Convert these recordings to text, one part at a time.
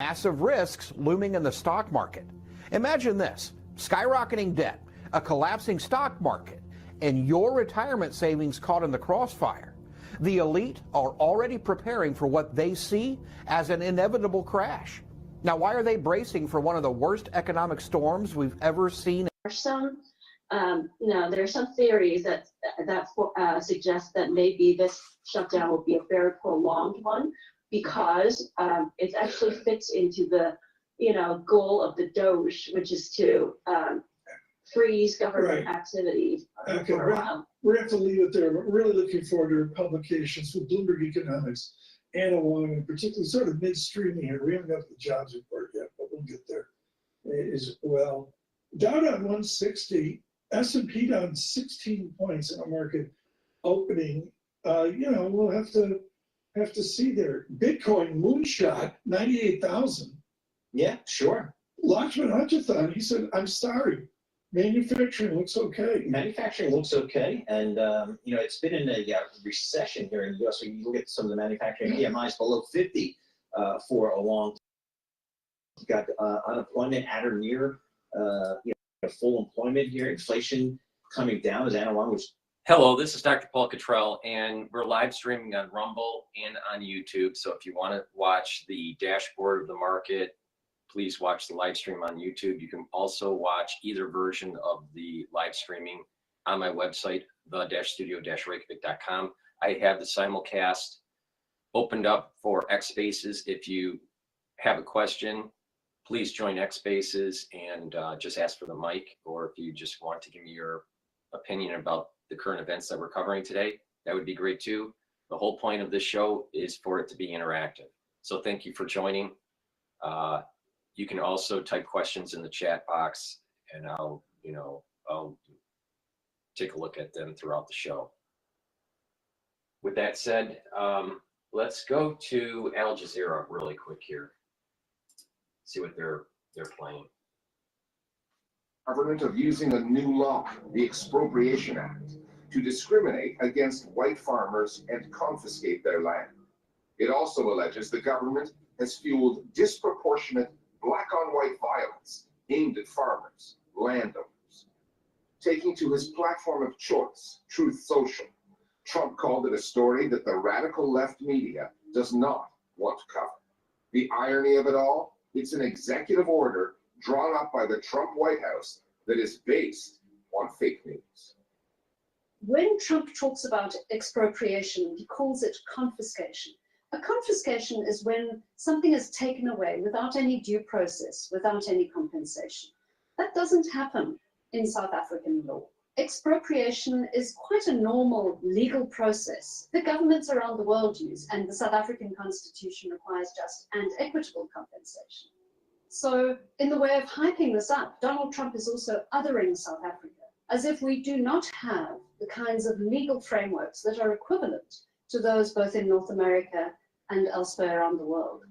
Massive risks looming in the stock market. Imagine this: skyrocketing debt, a collapsing stock market, and your retirement savings caught in the crossfire. The elite are already preparing for what they see as an inevitable crash. Now, why are they bracing for one of the worst economic storms we've ever seen? There are some theories that suggest that maybe this shutdown will be a very prolonged one, because it actually fits into the goal of the Doge, which is to freeze government activity for a while. We're going to have to leave it there, but really looking forward to your publications with Bloomberg Economics and along, and particularly sort of midstream here. We haven't got the jobs report yet, but we'll get there as well. Dow down 160, S&P down 16 points in a market opening. We'll have to see there. Bitcoin moonshot 98,000. Yeah, sure. Lakshman Hutchison, he said, "I'm sorry. Manufacturing looks okay." Manufacturing looks okay, and it's been in a recession here in the U.S. So you look at some of the manufacturing PMIs below 50 for a long time. You've got unemployment at or near full employment here. Inflation coming down, as Anna Wong was. Hello, this is Dr. Paul Cottrell, and we're live streaming on Rumble and on YouTube. So if you want to watch the dashboard of the market, please watch the live stream on YouTube. You can also watch either version of the live streaming on my website, the-studio-reykjavik.com. I have the simulcast opened up for X Spaces. If you have a question, please join X Spaces and just ask for the mic, or if you just want to give me your opinion about the current events that we're covering today, that would be great too. The whole point of this show is for it to be interactive. So thank you for joining. You can also type questions in the chat box, and I'll take a look at them throughout the show. With that said, let's go to Al Jazeera really quick here. See what they're playing. Government of using a new law, the Expropriation Act, to discriminate against white farmers and confiscate their land. It also alleges the government has fueled disproportionate black-on-white violence aimed at farmers, landowners. Taking to his platform of choice, Truth Social, Trump called it a story that the radical left media does not want to cover. The irony of it all, it's an executive order drawn up by the Trump White House that is based on fake news. When Trump talks about expropriation, he calls it confiscation. A confiscation is when something is taken away without any due process, without any compensation. That doesn't happen in South African law. Expropriation is quite a normal legal process that governments around the world use, and the South African Constitution requires just and equitable compensation. So in the way of hyping this up, Donald Trump is also othering South Africa, as if we do not have the kinds of legal frameworks that are equivalent to those both in North America and elsewhere around the world.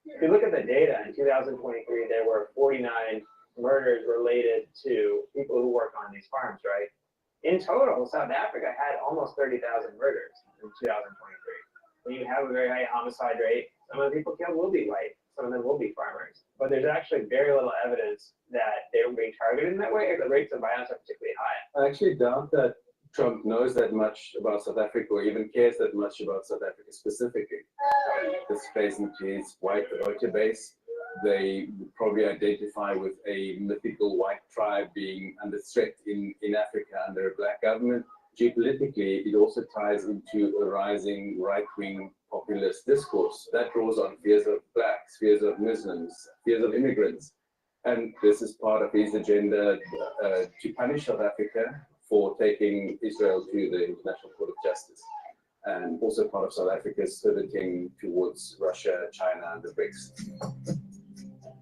If you look at the data, in 2023, there were 49 murders related to people who work on these farms, right? In total, South Africa had almost 30,000 murders in 2023. When you have a very high homicide rate, some of the people killed will be white, some of them will be farmers. But there's actually very little evidence that they were being targeted in that way, or the rates of violence are particularly high. I actually doubt that Trump knows that much about South Africa, or even cares that much about South Africa specifically. This plays into his white voter base. They would probably identify with a mythical white tribe being under threat in Africa under a black government. Geopolitically, it also ties into a rising right-wing populist discourse that draws on fears of blacks, fears of Muslims, fears of immigrants. And this is part of his agenda to punish South Africa for taking Israel to the International Court of Justice, and also part of South Africa's pivoting towards Russia, China, and the BRICS.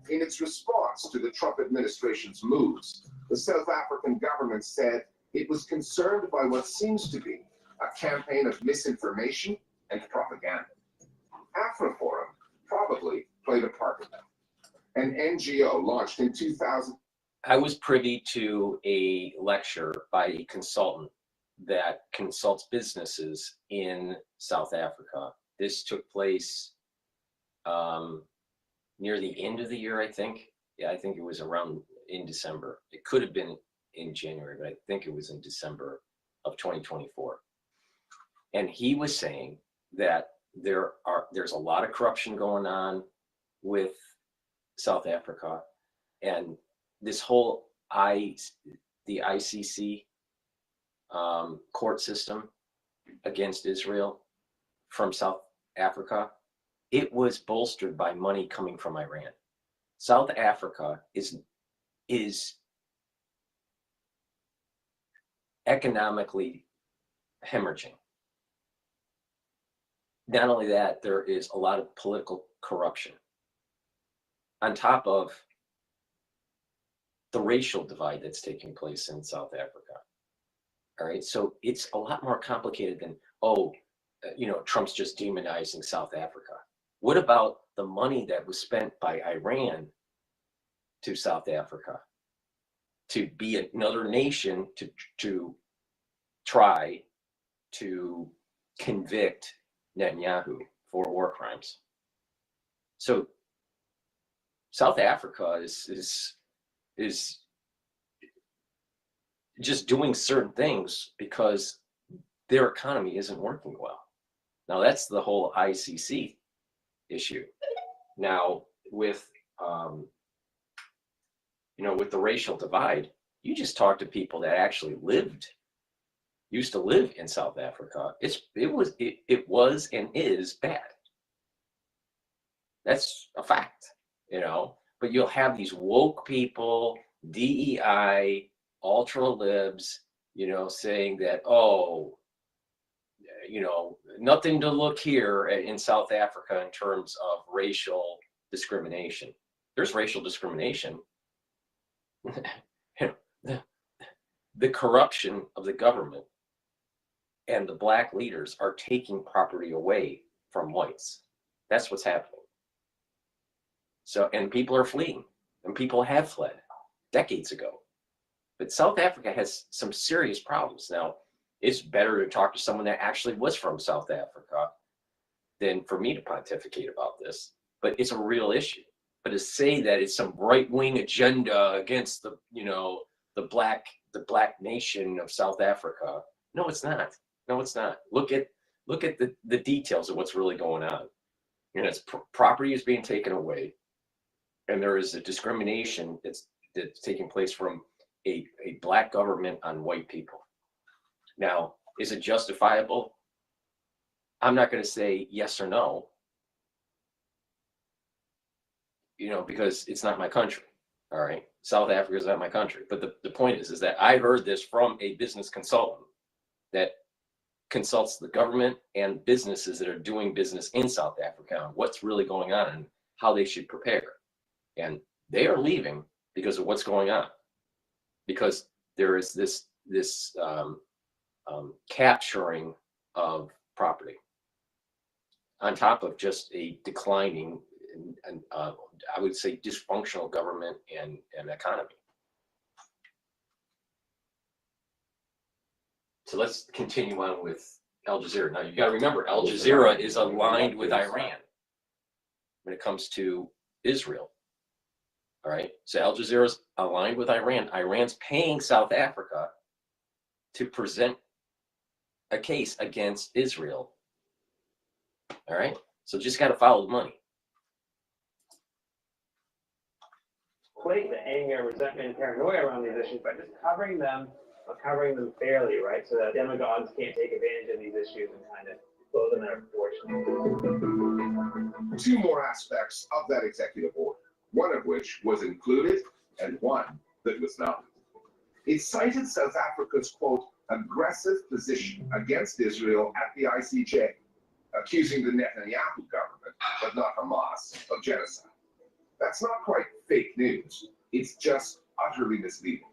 In its response to the Trump administration's moves, the South African government said it was concerned by what seems to be a campaign of misinformation and propaganda. AfriForum probably played a part in that. An NGO launched in 2000. I was privy to a lecture by a consultant that consults businesses in South Africa. This took place near the end of the year, I think. Yeah, I think it was around in December. It could have been in January, but I think it was in December of 2024. And he was saying that there's a lot of corruption going on with South Africa, and this whole the ICC court system against Israel from South Africa, it was bolstered by money coming from Iran. South Africa is economically hemorrhaging. Not only that, there is a lot of political corruption on top of the racial divide that's taking place in South Africa. All right, so it's a lot more complicated than, Trump's just demonizing South Africa. What about the money that was spent by Iran to South Africa to be another nation to try to convict Netanyahu for war crimes? So South Africa is just doing certain things because their economy isn't working well. Now that's the whole ICC issue. Now with with the racial divide, you just talk to people that actually used to live in South Africa. It was and is bad. That's a fact, But you'll have these woke people, DEI, ultra libs, saying that, nothing to look here in South Africa in terms of racial discrimination. There's racial discrimination. The corruption of the government and the black leaders are taking property away from whites. That's what's happening. So, and people are fleeing, and people have fled decades ago. But South Africa has some serious problems. Now, it's better to talk to someone that actually was from South Africa than for me to pontificate about this, but it's a real issue. But to say that it's some right-wing agenda against the black nation of South Africa, no, it's not. No, it's not. Look at the details of what's really going on. It's property is being taken away, and there is a discrimination that's taking place from a black government on white people. Now, is it justifiable? I'm not going to say yes or no, because it's not my country. All right. South Africa is not my country. But the point is that I heard this from a business consultant that consults the government and businesses that are doing business in South Africa on what's really going on and how they should prepare. And they are leaving because of what's going on. Because there is this capturing of property on top of just a declining and I would say dysfunctional government and economy. So let's continue on with Al Jazeera. Now you got to remember, Al Jazeera is aligned with Iran when it comes to Israel. All right, so Al Jazeera is aligned with Iran. Iran's paying South Africa to present a case against Israel. All right, so just got to follow the money. The anger, resentment, paranoia around these issues by just covering them fairly, right? So that demagogues can't take advantage of these issues and kind of blow them out of proportion. Two more aspects of that executive order, one of which was included and one that was not. It cited South Africa's, quote, aggressive position against Israel at the ICJ, accusing the Netanyahu government, but not Hamas, of genocide. That's not quite fake news. It's just utterly misleading,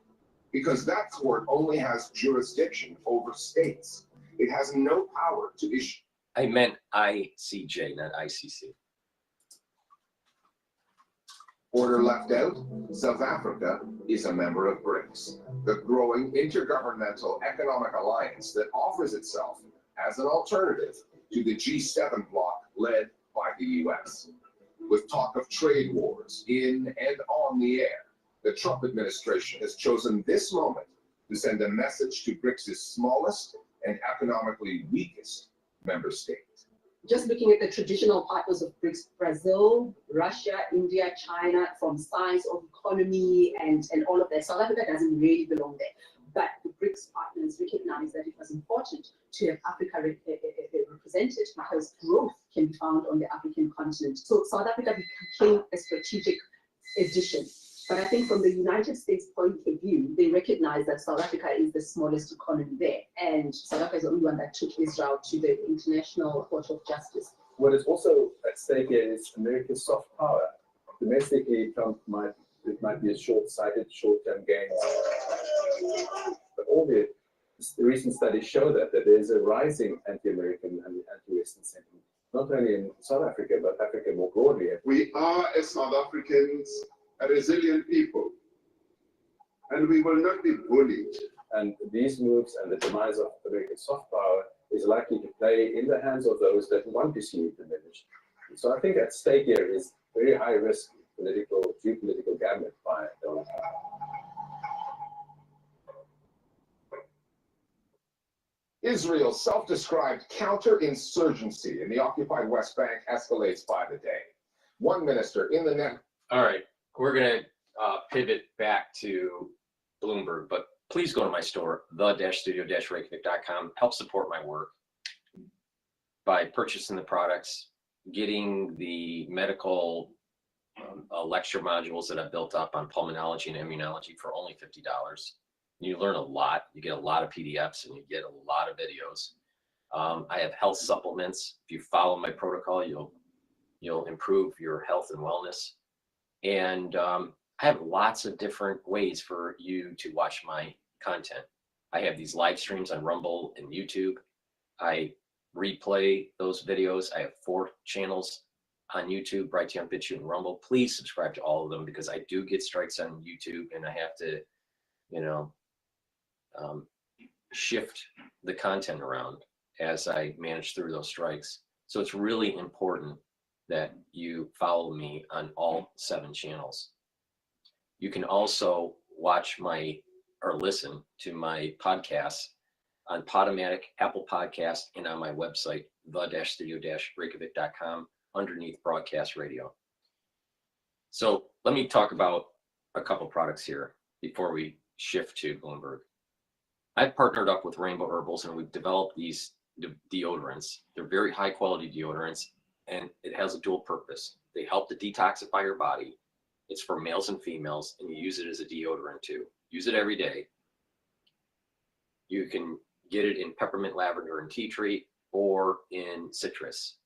because that court only has jurisdiction over states. It has no power to issue. I meant ICJ, not ICC. Order left out, South Africa is a member of BRICS, the growing intergovernmental economic alliance that offers itself as an alternative to the G7 bloc led by the US. With talk of trade wars in and on the air, the Trump administration has chosen this moment to send a message to BRICS' smallest and economically weakest member state. Just looking at the traditional partners of BRICS, Brazil, Russia, India, China, from size of economy and all of that, South Africa doesn't really belong there. But the BRICS partners recognize that it was important to have Africa represented because growth can be found on the African continent. So South Africa became a strategic addition. But I think from the United States point of view, they recognize that South Africa is the smallest economy there. And South Africa is the only one that took Israel to the International Court of Justice. What is also at stake here is America's soft power. Domestically, Trump might be a short-sighted, short-term gain. But all the recent studies show that there's a rising anti-American and anti-Western sentiment, not only in South Africa, but Africa more broadly. We are, as South Africans, a resilient people, and we will not be bullied. And these moves and the demise of American soft power is likely to play in the hands of those that want to see it diminished. So I think at stake here is very high risk geopolitical gambit by Donald Trump. Israel's self-described counterinsurgency in the occupied West Bank escalates by the day. One minister in the net. All right, we're going to pivot back to Bloomberg, but please go to my store, the-studio-reykjavik.com. Help support my work by purchasing the products, getting the medical lecture modules that I've built up on pulmonology and immunology for only $50. You learn a lot. You get a lot of PDFs and you get a lot of videos. I have health supplements. If you follow my protocol, you'll improve your health and wellness. And I have lots of different ways for you to watch my content. I have these live streams on Rumble and YouTube. I replay those videos. I have 4 channels on YouTube, Brighteon, Bitchute, and Rumble. Please subscribe to all of them because I do get strikes on YouTube and I have to, shift the content around as I manage through those strikes. So it's really important that you follow me on all 7 channels. You can also watch or listen to my podcasts on Podomatic, Apple Podcast, and on my website, the-studio-reykjavik.com, underneath broadcast radio. So let me talk about a couple products here before we shift to Bloomberg. I've partnered up with Rainbow Herbals and we've developed these deodorants. They're very high quality deodorants and it has a dual purpose. They help to detoxify your body. It's for males and females and you use it as a deodorant too. Use it every day. You can get it in peppermint, lavender, and tea tree or in citrus.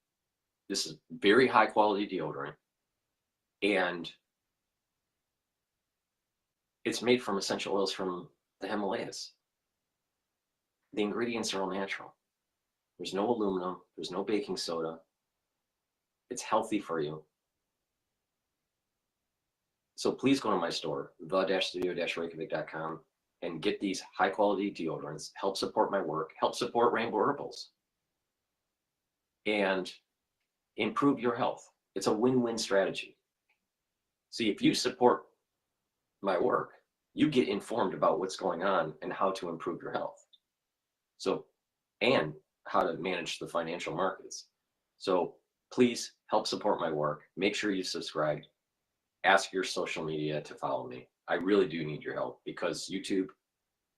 This is very high quality deodorant and it's made from essential oils from the Himalayas. The ingredients are all natural. There's no aluminum, there's no baking soda. It's healthy for you. So please go to my store, the-studio-reykjavik.com, and get these high quality deodorants, help support my work, help support Rainbow Herbals, and improve your health. It's a win-win strategy. See, if you support my work, you get informed about what's going on and how to improve your health. So, and how to manage the financial markets. So please help support my work. Make sure you subscribe. Ask your social media to follow me. I really do need your help because YouTube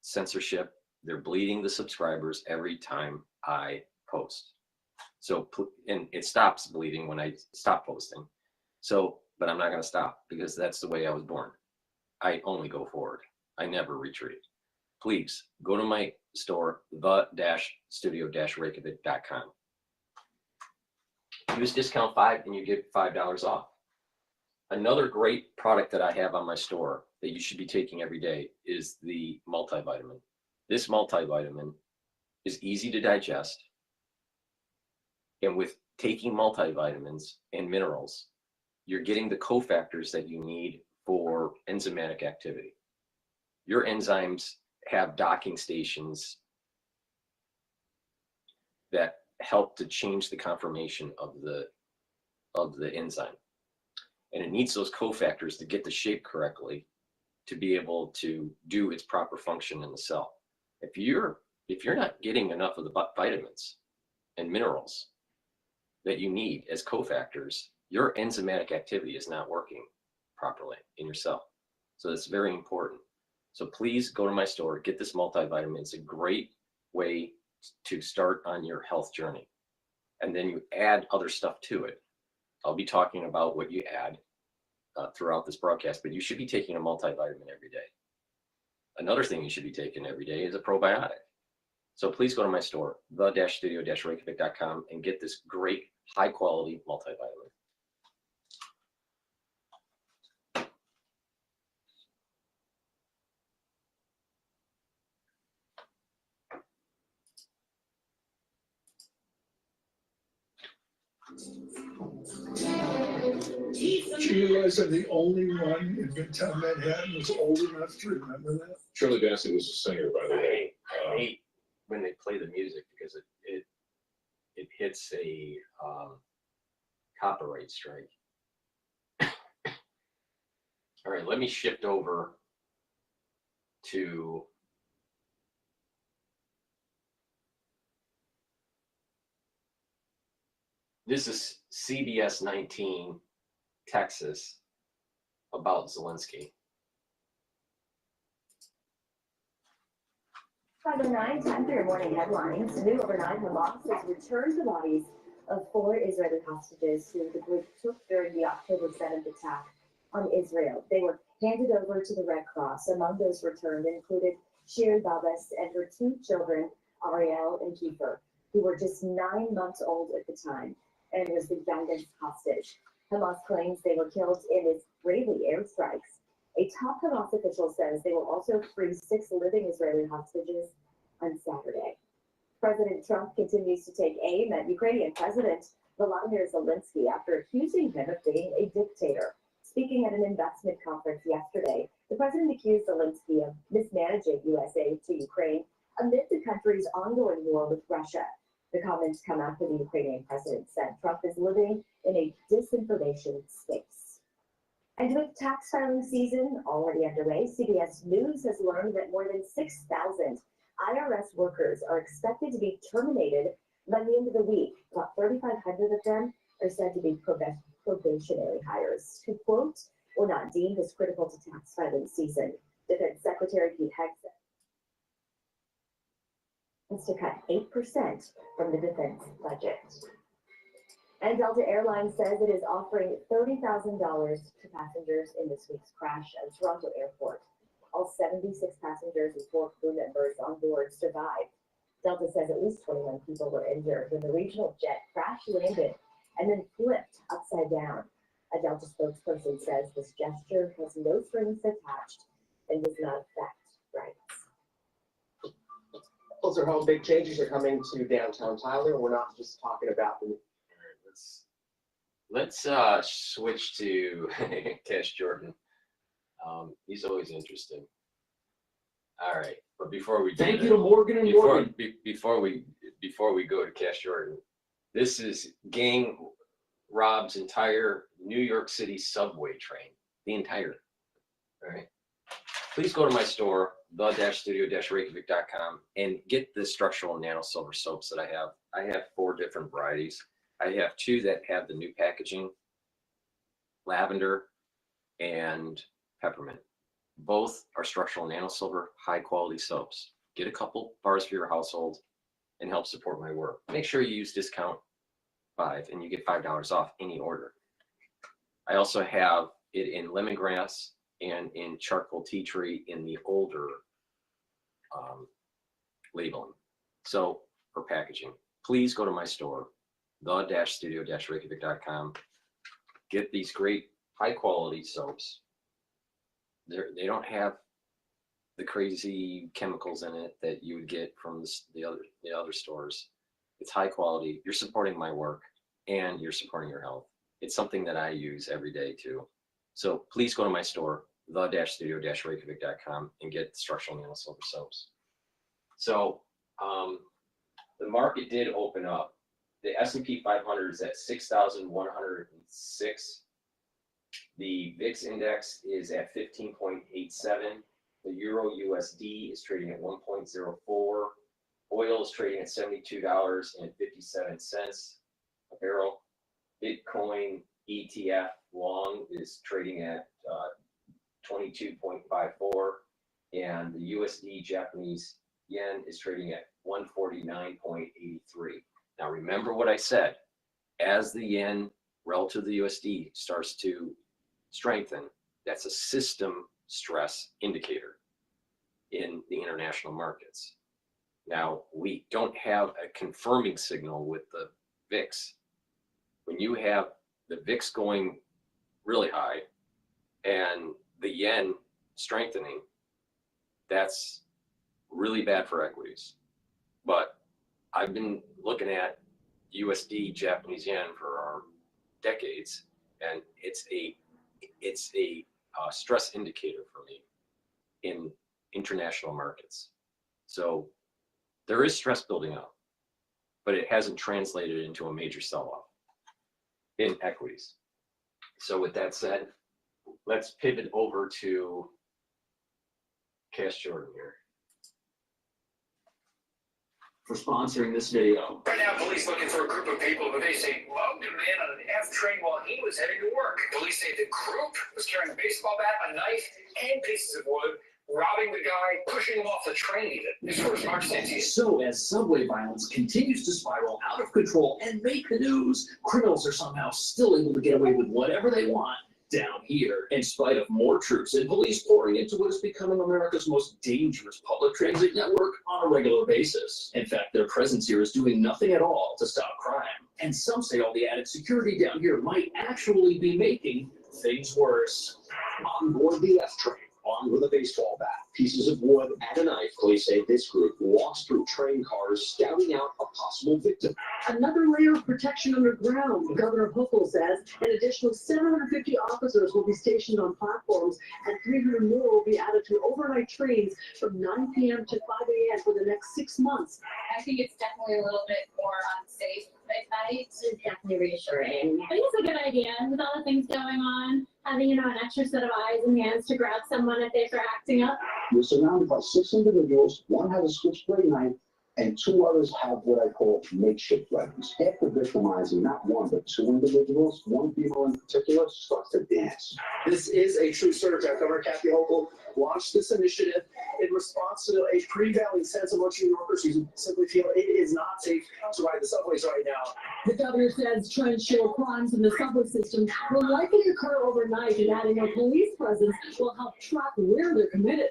censorship, they're bleeding the subscribers every time I post. So, and it stops bleeding when I stop posting. So, but I'm not going to stop because that's the way I was born. I only go forward. I never retreat. Please go to my store, the-studio-reykjavik.com. Use discount 5 and you get $5 off. Another great product that I have on my store that you should be taking every day is the multivitamin. This multivitamin is easy to digest. And with taking multivitamins and minerals, you're getting the cofactors that you need for enzymatic activity. Your enzymes have docking stations that help to change the conformation of the enzyme. and it needs those cofactors to get the shape correctly to be able to do its proper function in the cell. If you're not getting enough of the vitamins and minerals that you need as cofactors, your enzymatic activity is not working properly in your cell. So that's very important. So please go to my store, get this multivitamin. It's a great way to start on your health journey. And then you add other stuff to it. I'll be talking about what you add throughout this broadcast, but you should be taking a multivitamin every day. Another thing you should be taking every day is a probiotic. So please go to my store, the-studio-reykjavik.com, and get this great high quality multivitamin. Do you realize I'm the only one in Midtown Manhattan who's old enough to remember that? Shirley Bassey was a singer, by the way. I hate when they play the music because it hits a copyright strike. All right, let me shift over to this is CBS 19 Texas about Zelensky. 509, time for your morning headlines. New overnight, Hamas has returned the bodies of 4 Israeli hostages who the group took during the October 7th attack on Israel. They were handed over to the Red Cross. Among those returned included Shiri Babas and her 2 children, Ariel and Kiefer, who were just 9 months old at the time and was the youngest hostage. Hamas claims they were killed in Israeli airstrikes. A top Hamas official says they will also free 6 living Israeli hostages on Saturday. President Trump continues to take aim at Ukrainian President Volodymyr Zelensky after accusing him of being a dictator. Speaking at an investment conference yesterday, the president accused Zelensky of mismanaging U.S. aid to Ukraine amid the country's ongoing war with Russia. The comments come after the Ukrainian president said Trump is living in a disinformation space. And with tax filing season already underway, CBS News has learned that more than 6,000 IRS workers are expected to be terminated by the end of the week. About 3,500 of them are said to be probationary hires who, quote, were not deemed as critical to tax filing season. Defense Secretary Pete Hegseth wants to cut 8% from the defense budget. And Delta Airlines says it is offering $30,000 to passengers in this week's crash at Toronto Airport. All 76 passengers and 4 crew members on board survived. Delta says at least 21 people were injured when the regional jet crash landed and then flipped upside down. A Delta spokesperson says this gesture has no strings attached and does not affect rights. Those are how big changes are coming to downtown Tyler. We're not just talking about the. Let's switch to Cash Jordan. He's always interesting. All right, but before we do Thank that, you to Morgan and Morgan. Before we go to Cash Jordan, this is gang robs entire New York City subway train, the entire. All right, please go to my store, the-studio-reykjavik.com, and get the structural nano silver soaps that I have. I have 4 different varieties. I have 2 that have the new packaging, lavender and peppermint. Both are structural nano silver, high quality soaps. Get a couple bars for your household and help support my work. Make sure you use discount 5 and you get $5 off any order. I also have it in lemongrass and in charcoal tea tree in the older labeling. So for packaging, please go to my store, the-studio-reykjavik.com. Get these great high quality soaps. They don't have the crazy chemicals in it that you would get from the other stores. It's high quality. You're supporting my work and you're supporting your health. It's something that I use every day too. So please go to my store, the-studio-reykjavik.com, and get structural nano silver soaps. So the market did open up. The S&P 500 is at 6,106. The VIX index is at 15.87. The Euro USD is trading at 1.04. Oil is trading at $72.57 a barrel. Bitcoin ETF long is trading at 22.54. And the USD Japanese yen is trading at 149.83. Now remember what I said. As the yen relative to the USD starts to strengthen, that's a system stress indicator in the international markets. Now, we don't have a confirming signal with the VIX. When you have the VIX going really high and the yen strengthening, that's really bad for equities. But I've been looking at USD Japanese yen for decades, and it's a stress indicator for me in international markets. So there is stress building up, but it hasn't translated into a major sell-off in equities. So with that said, let's pivot over to Cash Jordan here for sponsoring this video. Right now, police looking for a group of people who they say mugged a man on an F train while he was heading to work. Police say the group was carrying a baseball bat, a knife, and pieces of wood, robbing the guy, pushing him off the train even. This was March 16th. So as subway violence continues to spiral out of control and make the news, criminals are somehow still able to get away with whatever they want down here, in spite of more troops and police pouring into what is becoming America's most dangerous public transit network on a regular basis. In fact, their presence here is doing nothing at all to stop crime. And some say all the added security down here might actually be making things worse. On board the F train, armed with a baseball bat, pieces of wood, and a knife, police say this group walks through train cars, scouting out a possible victim. Another layer of protection underground. Governor Hochul says an additional 750 officers will be stationed on platforms and 300 more will be added to overnight trains from 9 p.m. to 5 a.m. for the next 6 months. I think it's definitely a little bit more unsafe at night. It's definitely reassuring. I think it's a good idea with all the things going on. Having, an extra set of eyes and hands to grab someone if they're acting up. We're surrounded by 6 individuals. One has a switchblade knife, and 2 others have what I call makeshift weapons. After victimizing not 1 but 2 individuals, 1 female in particular starts to dance. This is a true surge. Governor Kathy Hochul launched this initiative in response to a prevailing sense amongst New Yorkers who simply feel it is not safe to ride the subways right now. The governor says trends show crimes in the subway system will likely occur overnight, and adding a police presence will help track where they're committed.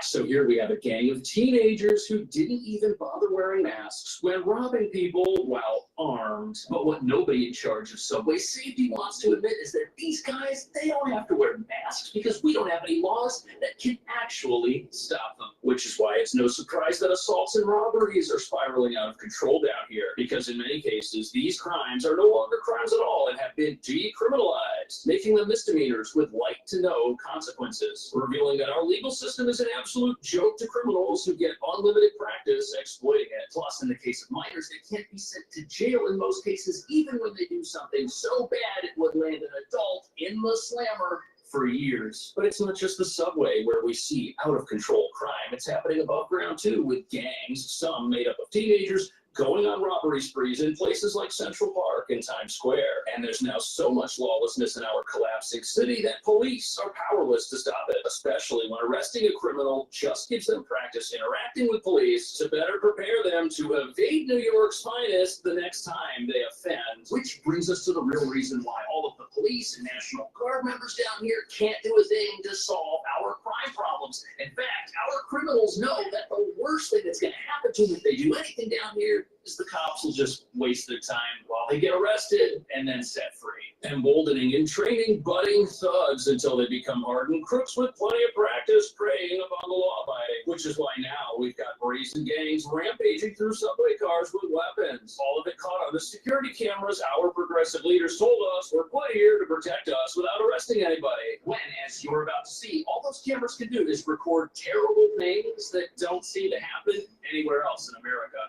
So here we have a gang of teenagers who didn't even bother wearing masks when robbing people while armed. But what nobody in charge of subway safety wants to admit is that these guys, they don't have to wear masks because we don't have any laws that can actually stop them. Which is why it's no surprise that assaults and robberies are spiraling out of control down here, because in many cases, these crimes are no longer crimes at all and have been decriminalized, making them misdemeanors with light to no consequences, revealing that our legal system is an absolute joke to criminals who get unlimited practice exploiting it. Plus, in the case of minors, they can't be sent to jail in most cases, even when they do something so bad it would land an adult in the slammer for years. But it's not just the subway where we see out-of-control crime. It's happening above ground, too, with gangs, some made up of teenagers, going on robbery sprees in places like Central Park and Times Square. And there's now so much lawlessness in our collapsing city that police are powerless to stop it, especially when arresting a criminal just gives them practice interacting with police to better prepare them to evade New York's finest the next time they offend. Which brings us to the real reason why all of the police and National Guard members down here can't do a thing to solve our crime problems. In fact, our criminals know that the worst thing that's going to happen to them if they do anything down here is the cops will just waste their time while they get arrested and then set free. Emboldening and training budding thugs until they become hardened crooks with plenty of practice preying upon the law-abiding. Which is why now we've got brazen gangs rampaging through subway cars with weapons. All of it caught on the security cameras our progressive leaders told us were put here to protect us without arresting anybody. When, as you're about to see, all those cameras can do is record terrible things that don't seem to happen anywhere else in America.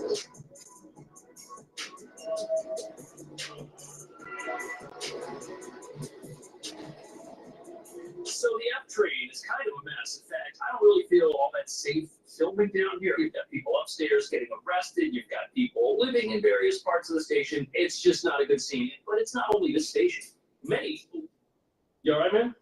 So the F train is kind of a mess. In fact, I don't really feel all that safe filming down here. You've got people upstairs getting arrested. You've got people living in various parts of the station. It's just not a good scene. But it's not only the station. Many. You all right, man?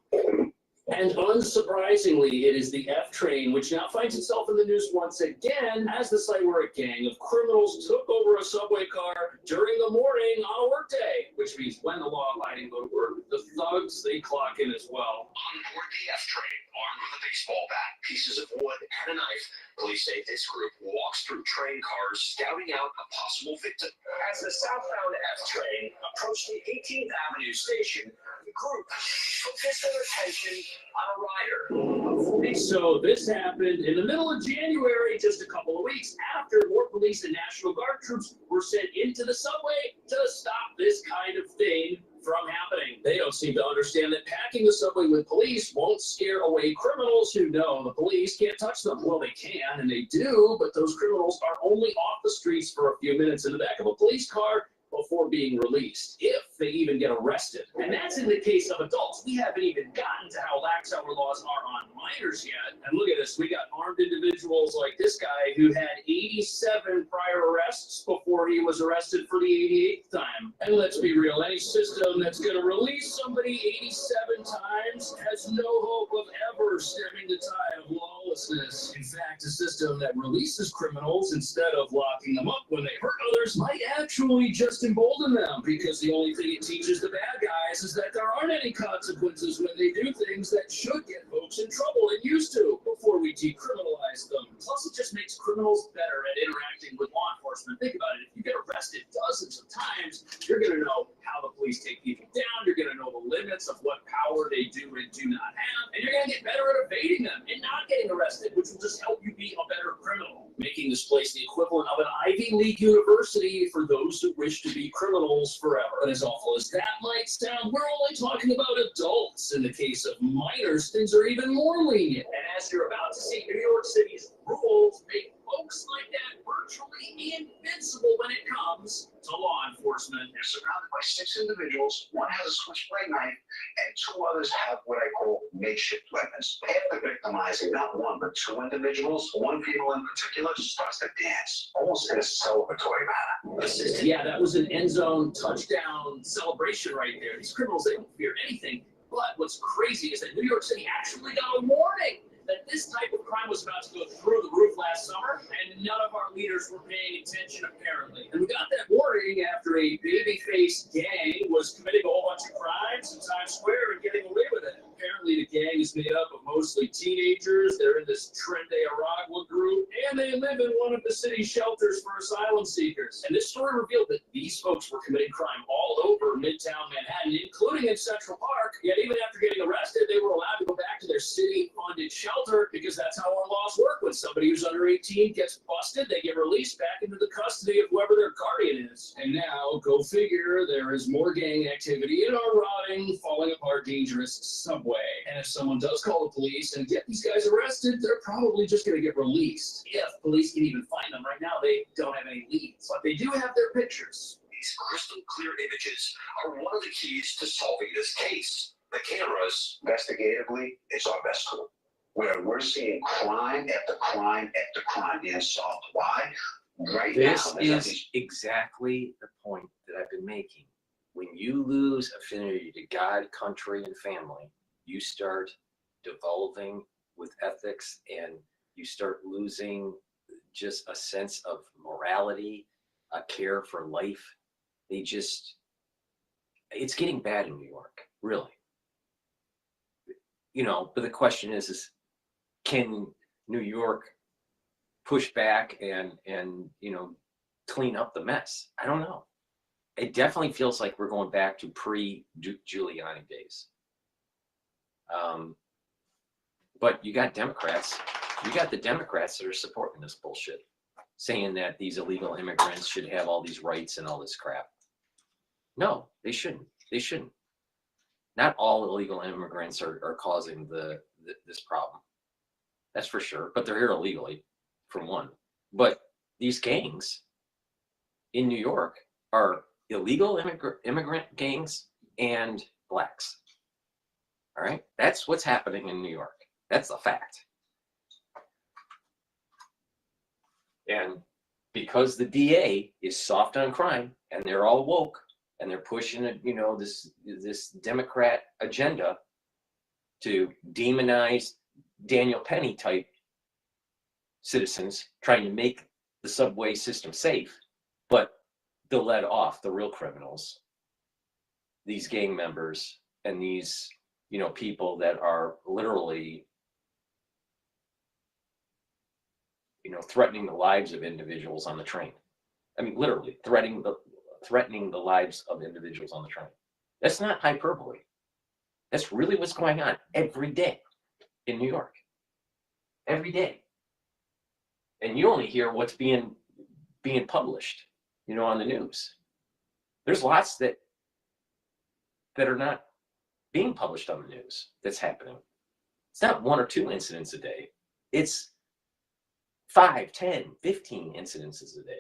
And unsurprisingly, it is the F train, which now finds itself in the news once again as the site where a gang of criminals took over a subway car during the morning on a workday, which means when the law-abiding go to work, the thugs, they clock in as well. On board the F train, armed with a baseball bat, pieces of wood, and a knife, police say this group walks through train cars, scouting out a possible victim. As the southbound F train approached the 18th Avenue station, the group focused their attention on a rider. So this happened in the middle of January, just a couple of weeks after more police and National Guard troops were sent into the subway to stop this kind of thing from happening. They don't seem to understand that packing the subway with police won't scare away criminals who know the police can't touch them. Well, they can, and they do, but those criminals are only off the streets for a few minutes in the back of a police car before being released, if they even get arrested. And that's in the case of adults. We haven't even gotten to how lax our laws are on minors yet. And look at this, we got armed individuals like this guy who had 87 prior arrests before he was arrested for the 88th time. And let's be real, any system that's gonna release somebody 87 times has no hope of ever stemming the tide of lawlessness. In fact, a system that releases criminals instead of locking them up when they hurt others might actually just embolden them, because the only thing it teaches the bad guys is that there aren't any consequences when they do things that should get folks in trouble and used to before we decriminalize them. Plus, it just makes criminals better at interacting with law enforcement. Think about it. If you get arrested dozens of times, you're going to know how the police take people down. You're going to know the limits of what power they do and do not have. And you're going to get better at evading them and not getting arrested, which will just help you be a better criminal, making this place the equivalent of an Ivy League university for those who wish to be criminals forever. But as awful as that might sound, we're only talking about adults. In the case of minors, things are even more lenient. And as you're about to see, New York City's rules make folks like that virtually invincible when it comes to law enforcement. They're surrounded by 6 individuals. One has a switchblade knife, and 2 others have what I call makeshift weapons. After victimizing not 1 but 2 individuals, 1 female in particular starts to dance, almost in a celebratory manner. Yeah, that was an end zone touchdown celebration right there. These criminals, they don't fear anything. But what's crazy is that New York City actually got a warning that this type of crime was about to go through the roof last summer, and none of our leaders were paying attention, apparently. And we got that warning after a baby-faced gang was committing a whole bunch of crimes in Times Square and getting away with it. Apparently, the gang is made up of mostly teenagers. They're in this Trente Aragua group, and they live in one of the city's shelters for asylum seekers. And this story revealed that these folks were committing crime all over Midtown Manhattan, including in Central Park. Yet even after getting arrested, they were allowed to go back to their city-funded shelter, because that's how our laws work. When somebody who's under 18 gets busted, they get released back into the custody of whoever their guardian is. And now, go figure, there is more gang activity in our rotting, falling apart, dangerous subway. And if someone does call the police and get these guys arrested, they're probably just going to get released. If police can even find them. Right now, they don't have any leads, but they do have their pictures. These crystal clear images are one of the keys to solving this case. The cameras, Investigatively, it's our best tool. Where we're seeing crime after crime after crime being solved. Why? Right This now, is exactly the point that I've been making. When you lose affinity to God, country, and family, you start devolving with ethics, and you start losing just a sense of morality, a care for life. It's getting bad in New York, really. You know, but the question is can New York push back and clean up the mess? I don't know. It definitely feels like we're going back to pre-Giuliani days. But you got Democrats. You got the Democrats that are supporting this bullshit, saying that these illegal immigrants should have all these rights and all this crap. No, they shouldn't. They shouldn't. Not all illegal immigrants are causing this problem. That's for sure. But they're here illegally, for one. But these gangs, in New York are illegal immigrant gangs and blacks. All right, that's what's happening in New York. That's a fact. And because the DA is soft on crime and they're all woke and they're pushing, you know, this Democrat agenda to demonize Daniel Penny type citizens, trying to make the subway system safe, but they'll let off the real criminals, these gang members and these, you know, people that are literally, you know, threatening the lives of individuals on the train. I mean, literally threatening the lives of individuals on the train. That's not hyperbole. That's really what's going on every day in New York. Every day. And you only hear what's being published, you know, on the news. There's lots that are not being published on the news that's happening. It's not 1 or 2 incidents a day. It's 5, 10, 15 incidences a day.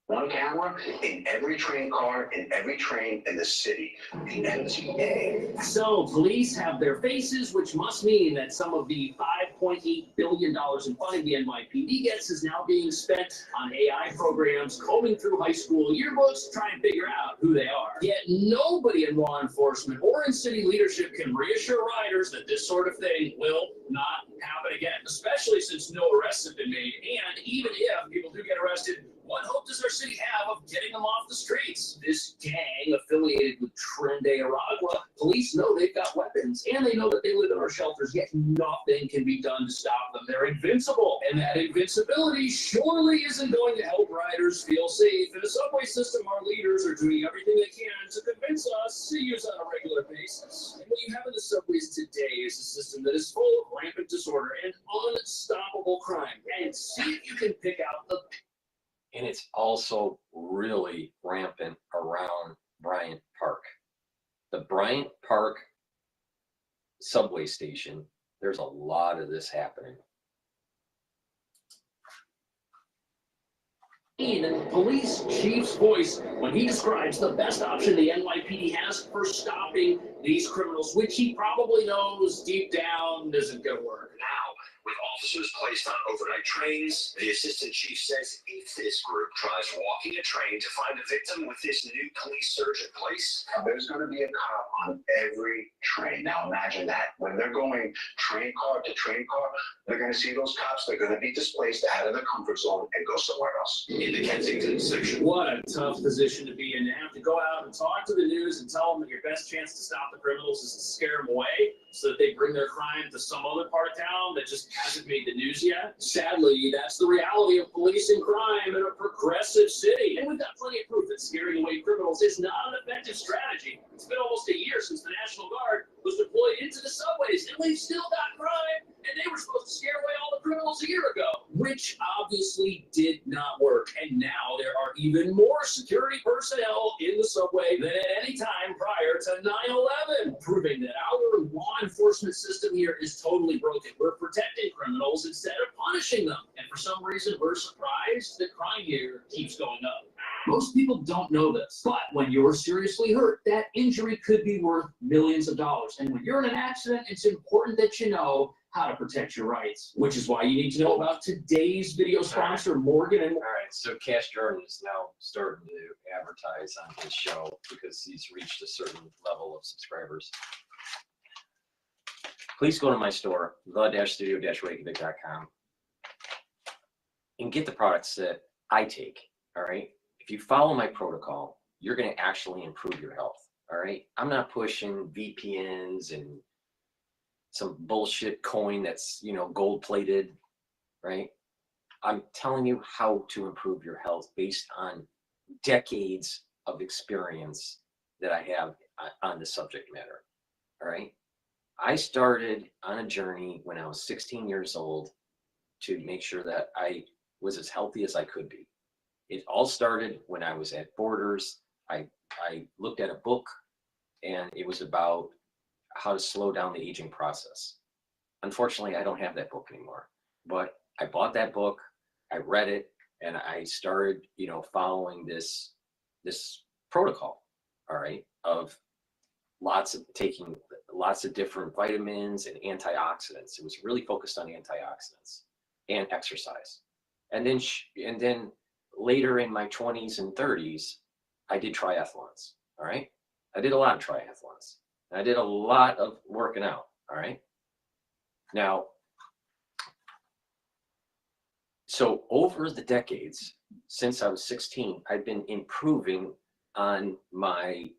One camera in every train car, in every train in the city. The MTA. So police have their faces, which must mean that some of the $5.8 billion in funding the NYPD gets is now being spent on AI programs, combing through high school yearbooks to try and figure out who they are. Yet nobody in law enforcement or in city leadership can reassure riders that this sort of thing will not happen again, especially since no arrests have been made. And even if people do get arrested, what hope does our city have of getting them off the streets? This gang affiliated with Tren de Aragua, police know they've got weapons and they know that they live in our shelters, yet nothing can be done to stop them. They're invincible, and that invincibility surely isn't going to help riders feel safe. In the subway system, our leaders are doing everything they can to convince us to use on a regular basis. And what you have in the subways today is a system that is full of rampant disorder and unstoppable crime. And see if you can pick out the... And it's also really rampant around Bryant Park. The Bryant Park subway station, there's a lot of this happening. In police chief's voice when he describes the best option the NYPD has for stopping these criminals, which he probably knows deep down isn't going to work. Now, with officers placed on overnight trains, the assistant chief says if this group tries walking a train to find a victim with this new police surge in place, There's going to be a cop on every train. Now imagine that. When they're going train car to train car, they're going to see those cops. They're going to be displaced out of their comfort zone and go somewhere else. in the Kensington section. What a tough position to be in, to have to go out and talk to the news and tell them that your best chance to stop the criminals is to scare them away so that they bring their crime to some other part of town that just hasn't made the news yet. Sadly, that's the reality of policing crime in a progressive city. And we've got plenty of proof that scaring away criminals is not an effective strategy. It's been almost a year since the National Guard was deployed into the subways, and we've still got crime. And they were supposed to scare away all the criminals a year ago, which obviously did not work. And now there are even more security personnel in the subway than at any time prior to 9/11, proving that our law enforcement system here is totally broken. We're protecting criminals instead of punishing them. And for some reason, we're surprised that crime here keeps going up. Most people don't know this, but when you're seriously hurt, that injury could be worth millions of dollars. And when you're in an accident, it's important that you know how to protect your rights, which is why you need to know about today's video sponsor, Morgan. And all right, so Cash Jordan is now starting to advertise on his show because he's reached a certain level of subscribers. Please go to my store, the-studio-reykjavik.com, and get the products that I take, all right? If you follow my protocol, you're going to actually improve your health, all right? I'm not pushing VPNs and some bullshit coin that's, you know, gold-plated, right? I'm telling you how to improve your health based on decades of experience that I have on the subject matter, all right? I started on a journey when I was 16 years old to make sure that I was as healthy as I could be. It all started when I was at Borders. I looked at a book, and it was about how to slow down the aging process. Unfortunately, I don't have that book anymore, but I bought that book. I read it, and I started, following this protocol, all right, of taking lots of different vitamins and antioxidants. It was really focused on antioxidants and exercise. And then later in my 20s and 30s, I did triathlons, all right? I did a lot of triathlons. And I did a lot of working out, all right? Now, so over the decades, since I was 16, I've been improving on my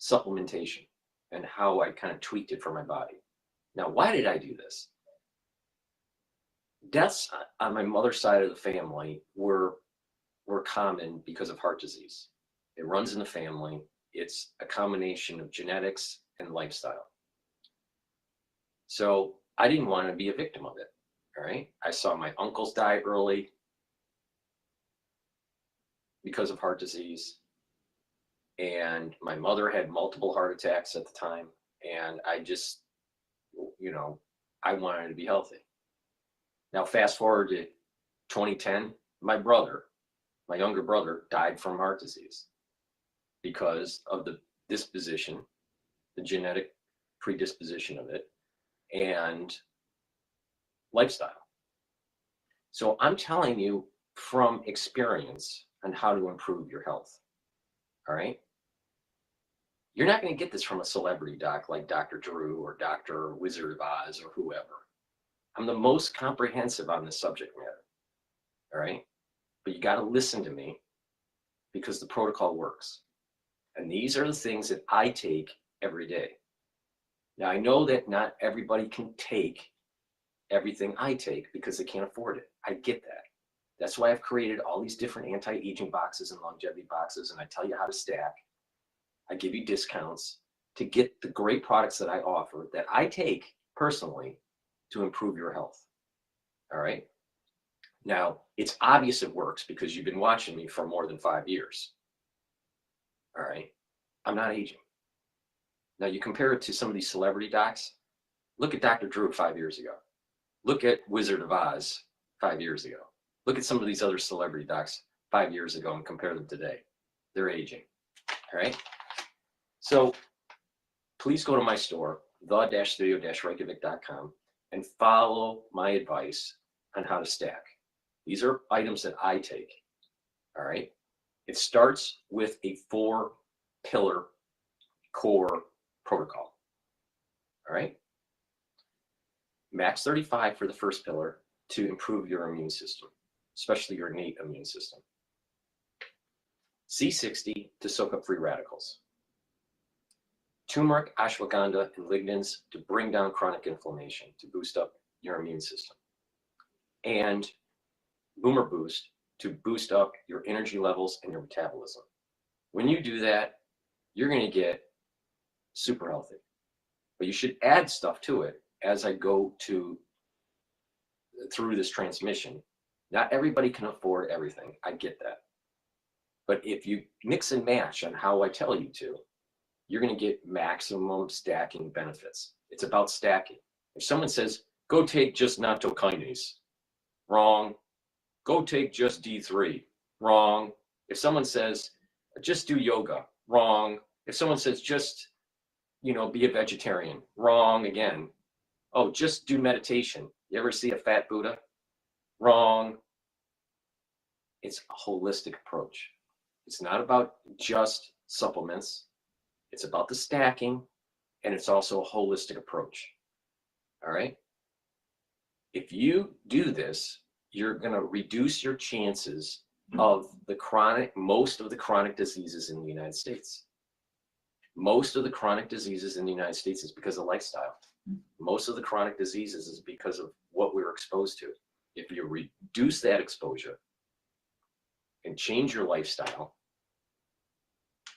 supplementation and how I kind of tweaked it for my body. Now, why did I do this? Deaths on my mother's side of the family were common because of heart disease. It runs in the family. It's a combination of genetics and lifestyle. So I didn't want to be a victim of it, all right? I saw my uncles die early because of heart disease. And my mother had multiple heart attacks at the time. And I just, I wanted to be healthy. Now, fast forward to 2010, my younger brother, died from heart disease because of the disposition, the genetic predisposition of it, and lifestyle. So I'm telling you from experience on how to improve your health, all right? You're not going to get this from a celebrity doc like Dr. Drew or Dr. Wizard of Oz or whoever. I'm the most comprehensive on this subject matter, all right? But you got to listen to me because the protocol works. And these are the things that I take every day. Now, I know that not everybody can take everything I take because they can't afford it. I get that. That's why I've created all these different anti-aging boxes and longevity boxes, and I tell you how to stack. I give you discounts to get the great products that I offer that I take personally to improve your health. All right. Now, it's obvious it works because you've been watching me for more than 5 years. All right. I'm not aging. Now, you compare it to some of these celebrity docs. Look at Dr. Drew 5 years ago. Look at Wizard of Oz 5 years ago. Look at some of these other celebrity docs 5 years ago and compare them today. They're aging. All right. So please go to my store, the-studio-reykjavik.com, and follow my advice on how to stack. These are items that I take, all right? It starts with a 4-pillar core protocol, all right? Max 35 for the first pillar to improve your immune system, especially your innate immune system. C60 to soak up free radicals. Turmeric, ashwagandha, and lignans to bring down chronic inflammation, to boost up your immune system. And Boomer Boost to boost up your energy levels and your metabolism. When you do that, you're going to get super healthy. But you should add stuff to it as I go through this transmission. Not everybody can afford everything. I get that. But if you mix and match on how I tell you to, you're going to get maximum stacking benefits. It's about stacking. If someone says, go take just nattokinase, wrong. Go take just D3, wrong. If someone says, just do yoga, wrong. If someone says, just, be a vegetarian, wrong again. Oh, just do meditation. You ever see a fat Buddha? Wrong. It's a holistic approach. It's not about just supplements. It's about the stacking, and it's also a holistic approach. All right? If you do this, you're going to reduce your chances of most of the chronic diseases in the United States. Most of the chronic diseases in the United States is because of lifestyle. Most of the chronic diseases is because of what we were exposed to. If you reduce that exposure and change your lifestyle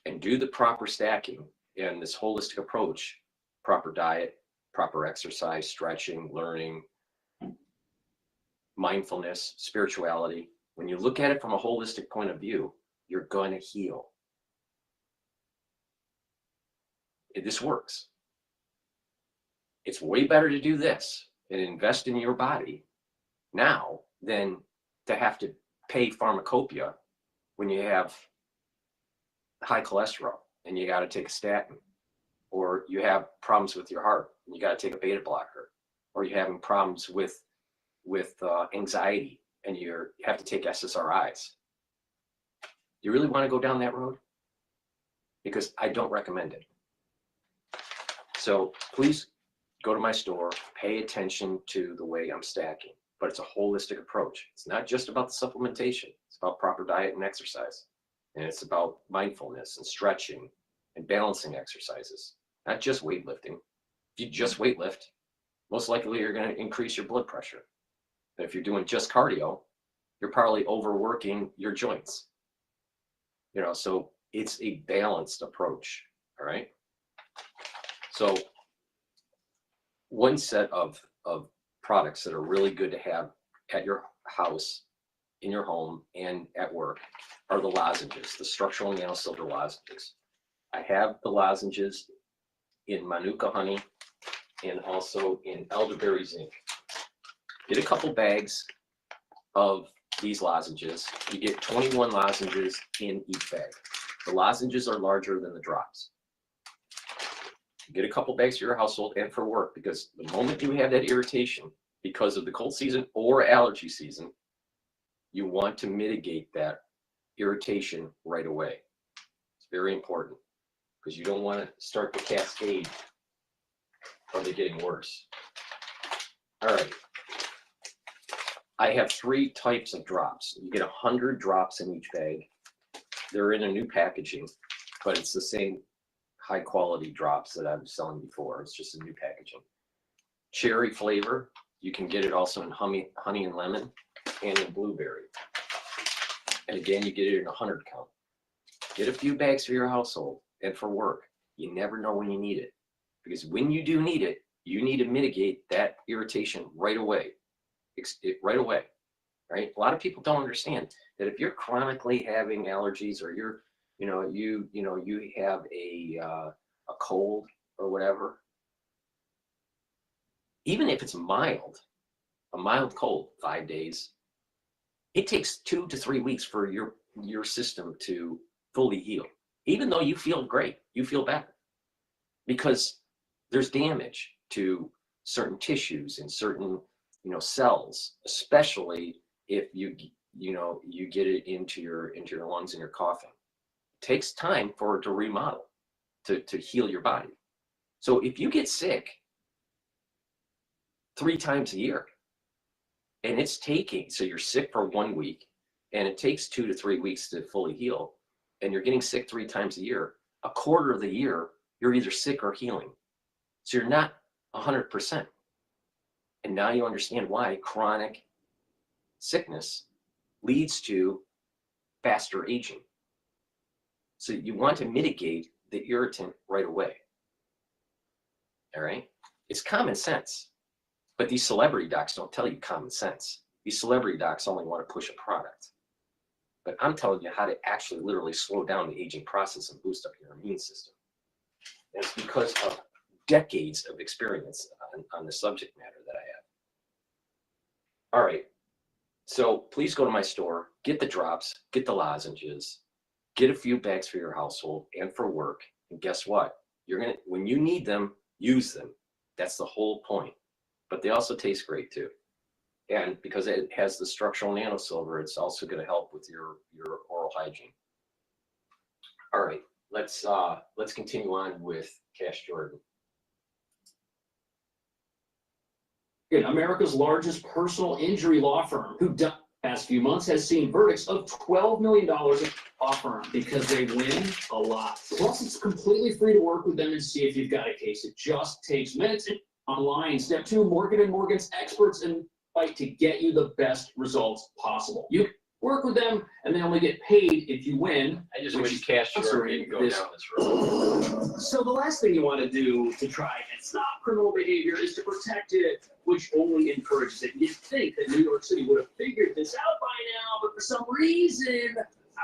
and do the proper stacking and this holistic approach, proper diet, proper exercise, stretching, learning, mindfulness, spirituality, when you look at it from a holistic point of view, you're going to heal. This works. It's way better to do this and invest in your body now than to have to pay pharmacopoeia when you have high cholesterol and you got to take a statin, or you have problems with your heart and you got to take a beta blocker, or you're having problems with anxiety and you have to take SSRIs. You really want to go down that road? Because I don't recommend it. So please go to my store, pay attention to the way I'm stacking, but it's a holistic approach. It's not just about the supplementation. It's about proper diet and exercise. And it's about mindfulness and stretching and balancing exercises, not just weightlifting. If you just weightlift, most likely you're going to increase your blood pressure. But if you're doing just cardio, you're probably overworking your joints. You know, so it's a balanced approach, all right? So one set of products that are really good to have at your house, in your home, and at work are the lozenges, the structural nanosilver lozenges. I have the lozenges in Manuka honey and also in elderberry zinc. Get a couple bags of these lozenges. You get 21 lozenges in each bag. The lozenges are larger than the drops. Get a couple bags for your household and for work, because the moment you have that irritation because of the cold season or allergy season, you want to mitigate that irritation right away. It's very important, because you don't want to start the cascade of it getting worse. All right. I have 3 types of drops. You get 100 drops in each bag. They're in a new packaging, but it's the same high quality drops that I was selling before. It's just a new packaging. Cherry flavor, you can get it also in honey and lemon and in blueberry. And again, you get it in 100 count. Get a few bags for your household and for work. You never know when you need it, because when you do need it, you need to mitigate that irritation right away. Right away, right? A lot of people don't understand that if you're chronically having allergies, or you have a cold or whatever, even if it's mild, a mild cold, 5 days, it takes 2 to 3 weeks for your system to fully heal. Even though you feel great, you feel better, because there's damage to certain tissues and certain cells, especially if you get it into your lungs and you're coughing. It takes time for it to remodel, to heal your body. So if you get sick 3 times a year, and so you're sick for 1 week, and it takes 2 to 3 weeks to fully heal, and you're getting sick 3 times a year, a quarter of the year, you're either sick or healing. So you're not 100%. And now you understand why chronic sickness leads to faster aging. So you want to mitigate the irritant right away. All right? It's common sense. But these celebrity docs don't tell you common sense. These celebrity docs only want to push a product. But I'm telling you how to actually literally slow down the aging process and boost up your immune system. And it's because of decades of experience on the subject matter that I have. All right, so please go to my store, get the drops, get the lozenges, get a few bags for your household and for work. And guess what? When you need them, use them. That's the whole point. But they also taste great too. And because it has the structural nanosilver, it's also going to help with your oral hygiene. All right, let's continue on with Cash Jordan. America's largest personal injury law firm, who the past few months has seen verdicts of $12 million law firm because they win a lot. Plus, it's completely free to work with them and see if you've got a case. It just takes minutes. Online. Step 2, Morgan & Morgan's experts and fight to get you the best results possible. You work with them, and they only get paid if you win. I just wish Cash Jordan didn't go down this road. So the last thing you want to do to try and stop criminal behavior is to protect it, which only encourages it. You'd think that New York City would have figured this out by now, but for some reason,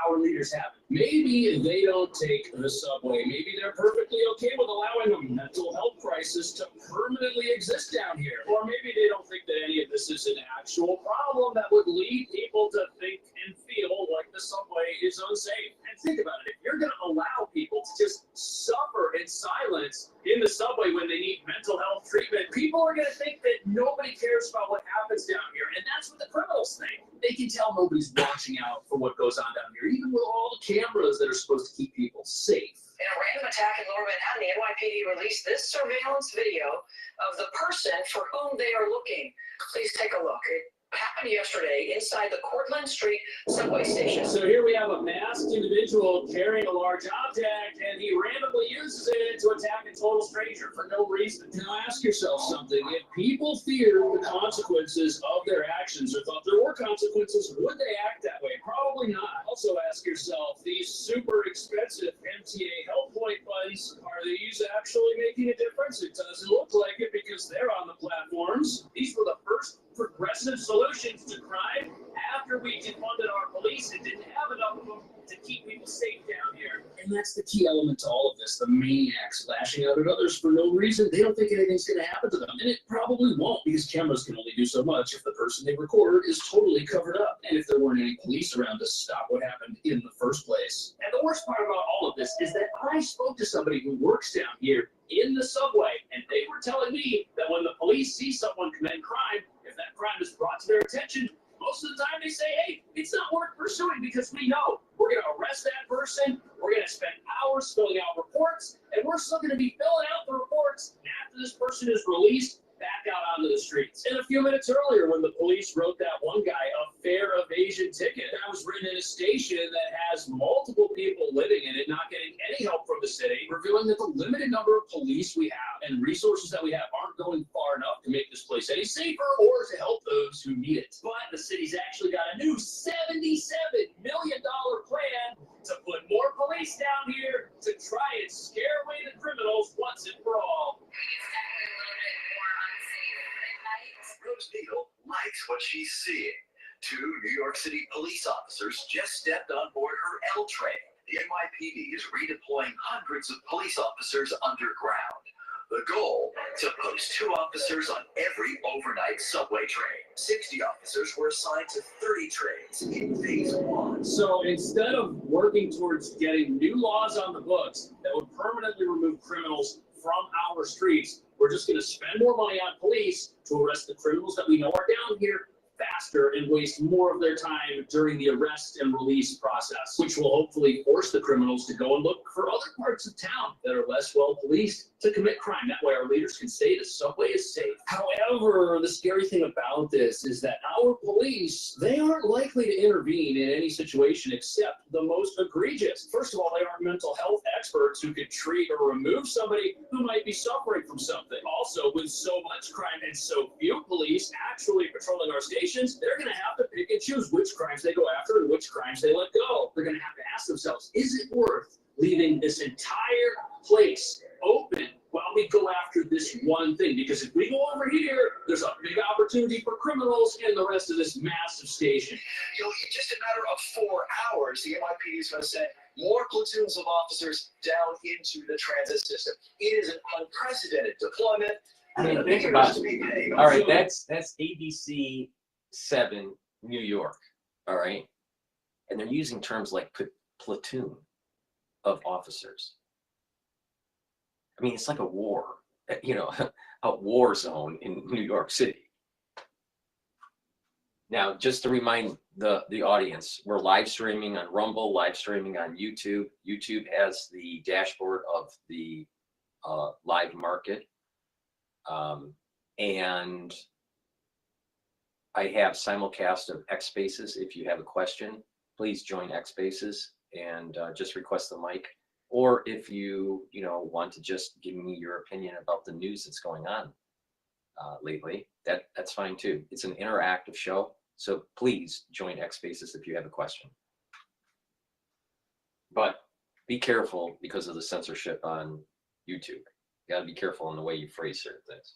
our leaders haven't. Maybe they don't take the subway. Maybe they're perfectly okay with allowing a mental health crisis to permanently exist down here. Or maybe they don't think that any of this is an actual problem that would lead people to think and feel like the subway is unsafe. And think about it, if you're going to allow people to just suffer in silence in the subway when they need mental health treatment, people are going to think that nobody cares about what happens down here. And that's what the criminals think. They can tell nobody's watching out for what goes on down here, even with all the cameras that are supposed to keep people safe. In a random attack in Lower Manhattan, the NYPD released this surveillance video of the person for whom they are looking. Please take a look. It happened yesterday inside the Cortlandt Street subway station. So here we have a masked individual carrying a large object, and he randomly uses it to attack a total stranger for no reason. Now ask yourself something. If people feared the consequences of their actions or thought there were consequences, would they act that way? Probably not. Also ask yourself, these super expensive MTA health point funds, are these actually making a difference? It doesn't look like it because they're on the platforms. These were the first progressive solutions to crime after we defunded our police and didn't have enough of them to keep people safe down here. And that's the key element to all of this. The maniacs lashing out at others for no reason. They don't think anything's going to happen to them. And it probably won't, because cameras can only do so much if the person they record is totally covered up. And if there weren't any police around to stop what happened in the first place. And the worst part about all of this is that I spoke to somebody who works down here in the subway, and they were telling me that when the police see someone commit crime, if that crime is brought to their attention, most of the time they say, hey, it's not worth pursuing because we know we're going to arrest that person, we're going to spend hours filling out reports, and we're still going to be filling out the reports after this person is released back out onto the streets. And a few minutes earlier, when the police wrote that one guy a fare evasion ticket, that was written in a station that has multiple people living in it, not getting any help from the city, revealing that the limited number of police we have and resources that we have aren't going far enough to make this place any safer or to help those who need it. But the city's actually got a new $77 million plan to put more police down here to try and scare away the criminals once and for all. Rose Neal likes what she's seeing. 2 New York City police officers just stepped on board her L train. The NYPD is redeploying hundreds of police officers underground. The goal, to post 2 officers on every overnight subway train. 60 officers were assigned to 30 trains in phase 1. So instead of working towards getting new laws on the books that would permanently remove criminals from our streets, we're just going to spend more money on police to arrest the criminals that we know are down here faster and waste more of their time during the arrest and release process, which will hopefully force the criminals to go and look for other parts of town that are less well policed to commit crime. That way our leaders can say the subway is safe. However, the scary thing about this is that our police, they aren't likely to intervene in any situation except the most egregious. First of all, they aren't mental health experts who could treat or remove somebody who might be suffering from something. Also, with so much crime and so few police actually patrolling our stations, they're going to have to pick and choose which crimes they go after and which crimes they let go. They're going to have to ask themselves, is it worth leaving this entire place open while we go after this one thing? Because if we go over here, there's a big opportunity for criminals in the rest of this massive station. You know, in just a matter of 4 hours, the NYPD is going to send more platoons of officers down into the transit system. It is an unprecedented deployment. I mean, think about it. All right, that's ABC 7 New York. All right, and they're using terms like platoon of officers. I mean, it's like a war, you know, a war zone in New York City. Now, just to remind the audience, we're live streaming on Rumble, live streaming on YouTube. YouTube has the dashboard of the live market. And I have simulcast of X Spaces. If you have a question, please join X Spaces and just request the mic. Or if you want to just give me your opinion about the news that's going on lately, that's fine too. It's an interactive show, so please join X Spaces if you have a question. But be careful because of the censorship on YouTube. You got to be careful in the way you phrase certain things.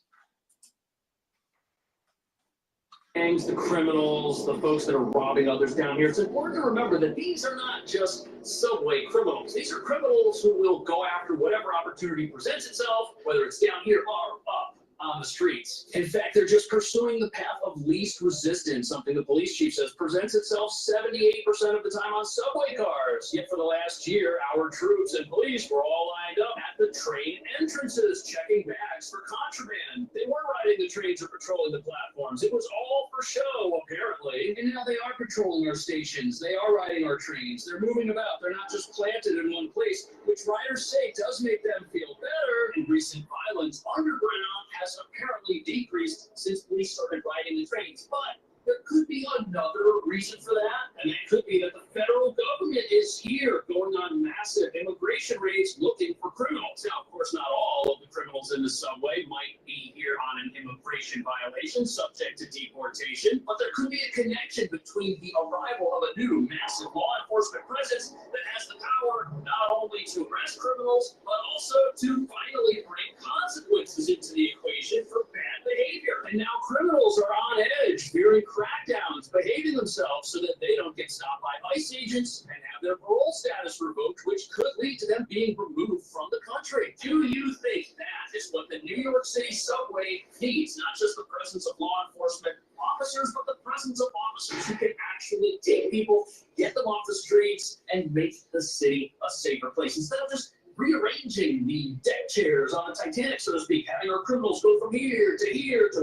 gangs, the criminals, the folks that are robbing others down here. It's important to remember that these are not just subway criminals. These are criminals who will go after whatever opportunity presents itself, whether it's down here or up on the streets. In fact, they're just pursuing the path of least resistance, something the police chief says presents itself 78% of the time on subway cars. Yet for the last year, our troops and police were all lined up at the train entrances, checking bags for contraband. They weren't riding the trains or patrolling the platforms. It was all for show, apparently. And now they are patrolling our stations. They are riding our trains. They're moving about. They're not just planted in one place, which riders say does make them feel better. And recent violence underground has apparently decreased since police started riding the trains. But there could be another reason for that, and that could be that the federal government is here going on massive immigration raids looking for criminals. Now, of course, not all of the criminals in the subway might be here on an immigration violation subject to deportation, but there could be a connection between the arrival of a new massive law enforcement presence that has the power not only to arrest criminals, but also to finally bring consequences into the equation for bad behavior. And now criminals are on edge, fearing crackdowns, behaving themselves so that they don't get stopped by ICE agents and have their parole status revoked, which could lead to them being removed from the country. Do you think that is what the New York City subway needs? Not just the presence of law enforcement officers, but the presence of officers who can actually take people, get them off the streets, and make the city a safer place. Instead of just rearranging the deck chairs on the Titanic, so to speak, having our criminals go from here to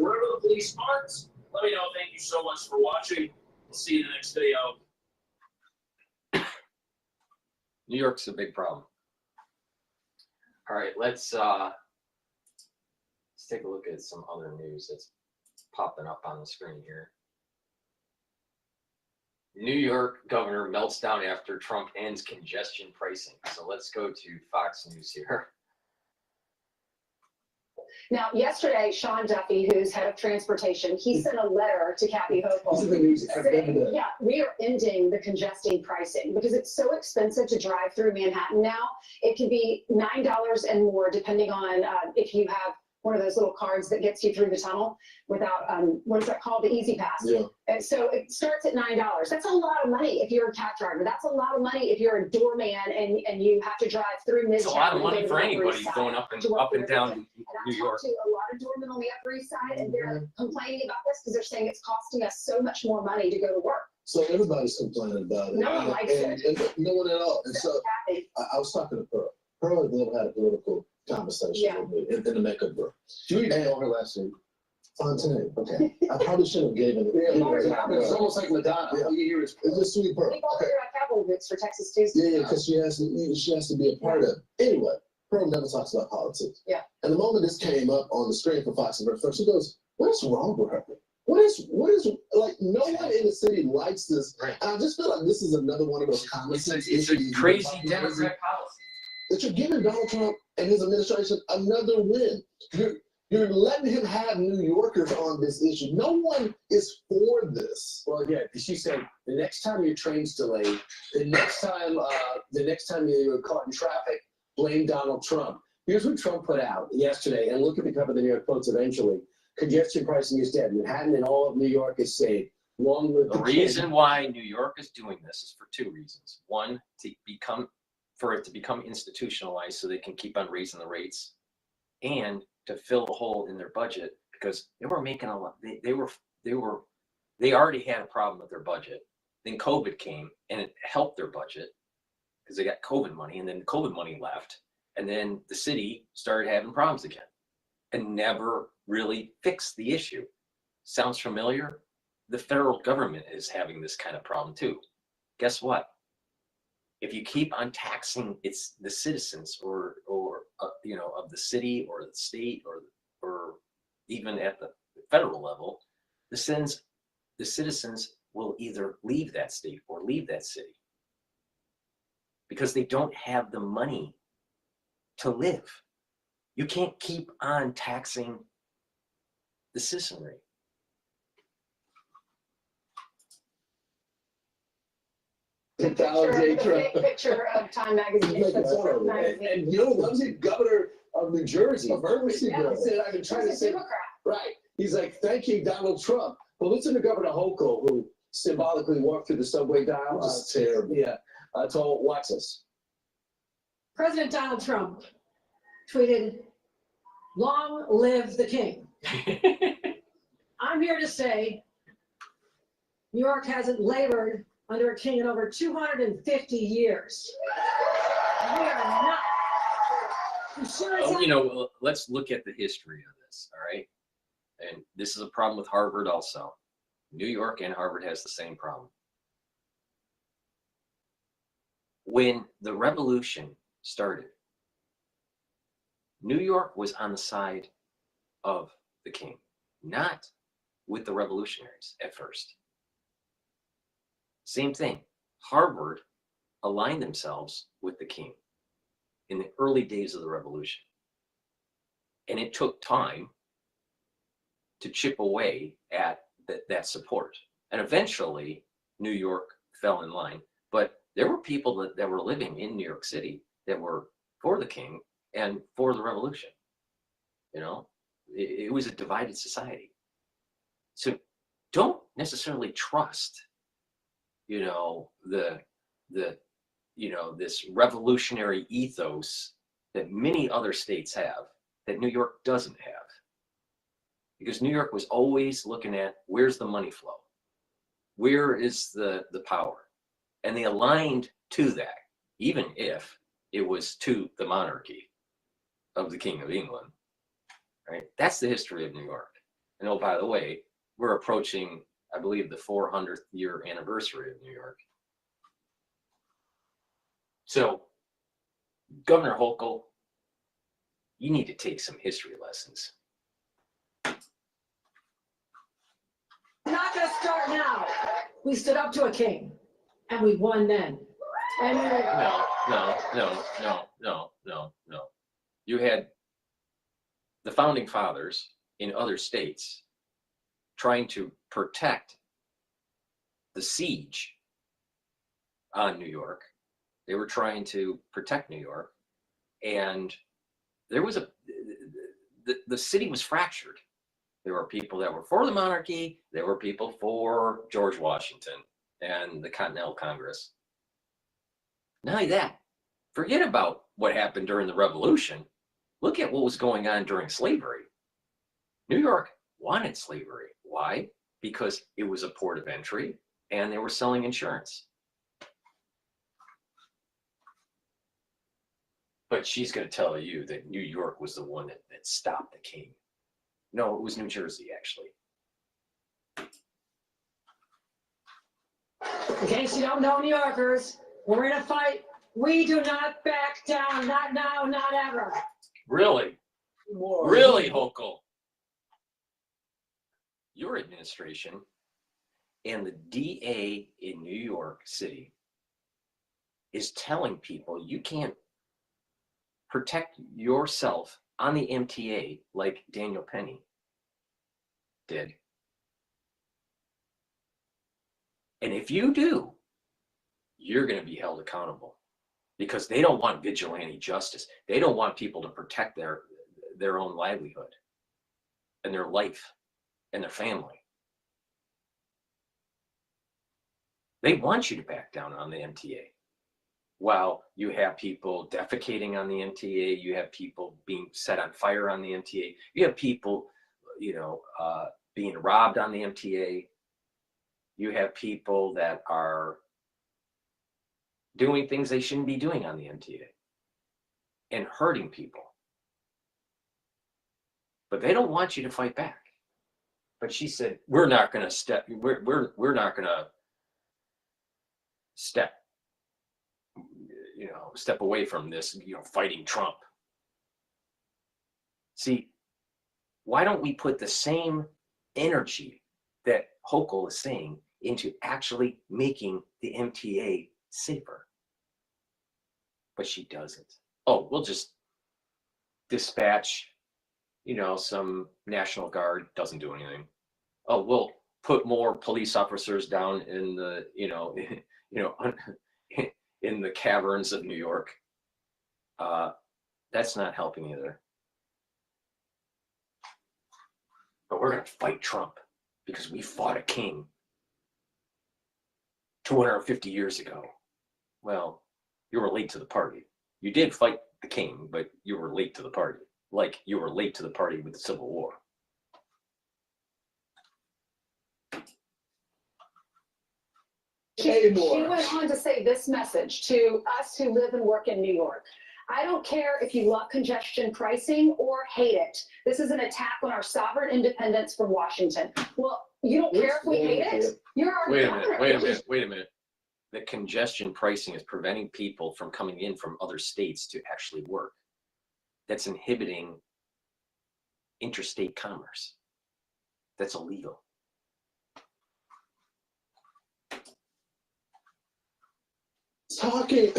wherever the police aren't. Let me know. Thank you so much for watching. We'll see you in the next video. New York's a big problem. All right, let's take a look at some other news that's popping up on the screen here. New York governor melts down after Trump ends congestion pricing. So let's go to Fox News here. Now, yesterday, Sean Duffy, who's head of transportation, he sent a letter to Kathy Hochul saying, yeah, we are ending the congesting pricing because it's so expensive to drive through Manhattan now. It can be $9 and more depending on if you have one of those little cards that gets you through the tunnel without, what is that called? The Easy Pass. Yeah. And so it starts at $9. That's a lot of money if you're a cab driver. That's a lot of money if you're a doorman and you have to drive through Midtown. It's a lot of money for anybody going up and down New York. I've talked to a lot of doormen on the Upper East Side, and they're complaining about this because they're saying it's costing us so much more money to go to work. So everybody's complaining about it. No one likes it. And no one at all. And so I was talking to Pearl. Pearl has never had a political conversation with me in the makeup room. You even know her last name. Fontaine. Okay. I probably should have given it. It's almost like Madonna. Yeah. It's just sweet Pearl. People wear cowboy boots for Texas Tuesday. Yeah, because she has to be a part of it. Anyway, Pearl never talks about politics. Yeah. And the moment this came up on the screen for Fox and First, she goes, "What's wrong with her? What is like? No one in the city likes this." And I just feel like this is another one of those common sense issues. It's a crazy Democrat policy. That you're giving Donald Trump and his administration another win. You're letting him have New Yorkers on this issue. No one is for this. Well, yeah, because she said the next time your train's delayed, the next time you're caught in traffic, blame Donald Trump. Here's what Trump put out yesterday, and look at the cover of the New York Post eventually. Congestion pricing is dead. Manhattan and all of New York is saved. Long live the reason why New York is doing this is for two reasons. One, for it to become institutionalized so they can keep on raising the rates, and to fill a hole in their budget because they were making a lot. They already had a problem with their budget. Then COVID came and it helped their budget because they got COVID money, and then COVID money left, and then the city started having problems again and never really fixed the issue. Sounds familiar? The federal government is having this kind of problem too. Guess what? If you keep on taxing the citizens or of the city or the state or even at the federal level, the citizens will either leave that state or leave that city because they don't have the money to live. You can't keep on taxing the citizenry. Picture of Time magazine. And you know what loves it? Governor of New Jersey. Emergency bill. He said, I've been trying to say, right. He's like, thanking Donald Trump Well, listen to Governor Hochul, who symbolically walked through the subway dial. Just terrible. Yeah. Told, watch this. President Donald Trump tweeted, "Long live the king." I'm here to say New York hasn't labored under a king in over 250 years. We are not. Oh, you know, let's look at the history of this, all right? And this is a problem with Harvard also. New York and Harvard has the same problem. When the revolution started, New York was on the side of the king, not with the revolutionaries at first. Same thing. Harvard aligned themselves with the king in the early days of the revolution. And it took time to chip away at that support. And eventually, New York fell in line. But there were people that were living in New York City that were for the king and for the revolution. You know, it was a divided society. So don't necessarily trust, you know, this revolutionary ethos that many other states have that New York doesn't have. Because New York was always looking at where's the money flow? Where is the power? And they aligned to that, even if it was to the monarchy of the King of England, right? That's the history of New York. And oh, by the way, we're approaching, I believe, the 400th year anniversary of New York. So, Governor Hochul, you need to take some history lessons. We're not going to start now. We stood up to a king, and we won then. And No. You had the founding fathers in other states trying to protect the siege on New York. They were trying to protect New York, and there was the city was fractured. There were people that were for the monarchy. There were people for George Washington and the Continental Congress. Not only that, forget about what happened during the Revolution. Look at what was going on during slavery. New York wanted slavery. Why? Because it was a port of entry and they were selling insurance. But she's going to tell you that New York was the one that stopped the king. No, it was New Jersey, actually. in case you don't know, New Yorkers, we're in a fight. We do not back down. Not now, not ever. Really? Really, Hochul? Your administration and the DA in New York City is telling people you can't protect yourself on the MTA like Daniel Penny did. And if you do, you're going to be held accountable because they don't want vigilante justice. They don't want people to protect their own livelihood and their life and their family. They want you to back down on the MTA. While you have people defecating on the MTA, you have people being set on fire on the MTA, you have people, being robbed on the MTA, you have people that are doing things they shouldn't be doing on the MTA and hurting people. But they don't want you to fight back. But she said, we're not going to step away from this, fighting Trump. See, why don't we put the same energy that Hochul is saying into actually making the MTA safer? But she doesn't. Oh, we'll just dispatch, some National Guard. Doesn't do anything. Oh, we'll put more police officers down in the, in the caverns of New York. That's not helping either. But we're going to fight Trump. because we fought a king 250 years ago. Well, you were late to the party. You did fight the king, but you were late to the party. Like you were late to the party with the Civil War. She went on to say this message to us who live and work in New York. I don't care if you love congestion pricing or hate it. This is an attack on our sovereign independence from Washington. Well, you don't care if we hate it? You're our governor. Wait a minute. The congestion pricing is preventing people from coming in from other states to actually work. That's inhibiting interstate commerce. That's illegal. Talking,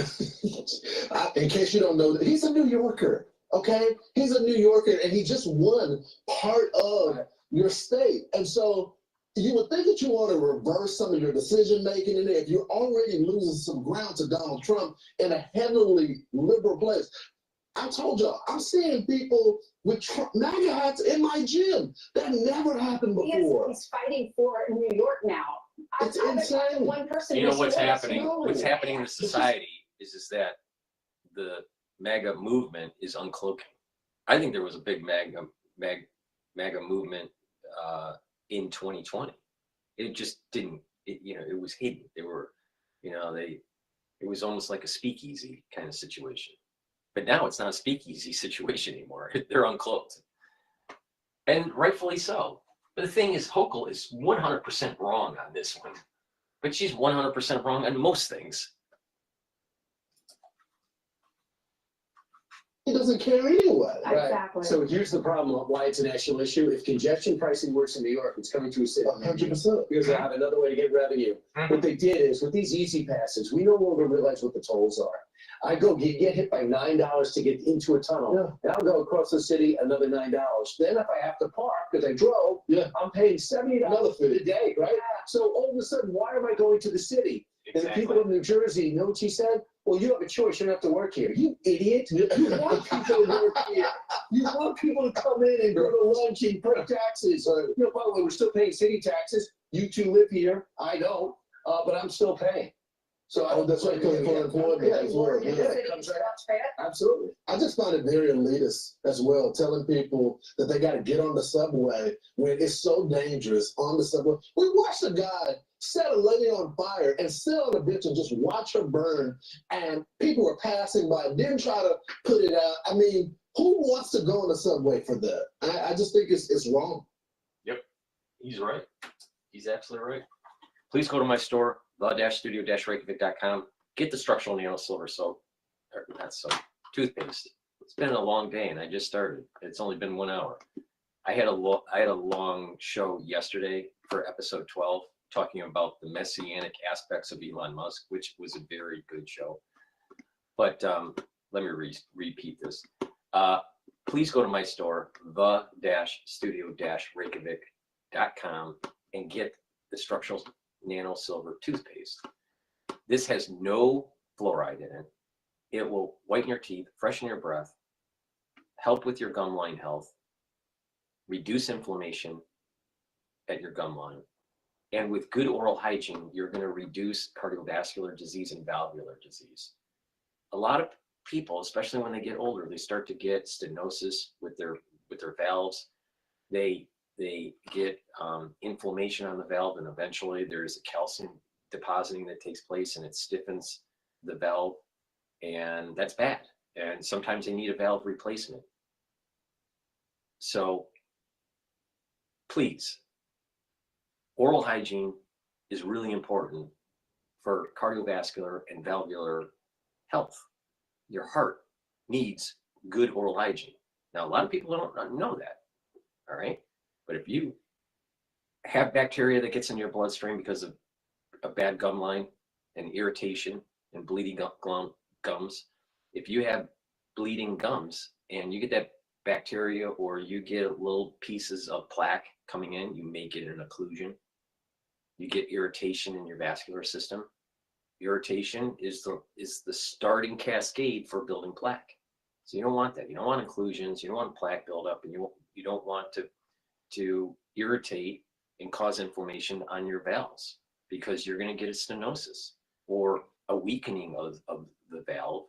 in case you don't know, he's a New Yorker, okay? He's a New Yorker, and he just won part of your state. And so you would think that you want to reverse some of your decision-making in there if you're already losing some ground to Donald Trump in a heavily liberal place. I told y'all, I'm seeing people with MAGA hats in my gym. That never happened before. He's fighting for New York now. It's insane. One person. You know what's happening? What's happening in society is that the MAGA movement is uncloaking. I think there was a big MAGA movement in 2020. It just didn't. It was hidden. They were, it was almost like a speakeasy kind of situation. But now it's not a speakeasy situation anymore. They're uncloaked, and rightfully so. But the thing is, Hochul is 100% wrong on this one, but she's 100% wrong on most things. He doesn't care anyway. Right. So here's the problem of why it's a national issue. If congestion pricing works in New York, it's coming to a city. 100%. Because they have another way to get revenue. What they did is, with these easy passes, we no longer realize what the tolls are. I go get hit by $9 to get into a tunnel. And I'll go across the city, another $9. Then if I have to park, because I drove, I'm paying $70 for the day, right? So all of a sudden, why am I going to the city? And the people of New Jersey, you know what she said? Well, you have a choice. You don't have to work here. You idiot. You want people to work here. You want people to come in and go to lunch and pay taxes. By the way, we're still paying city taxes. You two live here. I don't. But I'm still paying. So that's right, for employment as well. Absolutely. I just find it very elitist as well, telling people that they got to get on the subway when it's so dangerous on the subway. We watched a guy set a lady on fire and sit on a bitch and just watch her burn, and people were passing by, didn't try to put it out. I mean, who wants to go on the subway for that? I just think it's wrong. Yep, he's right. He's absolutely right. Please go to my store, the-studio-reykjavik.com. Get the structural nano silver soap, or not soap, toothpaste. It's been a long day, and I just started. It's only been 1 hour. I had a long show yesterday for episode 12, talking about the messianic aspects of Elon Musk, which was a very good show. But let me repeat this. Please go to my store, the-studio-reykjavik.com, and get the structural nano silver toothpaste. This has no fluoride in it. It will whiten your teeth, freshen your breath, help with your gum line health, reduce inflammation at your gum line. And with good oral hygiene, you're going to reduce cardiovascular disease and valvular disease. A lot of people, especially when they get older, they start to get stenosis with their valves. They get inflammation on the valve, and eventually there's a calcium depositing that takes place, and it stiffens the valve, and that's bad. And sometimes they need a valve replacement. So please, oral hygiene is really important for cardiovascular and valvular health. Your heart needs good oral hygiene. Now, a lot of people don't know that, all right? But if you have bacteria that gets in your bloodstream because of a bad gum line and irritation and bleeding gums, if you have bleeding gums and you get that bacteria, or you get little pieces of plaque coming in, you may get an occlusion. You get irritation in your vascular system. Irritation is the starting cascade for building plaque. So you don't want that. You don't want occlusions. You don't want plaque buildup, and you don't want to irritate and cause inflammation on your valves, because you're going to get a stenosis or a weakening of the valve,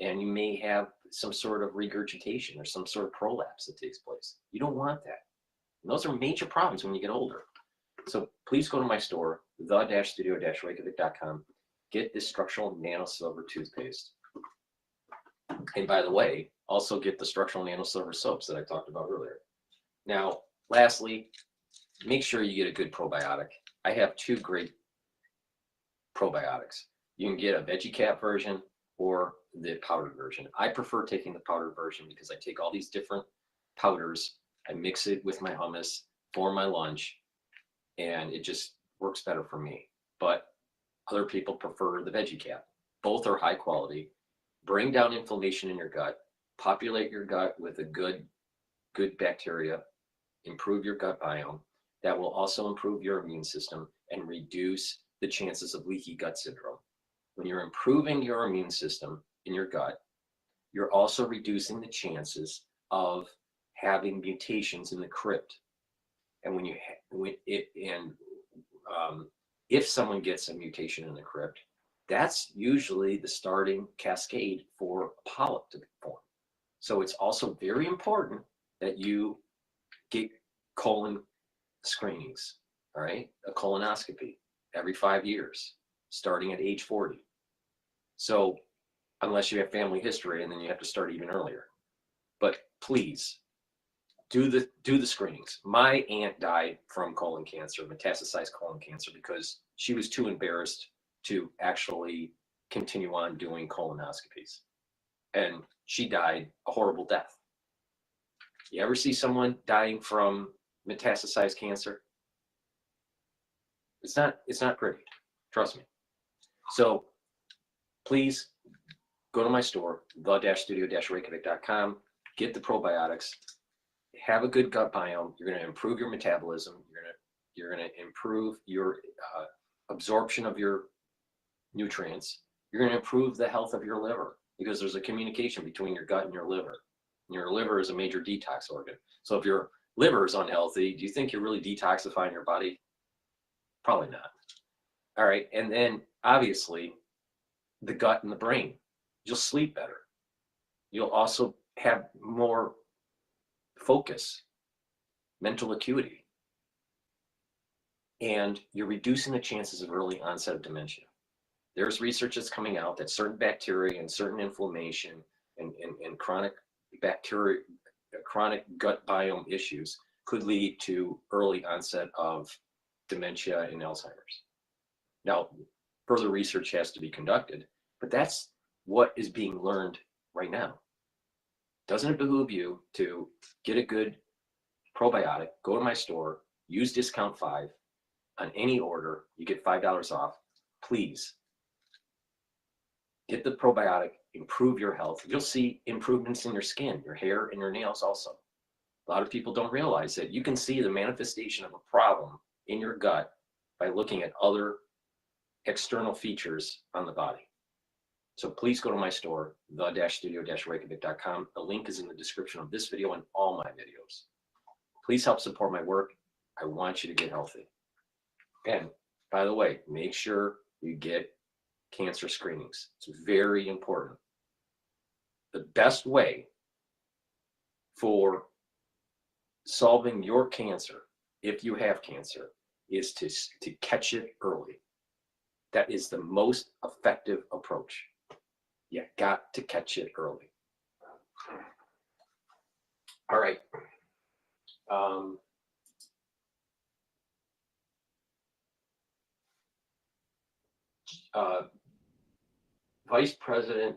and you may have some sort of regurgitation or some sort of prolapse that takes place. You don't want that. And those are major problems when you get older. So please go to my store, the-studio-reykjavik.com, get this structural nano silver toothpaste. And by the way, also get the structural nano silver soaps that I talked about earlier. Now, lastly, make sure you get a good probiotic. I have 2 great probiotics. You can get a veggie cap version or the powdered version. I prefer taking the powdered version because I take all these different powders, I mix it with my hummus for my lunch, and it just works better for me. But other people prefer the veggie cap. Both are high quality, bring down inflammation in your gut, populate your gut with a good bacteria, improve your gut biome. That will also improve your immune system and reduce the chances of leaky gut syndrome. When you're improving your immune system in your gut, you're also reducing the chances of having mutations in the crypt. And if someone gets a mutation in the crypt, that's usually the starting cascade for a polyp to form. So it's also very important that you get colon screenings, all right? A colonoscopy every 5 years, starting at age 40. So unless you have family history, and then you have to start even earlier. But please do the screenings. My aunt died from colon cancer, metastasized colon cancer, because she was too embarrassed to actually continue on doing colonoscopies. And she died a horrible death. You ever see someone dying from metastasized cancer? It's not pretty, trust me. So please go to my store, the-studio-reykjavik.com, get the probiotics, have a good gut biome. You're going to improve your metabolism. You're going to improve your absorption of your nutrients. You're going to improve the health of your liver, because there's a communication between your gut and your liver. And your liver is a major detox organ. So if your liver is unhealthy, do you think you're really detoxifying your body? Probably not. All right. And then obviously the gut and the brain. You'll sleep better. You'll also have more focus, mental acuity, and you're reducing the chances of early onset of dementia. There's research that's coming out that certain bacteria and certain inflammation and chronic bacteria, chronic gut biome issues could lead to early onset of dementia and Alzheimer's. Now, further research has to be conducted, but that's what is being learned right now. Doesn't it behoove you to get a good probiotic, go to my store, use discount 5 on any order, you get $5 off. Please get the probiotic, improve your health. You'll see improvements in your skin, your hair, and your nails also. A lot of people don't realize that you can see the manifestation of a problem in your gut by looking at other external features on the body. So please go to my store, the-studio-reykjavik.com. The link is in the description of this video and all my videos. Please help support my work. I want you to get healthy. And by the way, make sure you get cancer screenings. It's very important. The best way for solving your cancer, if you have cancer, is to catch it early. That is the most effective approach. You got to catch it early. All right. Vice President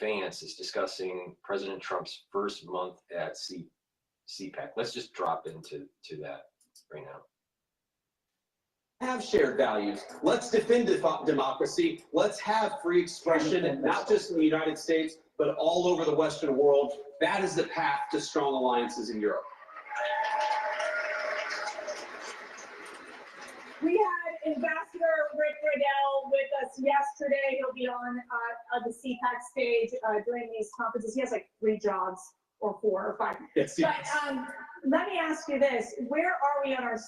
Vance is discussing President Trump's first month at CPAC. Let's just drop into that right now. Have shared values. Let's defend democracy. Let's have free expression, not just in the United States, but all over the Western world. That is the path to strong alliances in Europe. We had Ambassador Rick Riddell with us yesterday. He'll be on the CPAC stage during these conferences. He has like 3 jobs or 4 or 5. Yes, But yes. let me ask you this: where are we on our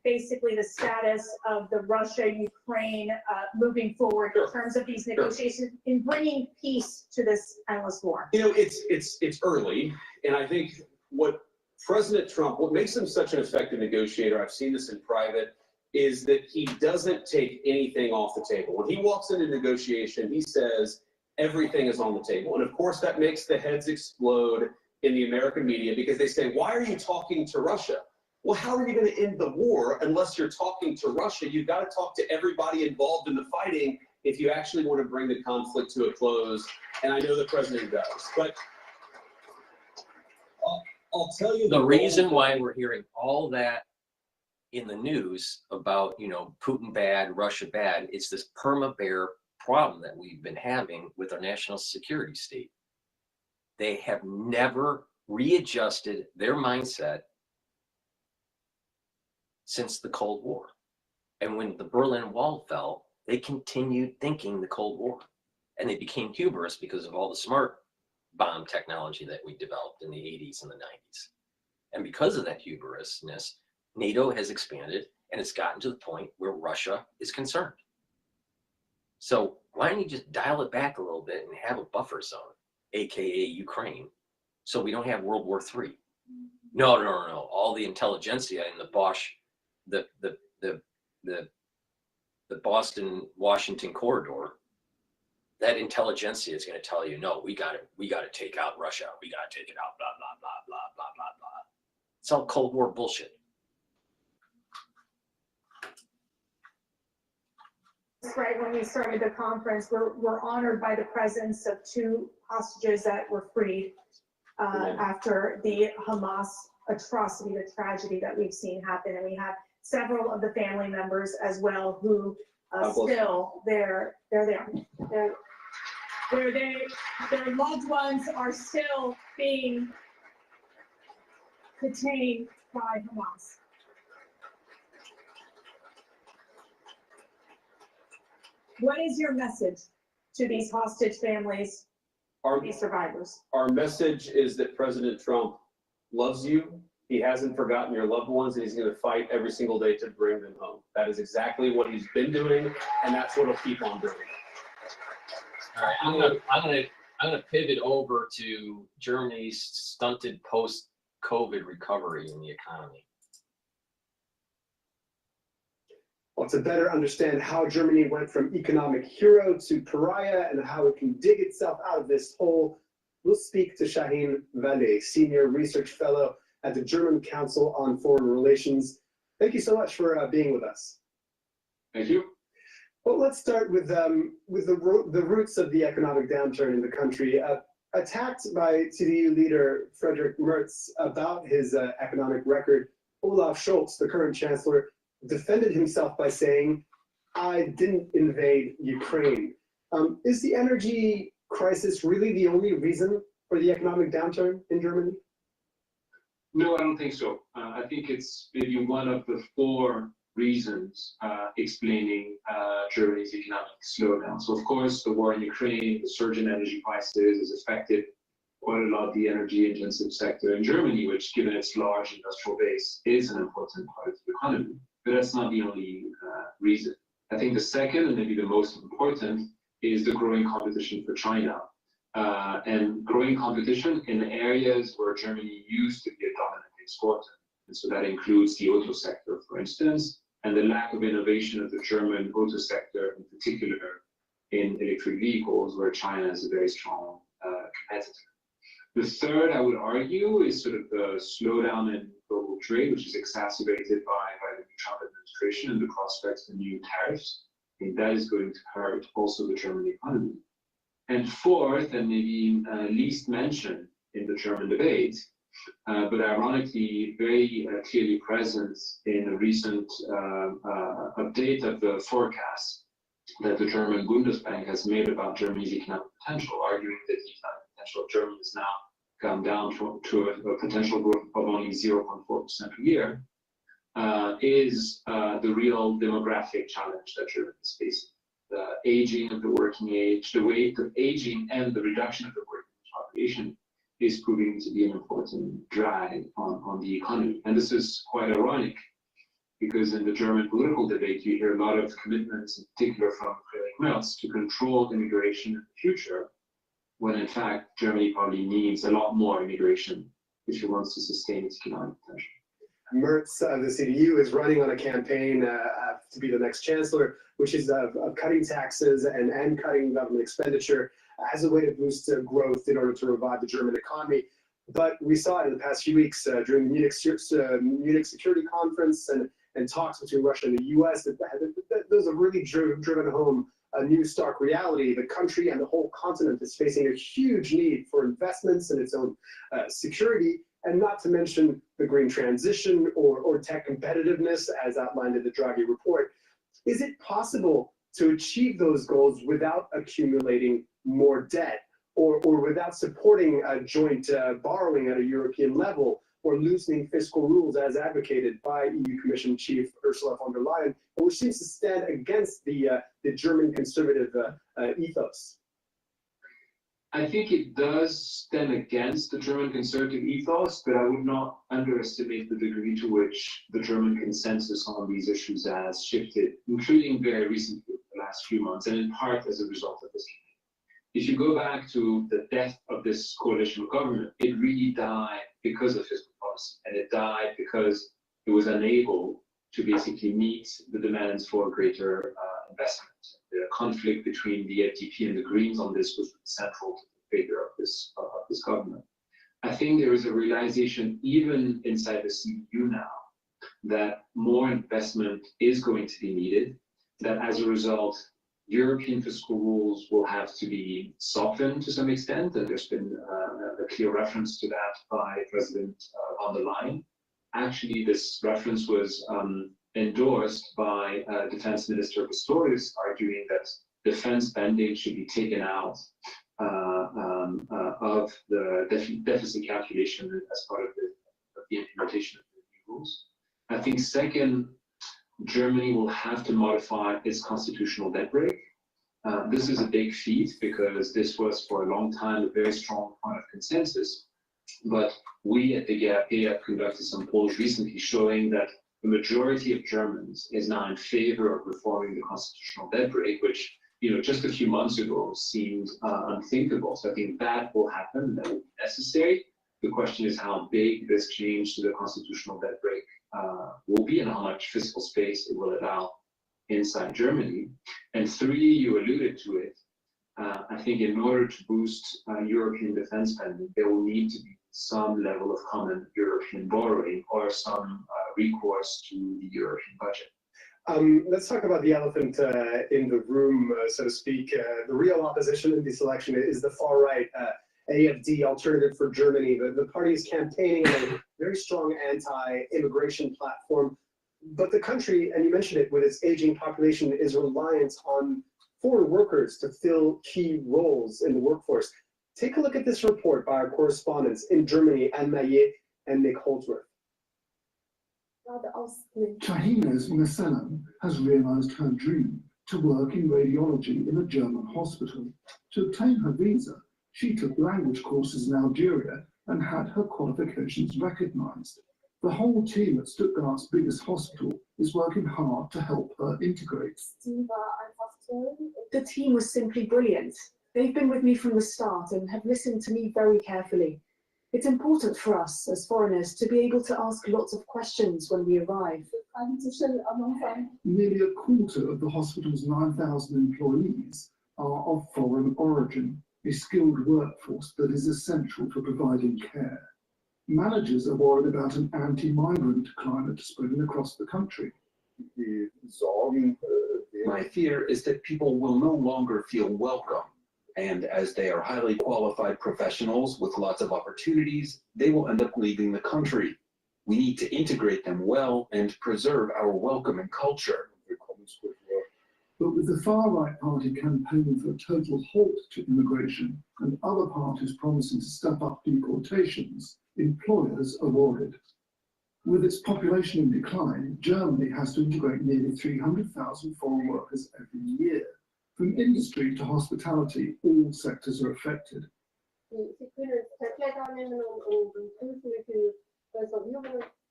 basically the status of the Russia-Ukraine moving forward in terms of these negotiations in bringing peace to this endless war? You know, it's early, and I think what President Trump, what makes him such an effective negotiator, I've seen this in private, is that he doesn't take anything off the table. When he walks into negotiation, he says everything is on the table. And of course, that makes the heads explode in the American media because they say, why are you talking to Russia? Well, how are you going to end the war unless you're talking to Russia? You've got to talk to everybody involved in the fighting if you actually want to bring the conflict to a close. And I know the president does. But I'll tell you the reason why we're hearing all that in the news about, you know, Putin bad, Russia bad, it's this perma-bear problem that we've been having with our national security state. They have never readjusted their mindset since the Cold War. And when the Berlin Wall fell, they continued thinking the Cold War. And they became hubris because of all the smart bomb technology that we developed in the 80s and the 90s. And because of that hubrisness, NATO has expanded and it's gotten to the point where Russia is concerned. So why don't you just dial it back a little bit and have a buffer zone, AKA Ukraine, so we don't have World War III? No. All the intelligentsia in the the Boston-Washington corridor, that intelligentsia is going to tell you, no, we got to take out Russia. We got to take it out, blah, blah, blah, blah, blah, blah, blah. It's all Cold War bullshit. Right when we started the conference, we're honored by the presence of 2 hostages that were freed after the Hamas atrocity, the tragedy that we've seen happen. And we have several of the family members as well who still, they're there. Their loved ones are still being detained by Hamas. What is your message to these hostage families, these survivors? Our message is that President Trump loves you. He hasn't forgotten your loved ones, and he's going to fight every single day to bring them home. That is exactly what he's been doing, and that's what he'll keep on doing. All right, I'm gonna pivot over to Germany's stunted post-COVID recovery in the economy. Well, to better understand how Germany went from economic hero to pariah and how it can dig itself out of this hole, we'll speak to Shaheen Valeh, Senior Research Fellow at the German Council on Foreign Relations. Thank you so much for being with us. Thank you. Well, let's start with the roots of the economic downturn in the country. Attacked by CDU leader Friedrich Merz about his economic record, Olaf Scholz, the current chancellor, defended himself by saying, "I didn't invade Ukraine." Is the energy crisis really the only reason for the economic downturn in Germany? No, I don't think so. I think it's maybe one of the 4 reasons explaining Germany's economic slowdown. So, of course, the war in Ukraine, the surge in energy prices has affected quite a lot of the energy-intensive sector in Germany, which, given its large industrial base, is an important part of the economy. But that's not the only reason. I think the second, and maybe the most important, is the growing competition for China. And growing competition in areas where Germany used to be a dominant exporter. And so that includes the auto sector, for instance, and the lack of innovation of the German auto sector, in particular in electric vehicles, where China is a very strong competitor. The third, I would argue, is sort of the slowdown in global trade, which is exacerbated by the new Trump administration and the prospects for new tariffs. I think that is going to hurt also the German economy. And fourth, and maybe least mentioned in the German debate, but ironically very clearly present in a recent update of the forecast that the German Bundesbank has made about Germany's economic potential, arguing that the economic potential of Germany has now gone down to a potential growth of only 0.4% a year, is the real demographic challenge that Germany is facing. The aging of the working age, the rate of aging and the reduction of the working age population is proving to be an important drag on the economy. And this is quite ironic because in the German political debate, you hear a lot of commitments, in particular from Friedrich Merz, to control immigration in the future, when in fact, Germany probably needs a lot more immigration if it wants to sustain its economic potential. Merz of the CDU is running on a campaign to be the next chancellor, which is of cutting taxes and cutting government expenditure as a way to boost growth in order to revive the German economy. But we saw it in the past few weeks during the Munich Security Conference and talks between Russia and the US. Those have really driven home a new stark reality. The country and the whole continent is facing a huge need for investments in its own security, and not to mention the green transition or tech competitiveness as outlined in the Draghi report. Is it possible to achieve those goals without accumulating more debt or without supporting a joint borrowing at a European level or loosening fiscal rules as advocated by EU Commission Chief Ursula von der Leyen, which seems to stand against the German conservative ethos? I think it does stand against the German conservative ethos, but I would not underestimate the degree to which the German consensus on these issues has shifted, including very recently, the last few months, and in part as a result of this. If you go back to the death of this coalition government, it really died because of fiscal policy, and it died because it was unable to basically meet the demands for greater investment. The conflict between the FDP and the Greens on this was central to the failure of this government. I think there is a realization even inside the CDU now that more investment is going to be needed, that as a result, European fiscal rules will have to be softened to some extent, and there's been a clear reference to that by President von der Leyen. Actually, this reference was endorsed by Defense Minister Pistorius, arguing that defense spending should be taken out of the deficit calculation as part of the implementation of the new rules. I think second, Germany will have to modify its constitutional debt brake. This is a big feat because this was for a long time a very strong point of consensus. But we at the GETTR have conducted some polls recently showing that the majority of Germans is now in favor of reforming the constitutional debt brake, which just a few months ago seemed unthinkable. So I think that will happen, that will be necessary. The question is how big this change to the constitutional debt brake will be and how much fiscal space it will allow inside Germany. And three, you alluded to it, I think in order to boost European defense spending, there will need to be some level of common European borrowing or some recourse to the European budget. Let's talk about the elephant in the room, so to speak. The real opposition in this election is the far-right AfD, Alternative for Germany. The party is campaigning on a very strong anti-immigration platform, but the country, and you mentioned it, with its aging population, is reliant on foreign workers to fill key roles in the workforce. Take a look at this report by our correspondents in Germany, Anne Maillet and Nick Holdsworth. Tahina's Meselam has realized her dream to work in radiology in a German hospital. To obtain her visa, she took language courses in Algeria and had her qualifications recognized. The whole team at Stuttgart's biggest hospital is working hard to help her integrate. The team was simply brilliant. They've been with me from the start and have listened to me very carefully. It's important for us as foreigners to be able to ask lots of questions when we arrive. Nearly a quarter of the hospital's 9,000 employees are of foreign origin, a skilled workforce that is essential for providing care. Managers are worried about an anti-migrant climate spreading across the country. My fear is that people will no longer feel welcome. And as they are highly qualified professionals with lots of opportunities, they will end up leaving the country. We need to integrate them well and preserve our welcome and culture. But with the far-right party campaigning for a total halt to immigration and other parties promising to step up deportations, employers are worried. With its population in decline, Germany has to integrate nearly 300,000 foreign workers every year. From industry to hospitality, all sectors are affected.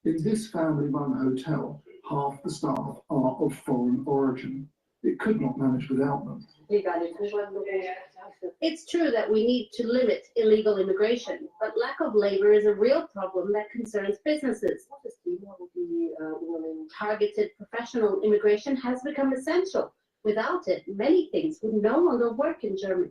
In this family-run hotel, half the staff are of foreign origin. It could not manage without them. It's true that we need to limit illegal immigration, but lack of labor is a real problem that concerns businesses. Targeted professional immigration has become essential. Without it, many things would no longer work in Germany.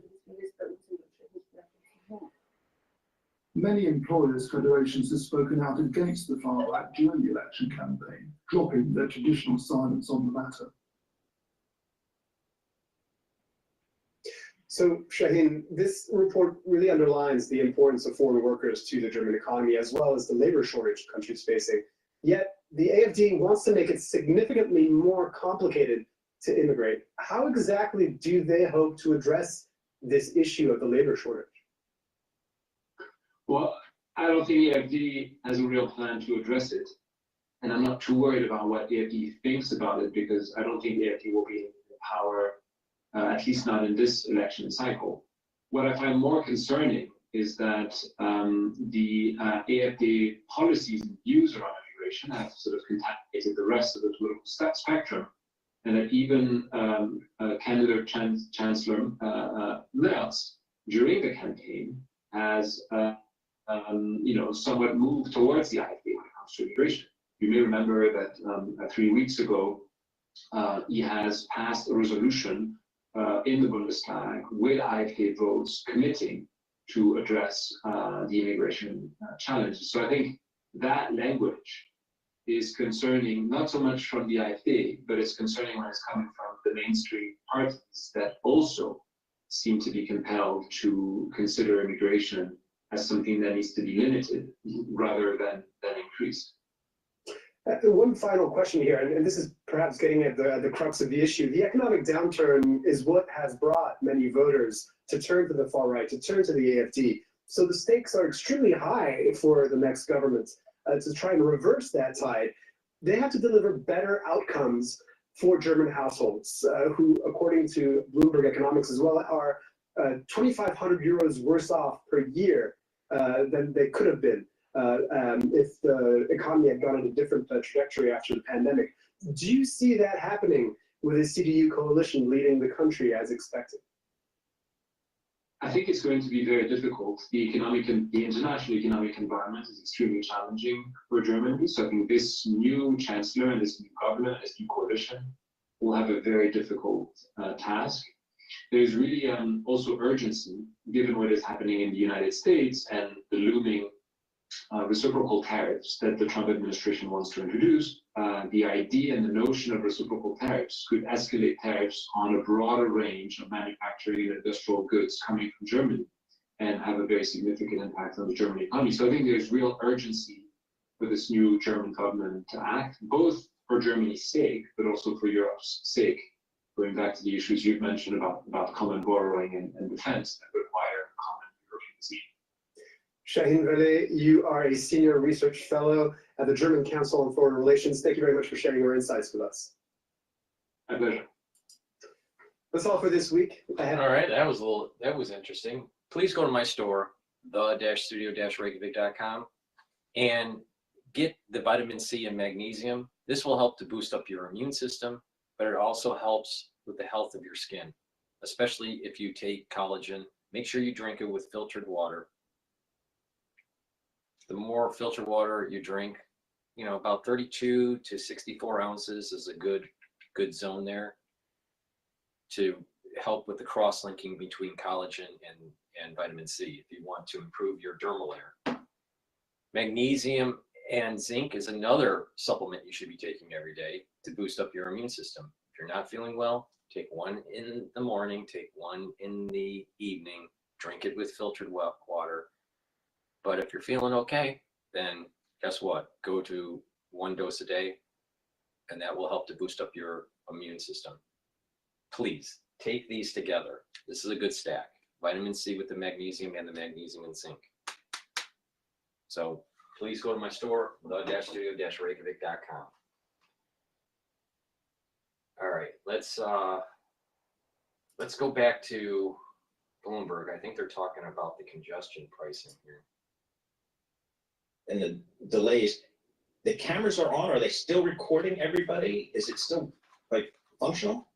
Many employers' federations have spoken out against the far right during the election campaign, dropping their traditional silence on the matter. So, Shaheen, this report really underlines the importance of foreign workers to the German economy, as well as the labor shortage the country is facing. Yet, the AfD wants to make it significantly more complicated to immigrate. How exactly do they hope to address this issue of the labor shortage? Well, I don't think AfD has a real plan to address it. And I'm not too worried about what AfD thinks about it, because I don't think AfD will be in power, at least not in this election cycle. What I find more concerning is that the AfD policies and views around immigration have sort of contaminated the rest of the political spectrum, and that even candidate Chancellor Merz during the campaign has somewhat moved towards the AfD when it comes to immigration. You may remember that 3 weeks ago, he has passed a resolution in the Bundestag with AfD votes committing to address the immigration challenges. So I think that language is concerning, not so much from the AfD, but it's concerning when it's coming from the mainstream parties that also seem to be compelled to consider immigration as something that needs to be limited rather than increased. One final question here, and this is perhaps getting at the crux of the issue. The economic downturn is what has brought many voters to turn to the far right, to turn to the AfD. So the stakes are extremely high for the next government to try and reverse that tide. They have to deliver better outcomes for German households, who, according to Bloomberg Economics as well, are 2,500 euros worse off per year than they could have been if the economy had gone in a different trajectory after the pandemic. Do you see that happening with the CDU coalition leading the country as expected? I think it's going to be very difficult. The international economic environment is extremely challenging for Germany. So I think this new chancellor and this new government, this new coalition will have a very difficult task. There's really also urgency, given what is happening in the United States and the looming reciprocal tariffs that the Trump administration wants to introduce. The idea and the notion of reciprocal tariffs could escalate tariffs on a broader range of manufacturing and industrial goods coming from Germany and have a very significant impact on the German economy. So I think there's real urgency for this new German government to act, both for Germany's sake, but also for Europe's sake, going back to the issues you've mentioned about common borrowing and defense that require a common European position. Shaheen Vallée, you are a senior research fellow at the German Council on Foreign Relations. Thank you very much for sharing your insights with us. My pleasure. That's all for this week. All right, that was interesting. Please go to my store, the-studio-reykjavik.com, and get the vitamin C and magnesium. This will help to boost up your immune system, but it also helps with the health of your skin, especially if you take collagen. Make sure you drink it with filtered water. The more filtered water you drink, about 32 to 64 ounces is a good zone there to help with the cross-linking between collagen and vitamin C if you want to improve your dermal layer. Magnesium and zinc is another supplement you should be taking every day to boost up your immune system. If you're not feeling well, take one in the morning, take one in the evening, drink it with filtered water. But if you're feeling okay, then guess what? Go to 1 dose a day, and that will help to boost up your immune system. Please take these together. This is a good stack. Vitamin C with the magnesium and the magnesium and zinc. So please go to my store, the-studio-reykjavik.com. All right, let's go back to Bloomberg. I think they're talking about the congestion pricing here. And the delays, the cameras are on. Are they still recording everybody? Is it still like functional?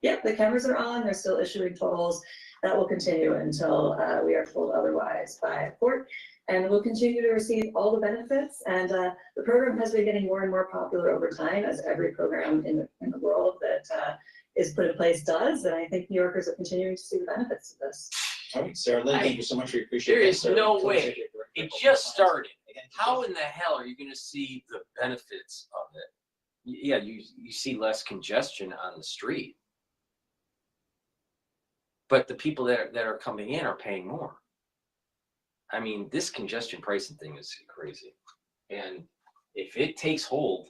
Yep, the cameras are on. They're still issuing tolls. That will continue until we are told otherwise by a court. And we'll continue to receive all the benefits. And the program has been getting more and more popular over time, as every program in the world that is put in place does. And I think New Yorkers are continuing to see the benefits of this. All right, Sarah Lynn, thank you so much. We appreciate it. There is no way. It just started. How in the hell are you going to see the benefits of it? Yeah, you see less congestion on the street, but the people that are coming in are paying more. I mean, this congestion pricing thing is crazy. And if it takes hold,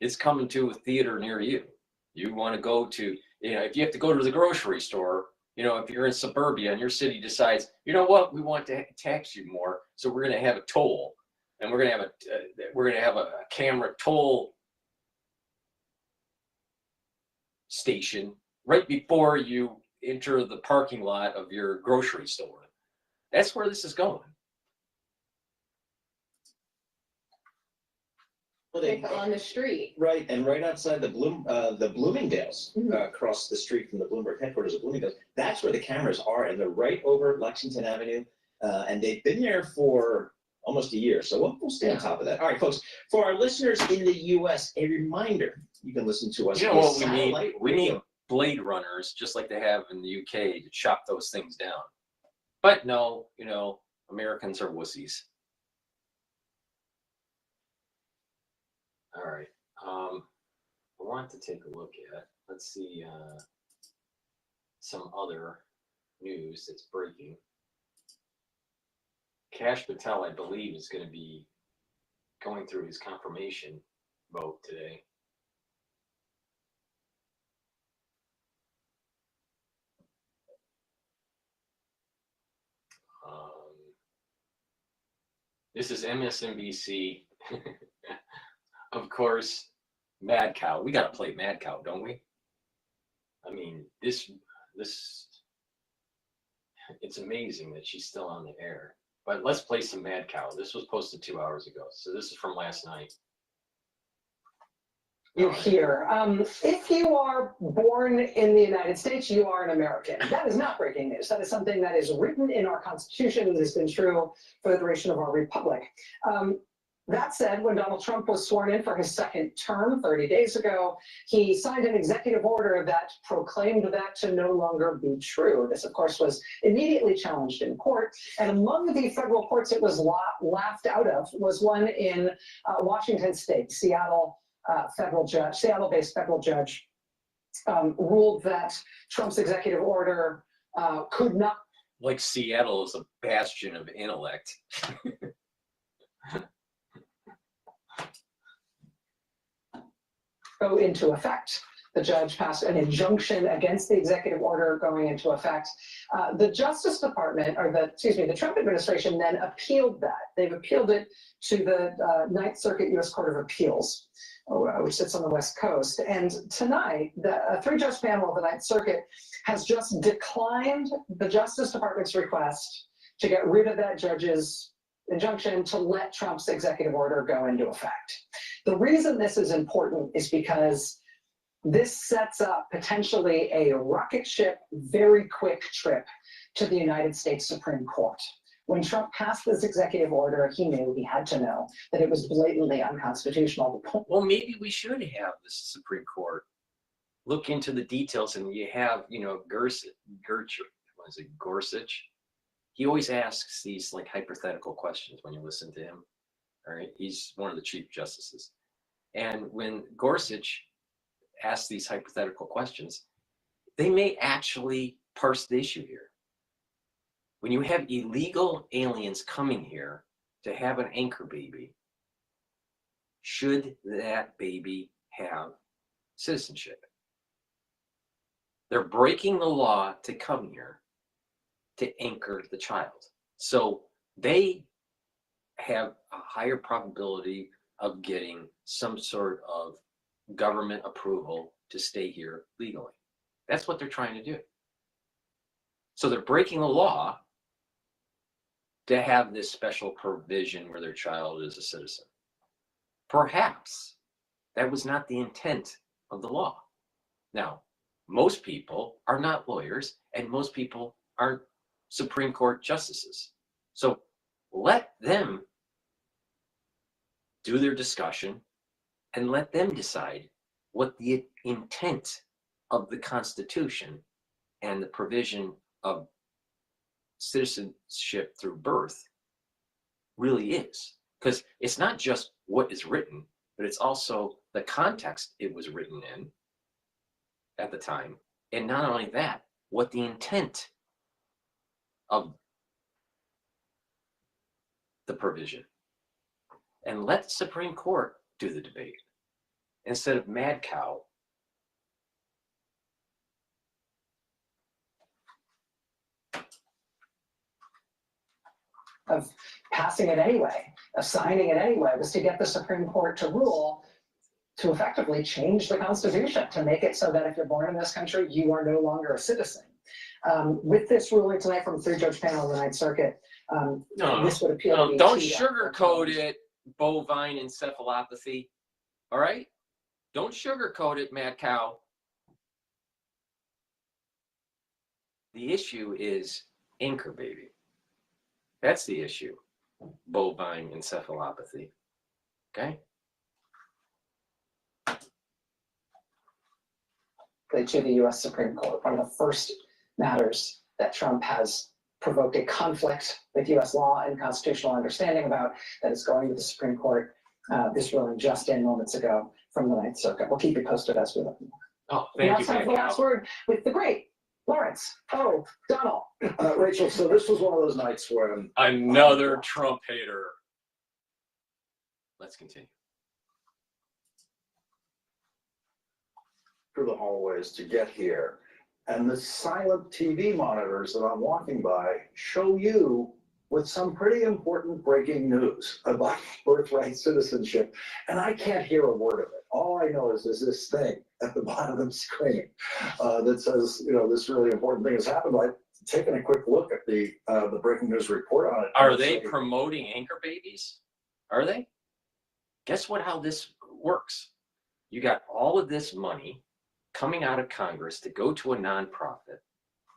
it's coming to a theater near you. You want to go to, if you have to go to the grocery store, if you're in suburbia and your city decides, you know what, we want to tax you more, so we're going to have a toll, and we're going to have a camera toll station right before you enter the parking lot of your grocery store. That's where this is going. On the street. Right, and right outside the Bloomingdale's, across the street from the Bloomberg headquarters of Bloomingdale's, that's where the cameras are, and they're right over Lexington Avenue, and they've been there for almost a year, so we'll stay on top of that. All right, folks, for our listeners in the U.S., a reminder, you can listen to us. You know what we need? We need blade runners, just like they have in the UK, to chop those things down. But no, Americans are wussies. All right. I want to take a look at, let's see, some other news that's breaking. Kash Patel, I believe, is going to be going through his confirmation vote today. This is MSNBC. Of course, Mad Cow. We got to play Mad Cow, don't we? I mean, this, it's amazing that she's still on the air. But let's play some Mad Cow. This was posted 2 hours ago, so this is from last night. You hear. If you are born in the United States, you are an American. That is not breaking news. That is something that is written in our Constitution and has been true for the duration of our republic. That said, when Donald Trump was sworn in for his second term 30 days ago, he signed an executive order that proclaimed that to no longer be true. This, of course, was immediately challenged in court. And among the federal courts it was laughed out of was one in Washington State. Seattle-based federal judge ruled that Trump's executive order could not. Like Seattle is a bastion of intellect. Go into effect. The judge passed an injunction against the executive order going into effect. The Justice Department, the Trump administration then appealed that. They've appealed it to the Ninth Circuit U.S. Court of Appeals, which sits on the West Coast. And tonight, the three-judge panel of the Ninth Circuit has just declined the Justice Department's request to get rid of that judge's injunction to let Trump's executive order go into effect. The reason this is important is because this sets up potentially a rocket ship, very quick trip to the United States Supreme Court. When Trump passed this executive order, he knew, he had to know, that it was blatantly unconstitutional. Well, maybe we should have the Supreme Court look into the details, and you have, Gorsuch. He always asks these like hypothetical questions when you listen to him. All right, he's one of the Chief Justices. And when Gorsuch asks these hypothetical questions, they may actually parse the issue here. When you have illegal aliens coming here to have an anchor baby, should that baby have citizenship? They're breaking the law to come here to anchor the child. So they have a higher probability of getting some sort of government approval to stay here legally. That's what they're trying to do. So they're breaking the law to have this special provision where their child is a citizen. Perhaps that was not the intent of the law. Now, most people are not lawyers, and most people aren't Supreme Court justices. So let them do their discussion and let them decide what the intent of the Constitution and the provision of citizenship through birth really is. Because it's not just what is written, but it's also the context it was written in at the time. And not only that, what the intent of the provision. And let the Supreme Court do the debate instead of mad cow. Of passing it anyway, of signing it anyway, was to get the Supreme Court to rule to effectively change the Constitution, to make it so that if you're born in this country, you are no longer a citizen. With this ruling tonight from a three-judge panel of the Ninth Circuit, this would appeal to don't BT. sugarcoat it, bovine encephalopathy. All right? Don't sugarcoat it, mad cow. The issue is anchor baby. That's the issue. Bovine encephalopathy. Okay? To the U.S. Supreme Court, one of the first matters that Trump has provoked a conflict with U.S. law and constitutional understanding about, that is going to the Supreme Court. This ruling just in moments ago from the Ninth Circuit. We'll keep you posted as we look more. Oh, thank you. The last word with the great Lawrence O'Donnell. Rachel, so this was one of those nights where another Trump hater. Let's continue. Through the hallways to get here, and the silent TV monitors that I'm walking by show you with some pretty important breaking news about birthright citizenship, and I can't hear a word of it. All I know is there's this thing at the bottom of the screen that says, you know, this really important thing has happened. I've taken a quick look at the breaking news report on it. Are they promoting anchor babies? Are they? Guess what? How this works? You got all of this money coming out of Congress to go to a nonprofit.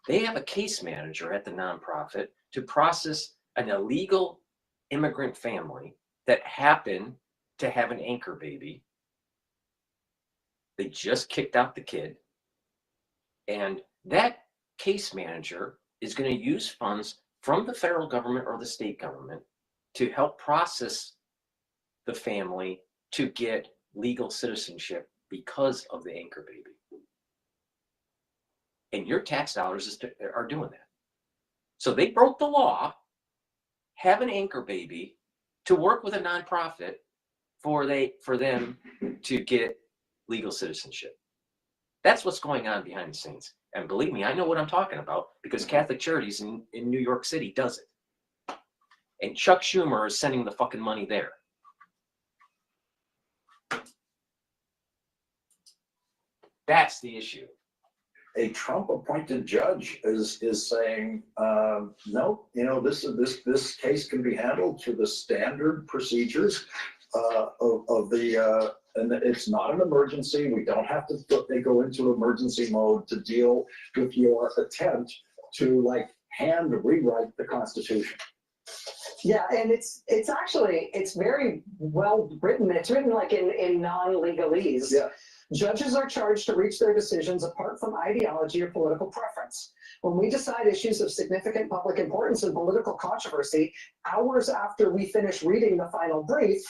They have a case manager at the nonprofit to process an illegal immigrant family that happened to have an anchor baby. They just kicked out the kid. And that case manager is going to use funds from the federal government or the state government to help process the family to get legal citizenship because of the anchor baby. And your tax dollars are doing that. So they broke the law, have an anchor baby, to work with a nonprofit for them to get legal citizenship. That's what's going on behind the scenes. And believe me, I know what I'm talking about because Catholic Charities in New York City does it. And Chuck Schumer is sending the fucking money there. That's the issue. A Trump-appointed judge is saying, no, you know, this case can be handled through the standard procedures of the, and it's not an emergency. We don't have to go into emergency mode to deal with your attempt to like hand rewrite the Constitution. Yeah, and it's actually, it's very well written. It's written like in non-legalese. Yeah. Judges are charged to reach their decisions apart from ideology or political preference. When we decide issues of significant public importance and political controversy, hours after we finish reading the final brief,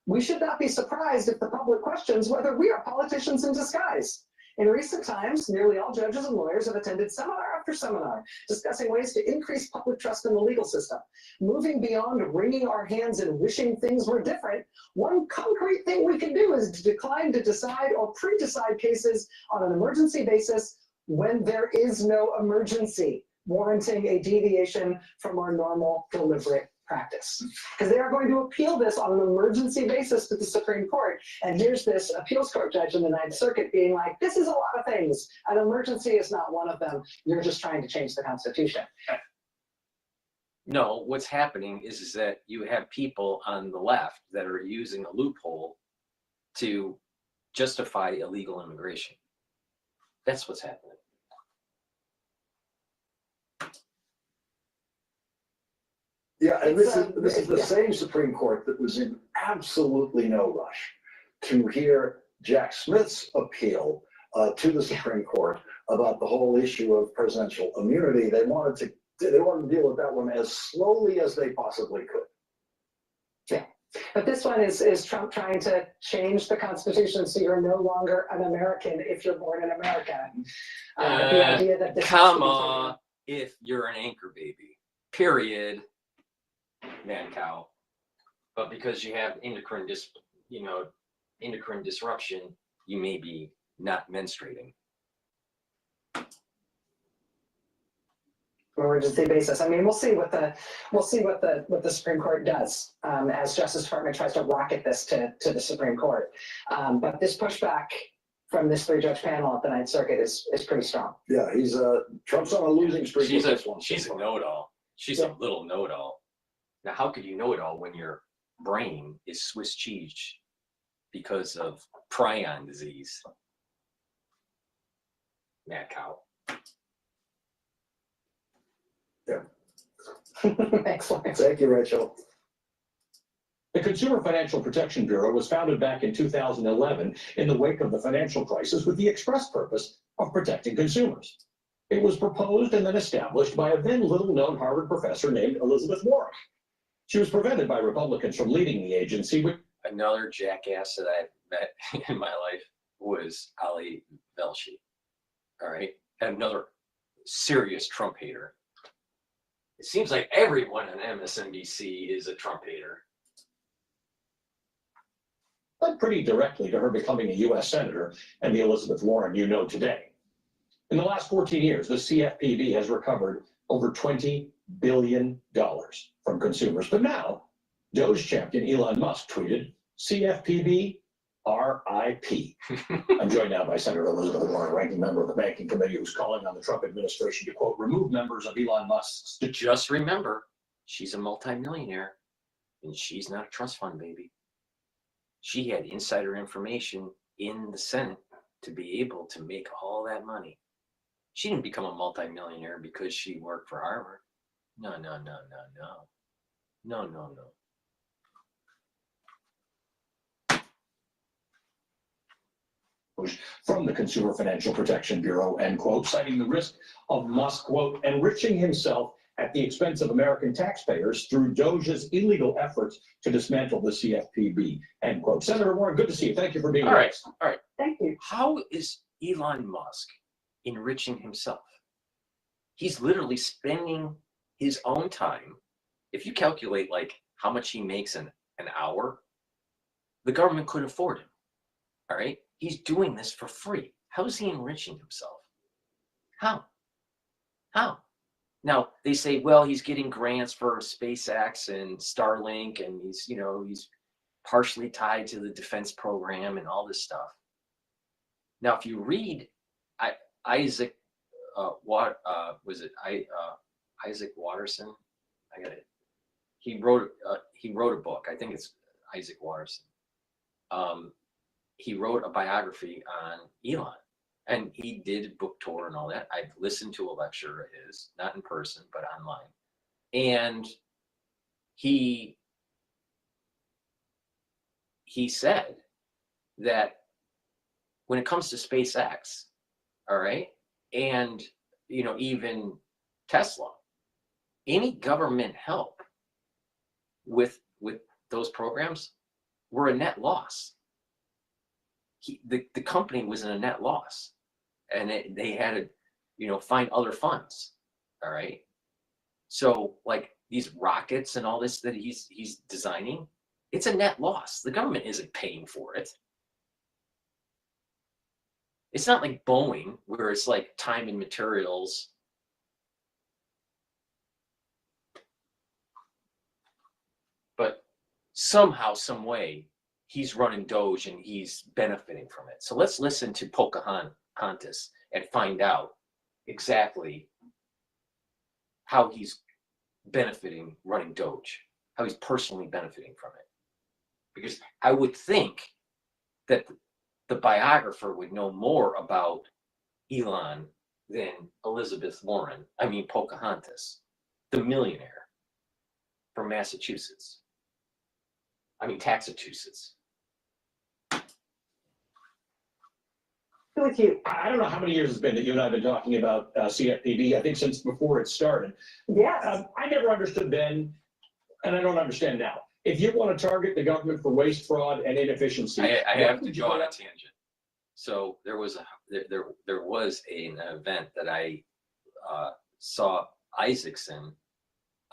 we should not be surprised if the public questions whether we are politicians in disguise. In recent times, nearly all judges and lawyers have attended seminar after seminar discussing ways to increase public trust in the legal system. Moving beyond wringing our hands and wishing things were different, one concrete thing we can do is to decline to decide or pre-decide cases on an emergency basis when there is no emergency warranting a deviation from our normal deliberate practice. Because they are going to appeal this on an emergency basis to the Supreme Court. And here's this appeals court judge in the Ninth Circuit being like, this is a lot of things. An emergency is not one of them. You're just trying to change the Constitution. No, what's happening is that you have people on the left that are using a loophole to justify illegal immigration. That's what's happening. Yeah, and this is the same Supreme Court that was in absolutely no rush to hear Jack Smith's appeal to the Supreme Court about the whole issue of presidential immunity. They wanted to deal with that one as slowly as they possibly could. Yeah. But this one is Trump trying to change the Constitution so you're no longer an American if you're born in America. The idea that this come on, if you're an anchor baby, period, man cow. But because you have endocrine disruption, you may be not menstruating. Emergency basis. I mean, we'll see what the Supreme Court does as Justice Department tries to rocket this to the Supreme Court. But this pushback from this 3-judge panel at the Ninth Circuit is pretty strong. Yeah, Trump's on a losing streak. She's a know-it-all. She's a little know-it-all. Now, how could you know it all when your brain is Swiss cheese because of prion disease? Mad cow. Yeah. Excellent. Thank you, Rachel. The Consumer Financial Protection Bureau was founded back in 2011 in the wake of the financial crisis with the express purpose of protecting consumers. It was proposed and then established by a then little-known Harvard professor named Elizabeth Warren. She was prevented by Republicans from leading the agency. Another jackass that I've met in my life was Ali Velshi. All right, another serious Trump hater. It seems like everyone on MSNBC is a Trump hater. Led pretty directly to her becoming a U.S. Senator and the Elizabeth Warren you know today. In the last 14 years, the CFPB has recovered over $20 billion from consumers. But now, Doge champion Elon Musk tweeted, CFPB RIP. I'm joined now by Senator Elizabeth Warren, ranking member of the Banking Committee, who's calling on the Trump administration to, quote, remove members of Elon Musk's. Just remember, she's a multimillionaire, and she's not a trust fund baby. She had insider information in the Senate to be able to make all that money. She didn't become a multimillionaire because she worked for Harvard. No. From the Consumer Financial Protection Bureau, end quote, citing the risk of Musk, quote, enriching himself at the expense of American taxpayers through Doge's illegal efforts to dismantle the CFPB, end quote. Senator Warren, good to see you. Thank you for being here. All right. Thank you. How is Elon Musk enriching himself? He's literally spending his own time. If you calculate like how much he makes an hour, the government could afford him. All right. He's doing this for free. How is he enriching himself? How? Now they say, well, he's getting grants for SpaceX and Starlink, and he's partially tied to the defense program and all this stuff. Now, if you read Isaac, Isaac Watterson? I got it. He wrote a book. I think it's Isaac Watterson. He wrote a biography on Elon, and he did a book tour and all that. I've listened to a lecture of his, not in person, but online. And he said that when it comes to SpaceX, all right, and even Tesla, any government help with those programs were a net loss. The company was in a net loss, and they had to find other funds. All right, so like these rockets and all this that he's designing, it's a net loss. The government isn't paying for it. It's not like Boeing, where it's like time and materials. somehow, some way, he's running Doge and he's benefiting from it. So let's listen to Pocahontas and find out exactly how he's benefiting running Doge, how he's personally benefiting from it. Because I would think that the biographer would know more about Elon than Elizabeth Warren, Pocahontas, the millionaire from Massachusetts. Taxachusetts. With you. I don't know how many years it's been that you and I have been talking about CFPB. I think since before it started. Yes. I never understood then, and I don't understand now. If you want to target the government for waste, fraud, and inefficiency, I have to go on a tangent. So there was an event that I saw Isaacson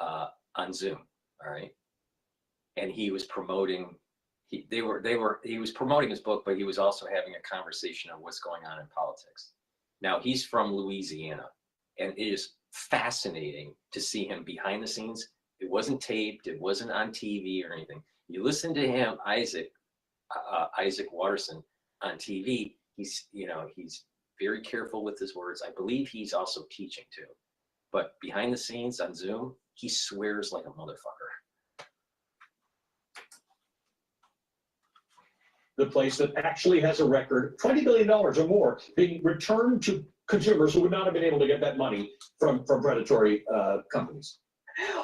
on Zoom. All right, and he was promoting. He was promoting his book, but he was also having a conversation on what's going on in politics. Now he's from Louisiana, and it is fascinating to see him behind the scenes. It wasn't taped, it wasn't on TV or anything. You listen to him, Isaac Watterson, on TV. He's very careful with his words. I believe he's also teaching too. But behind the scenes on Zoom, he swears like a motherfucker. The place that actually has a record, $20 billion or more being returned to consumers who would not have been able to get that money from predatory companies.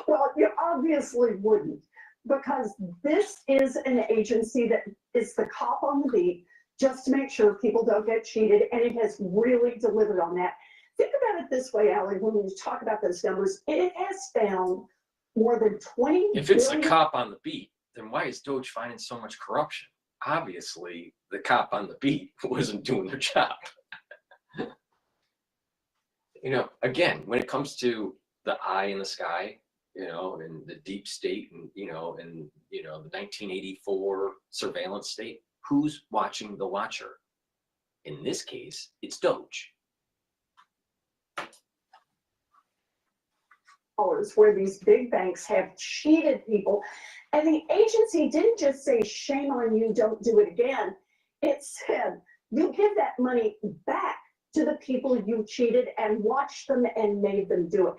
Well, you obviously wouldn't, because this is an agency that is the cop on the beat just to make sure people don't get cheated, and it has really delivered on that. Think about it this way, Allie, when we talk about those numbers, it has found more than 20 If it's billion... the cop on the beat, then why is Doge finding so much corruption? Obviously, the cop on the beat wasn't doing their job. Again, when it comes to the eye in the sky, and the deep state, and the 1984 surveillance state, who's watching the watcher? In this case, it's Doge. Where these big banks have cheated people. And the agency didn't just say, shame on you, don't do it again. It said, you give that money back to the people you cheated and watched them and made them do it.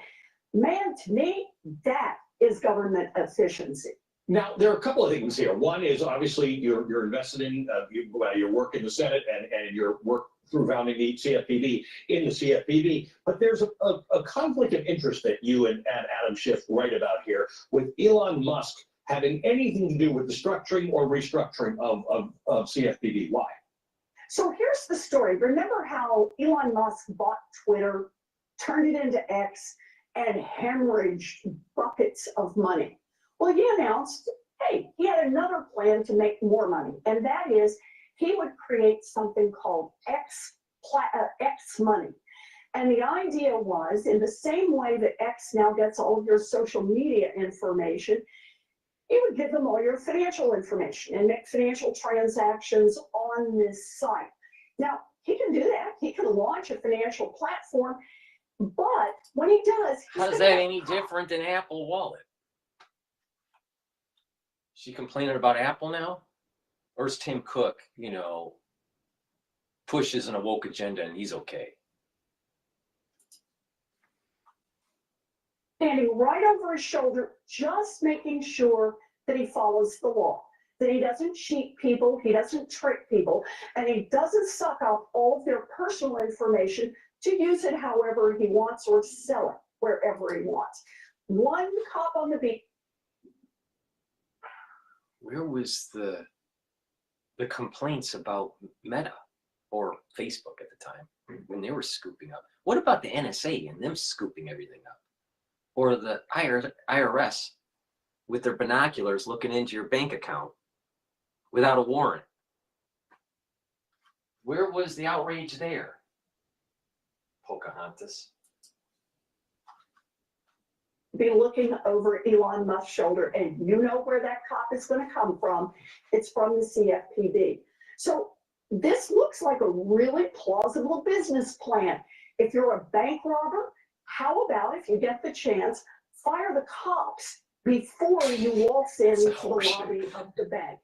Man, to me, that is government efficiency. Now, there are a couple of things here. One is obviously you're invested in your work in the Senate and your work through founding the CFPB in the CFPB. But there's a conflict of interest that you and Adam Schiff write about here with Elon Musk having anything to do with the structuring or restructuring of CFPB. Why? So here's the story. Remember how Elon Musk bought Twitter, turned it into X, and hemorrhaged buckets of money? Well, he announced, hey, he had another plan to make more money, and that is he would create something called X money. And the idea was, in the same way that X now gets all of your social media information, he would give them all your financial information and make financial transactions on this site. Now, he can do that. He can launch a financial platform, but when he does... How's that any different than Apple Wallet? She complaining about Apple now? Or is Tim Cook, pushes an woke agenda and he's okay? Standing right over his shoulder, just making sure that he follows the law, that he doesn't cheat people, he doesn't trick people, and he doesn't suck up all of their personal information to use it however he wants or sell it wherever he wants. One cop on the beat. Where was the complaints about Meta or Facebook at the time when they were scooping up? What about the NSA and them scooping everything up? Or the IRS with their binoculars looking into your bank account without a warrant? Where was the outrage there, Pocahontas? Be looking over Elon Musk's shoulder, and you know where that cop is going to come from. It's from the CFPB. So this looks like a really plausible business plan. If you're a bank robber, how about, if you get the chance, fire the cops before you waltz into the lobby of the bank.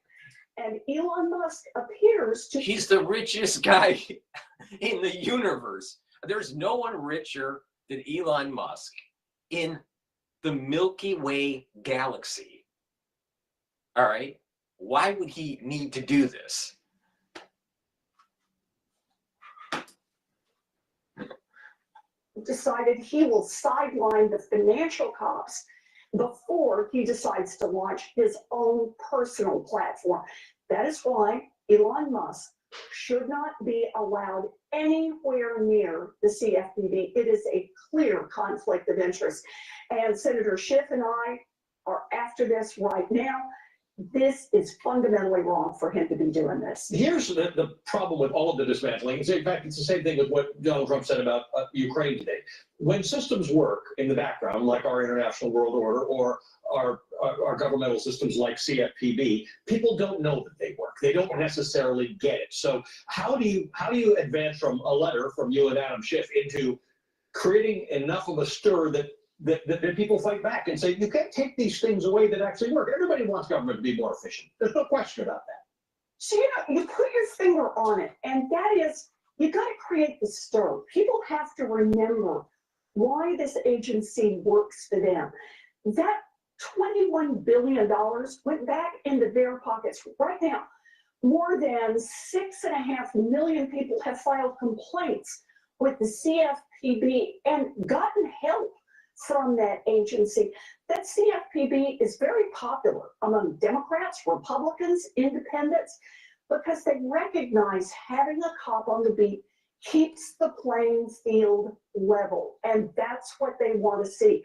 And Elon Musk appears to— He's the richest guy in the universe. There's no one richer than Elon Musk in the Milky Way galaxy. All right? Why would he need to do this? Decided he will sideline the financial cops before he decides to launch his own personal platform. That is why Elon Musk should not be allowed anywhere near the CFPB. It is a clear conflict of interest. And Senator Schiff and I are after this right now. This is fundamentally wrong for him to be doing this. Here's the problem with all of the dismantling. In fact, it's the same thing with what Donald Trump said about Ukraine today. When systems work in the background, like our international world order or our governmental systems like CFPB, people don't know that they work. They don't necessarily get it. So how do you advance from a letter from you and Adam Schiff into creating enough of a stir that people fight back and say, you can't take these things away that actually work. Everybody wants government to be more efficient. There's no question about that. So, you put your finger on it, and that is, you got to create the stir. People have to remember why this agency works for them. That $21 billion went back into their pockets. Right now, more than 6.5 million people have filed complaints with the CFPB and gotten help from that agency. That CFPB is very popular among Democrats, Republicans, independents, because they recognize having a cop on the beat keeps the playing field level, and that's what they want to see.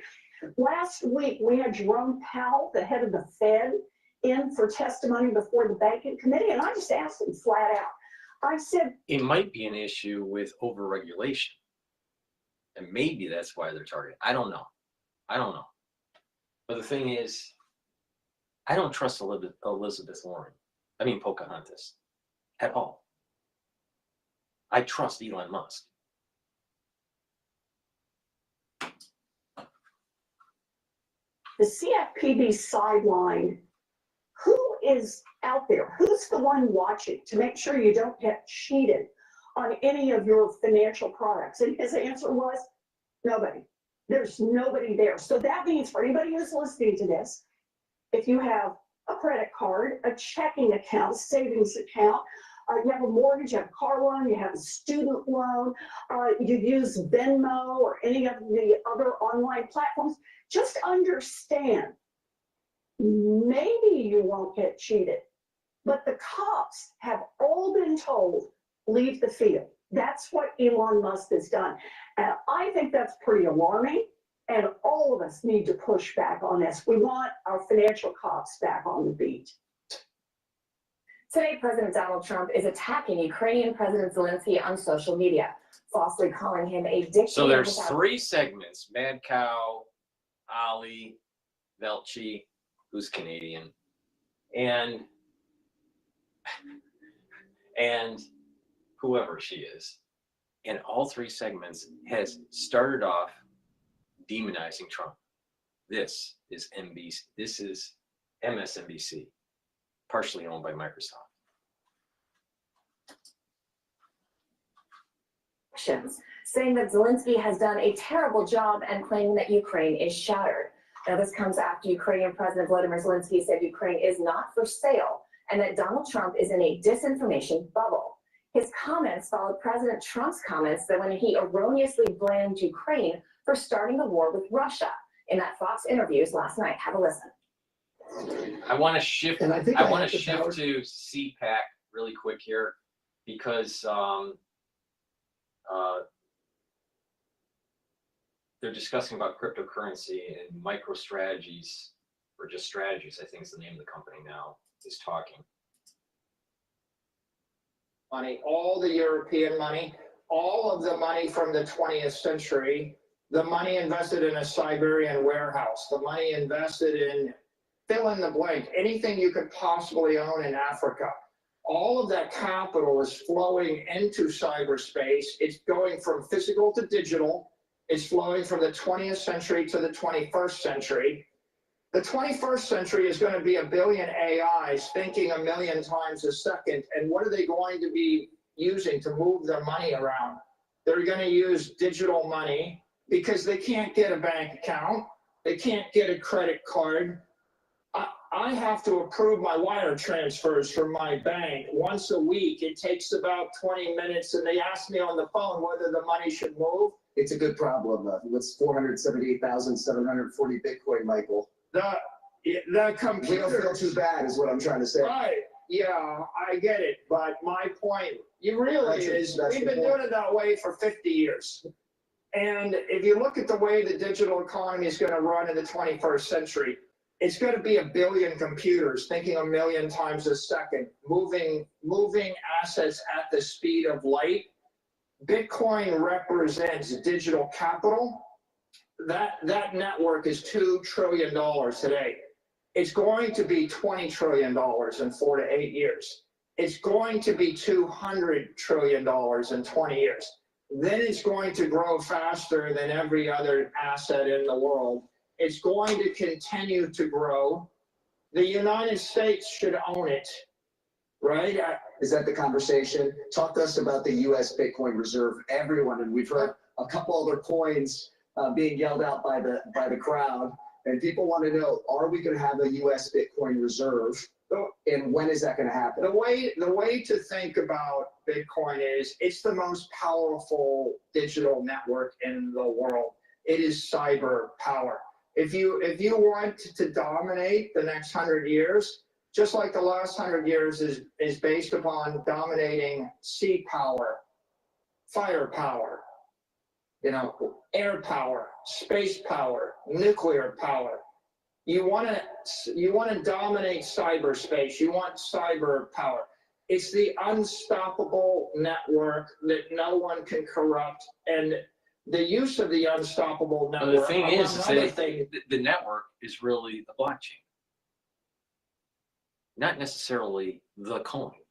Last week, we had Jerome Powell, the head of the Fed, in for testimony before the Banking Committee, and I just asked him flat out. I said, it might be an issue with overregulation. And maybe that's why they're targeted. I don't know. But the thing is, I don't trust Elizabeth Warren. I mean, Pocahontas at all. I trust Elon Musk. the CFPB sidelined. Who is out there? Who's the one watching to make sure you don't get cheated on any of your financial products? And his answer was, nobody. There's nobody there. So that means for anybody who's listening to this, if you have a credit card, a checking account, savings account, you have a mortgage, you have a car loan, you have a student loan, you use Venmo or any of the other online platforms, just understand, maybe you won't get cheated, but the cops have all been told, leave the field. That's what Elon Musk has done. And I think that's pretty alarming. And all of us need to push back on this. We want our financial cops back on the beat. Today, President Donald Trump is attacking Ukrainian President Zelensky on social media, falsely calling him a dictator. So there's three segments: Mad Cow, Ali, Velchi, who's Canadian, and whoever she is. And all three segments has started off demonizing Trump. This is NBC. This is MSNBC, partially owned by Microsoft. Saying that Zelensky has done a terrible job and claiming that Ukraine is shattered. Now, this comes after Ukrainian President Volodymyr Zelensky said Ukraine is not for sale and that Donald Trump is in a disinformation bubble. His comments followed President Trump's comments that when he erroneously blamed Ukraine for starting the war with Russia in that Fox interviews last night. Have a listen. I want to shift. And I think I want to shift to CPAC really quick here, because they're discussing about cryptocurrency and micro strategies, or just strategies, I think is the name of the company now, is talking. Money, all the European money, all of the money from the 20th century, the money invested in a Siberian warehouse, the money invested in fill in the blank, anything you could possibly own in Africa. All of that capital is flowing into cyberspace. It's going from physical to digital. It's flowing from the 20th century to the 21st century. The 21st century is going to be a billion AIs thinking a million times a second. And what are they going to be using to move their money around? They're going to use digital money because they can't get a bank account. They can't get a credit card. I have to approve my wire transfers from my bank once a week. It takes about 20 minutes, and they ask me on the phone whether the money should move. It's a good problem. What's 478,740 Bitcoin, Michael? The computer. We don't feel too bad, is what I'm trying to say. Right. Yeah, I get it. But my point, we've been doing it that way for 50 years. And if you look at the way the digital economy is going to run in the 21st century, it's going to be a billion computers thinking a million times a second, moving assets at the speed of light. Bitcoin represents digital capital. That network is $2 trillion today. It's going to be $20 trillion in 4 to 8 years. It's going to be $200 trillion in 20 years. Then it's going to grow faster than every other asset in the world. It's going to continue to grow. The United States should own it, right? Is that the conversation? Talk to us about the U.S. Bitcoin reserve. Everyone, and we've heard a couple other coins being yelled out by the crowd, and people want to know: are we going to have a U.S. Bitcoin reserve, and when is that going to happen? The way to think about Bitcoin is it's the most powerful digital network in the world. It is cyber power. If you want to dominate the next 100 years, just like the last 100 years is based upon dominating sea power, fire power, air power, space power, nuclear power. You want to dominate cyberspace. You want cyber power. It's the unstoppable network that no one can corrupt, and the use of the unstoppable network. The thing is that the network is really the blockchain, not necessarily the coin.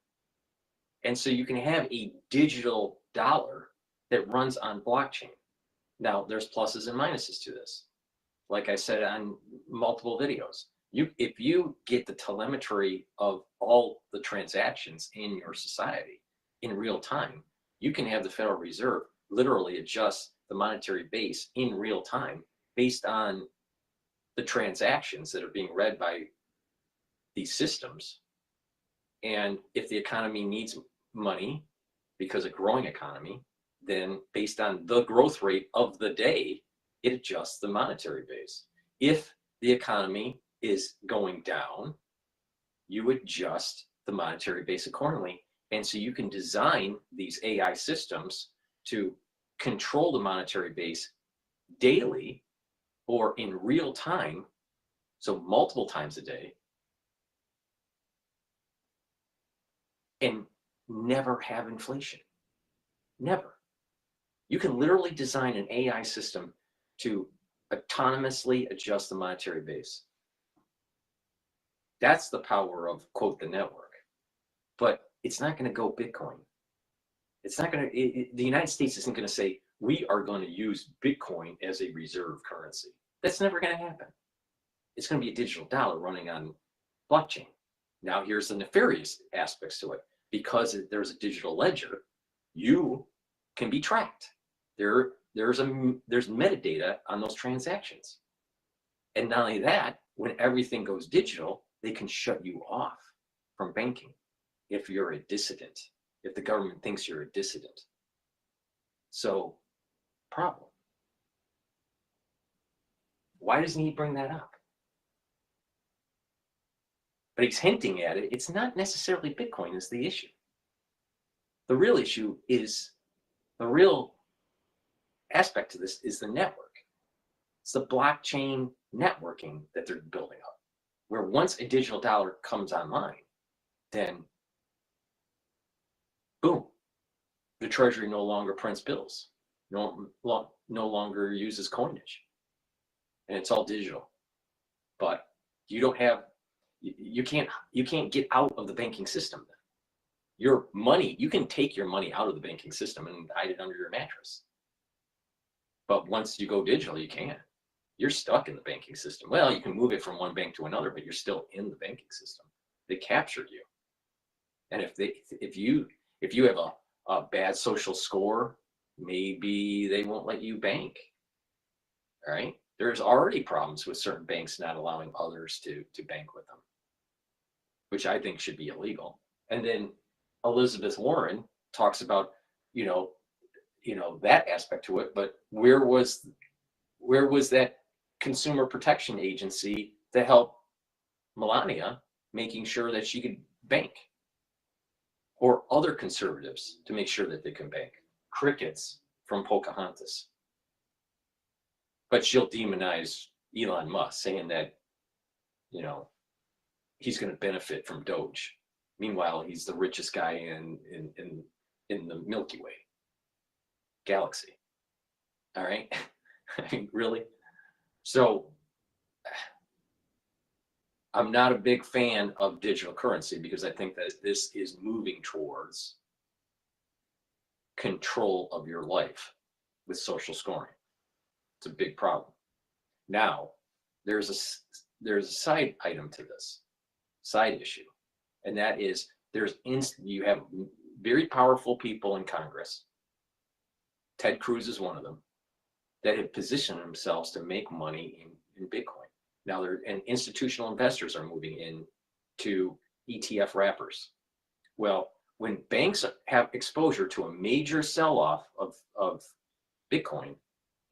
And so you can have a digital dollar that runs on blockchain. Now, there's pluses and minuses to this. Like I said on multiple videos, if you get the telemetry of all the transactions in your society in real time, you can have the Federal Reserve literally adjust the monetary base in real time based on the transactions that are being read by these systems. And if the economy needs money because a growing economy, then based on the growth rate of the day, it adjusts the monetary base. If the economy is going down, you adjust the monetary base accordingly. And so you can design these AI systems to control the monetary base daily or in real time, so multiple times a day, and never have inflation. Never. You can literally design an AI system to autonomously adjust the monetary base. That's the power of, quote, the network. But it's not going to go Bitcoin. It's not going to, the United States isn't going to say, we are going to use Bitcoin as a reserve currency. That's never going to happen. It's going to be a digital dollar running on blockchain. Now, here's the nefarious aspects to it. Because there's a digital ledger, you can be tracked. There's metadata on those transactions. And not only that, when everything goes digital, they can shut you off from banking if you're a dissident, if the government thinks you're a dissident. So, problem. Why doesn't he bring that up? But he's hinting at it. It's not necessarily Bitcoin is the issue. The real issue is, the real aspect to this is the network. It's the blockchain networking that they're building up, where once a digital dollar comes online, then boom, the Treasury no longer prints bills, no longer uses coinage, and it's all digital. But you don't have, you can't get out of the banking system. Your money, you can take your money out of the banking system and hide it under your mattress. But once you go digital, you can't. you're stuck in the banking system. Well, you can move it from one bank to another, but you're still in the banking system. They captured you. And if you have a bad social score, maybe they won't let you bank. All right. There's already problems with certain banks not allowing others to bank with them, which I think should be illegal. And then Elizabeth Warren talks about, that aspect to it, but where was that Consumer Protection Agency to help Melania making sure that she could bank, or other conservatives to make sure that they can bank? Crickets from Pocahontas. But she'll demonize Elon Musk, saying that, he's going to benefit from Doge. Meanwhile, he's the richest guy in the Milky Way galaxy. All right. I mean, really? So I'm not a big fan of digital currency because I think that this is moving towards control of your life with social scoring. It's a big problem. Now, there's a side item to this, side issue, and that is you have very powerful people in Congress. Ted Cruz is one of them, that have positioned themselves to make money in Bitcoin. Now, and institutional investors are moving in to ETF wrappers. Well, when banks have exposure to a major sell-off of Bitcoin,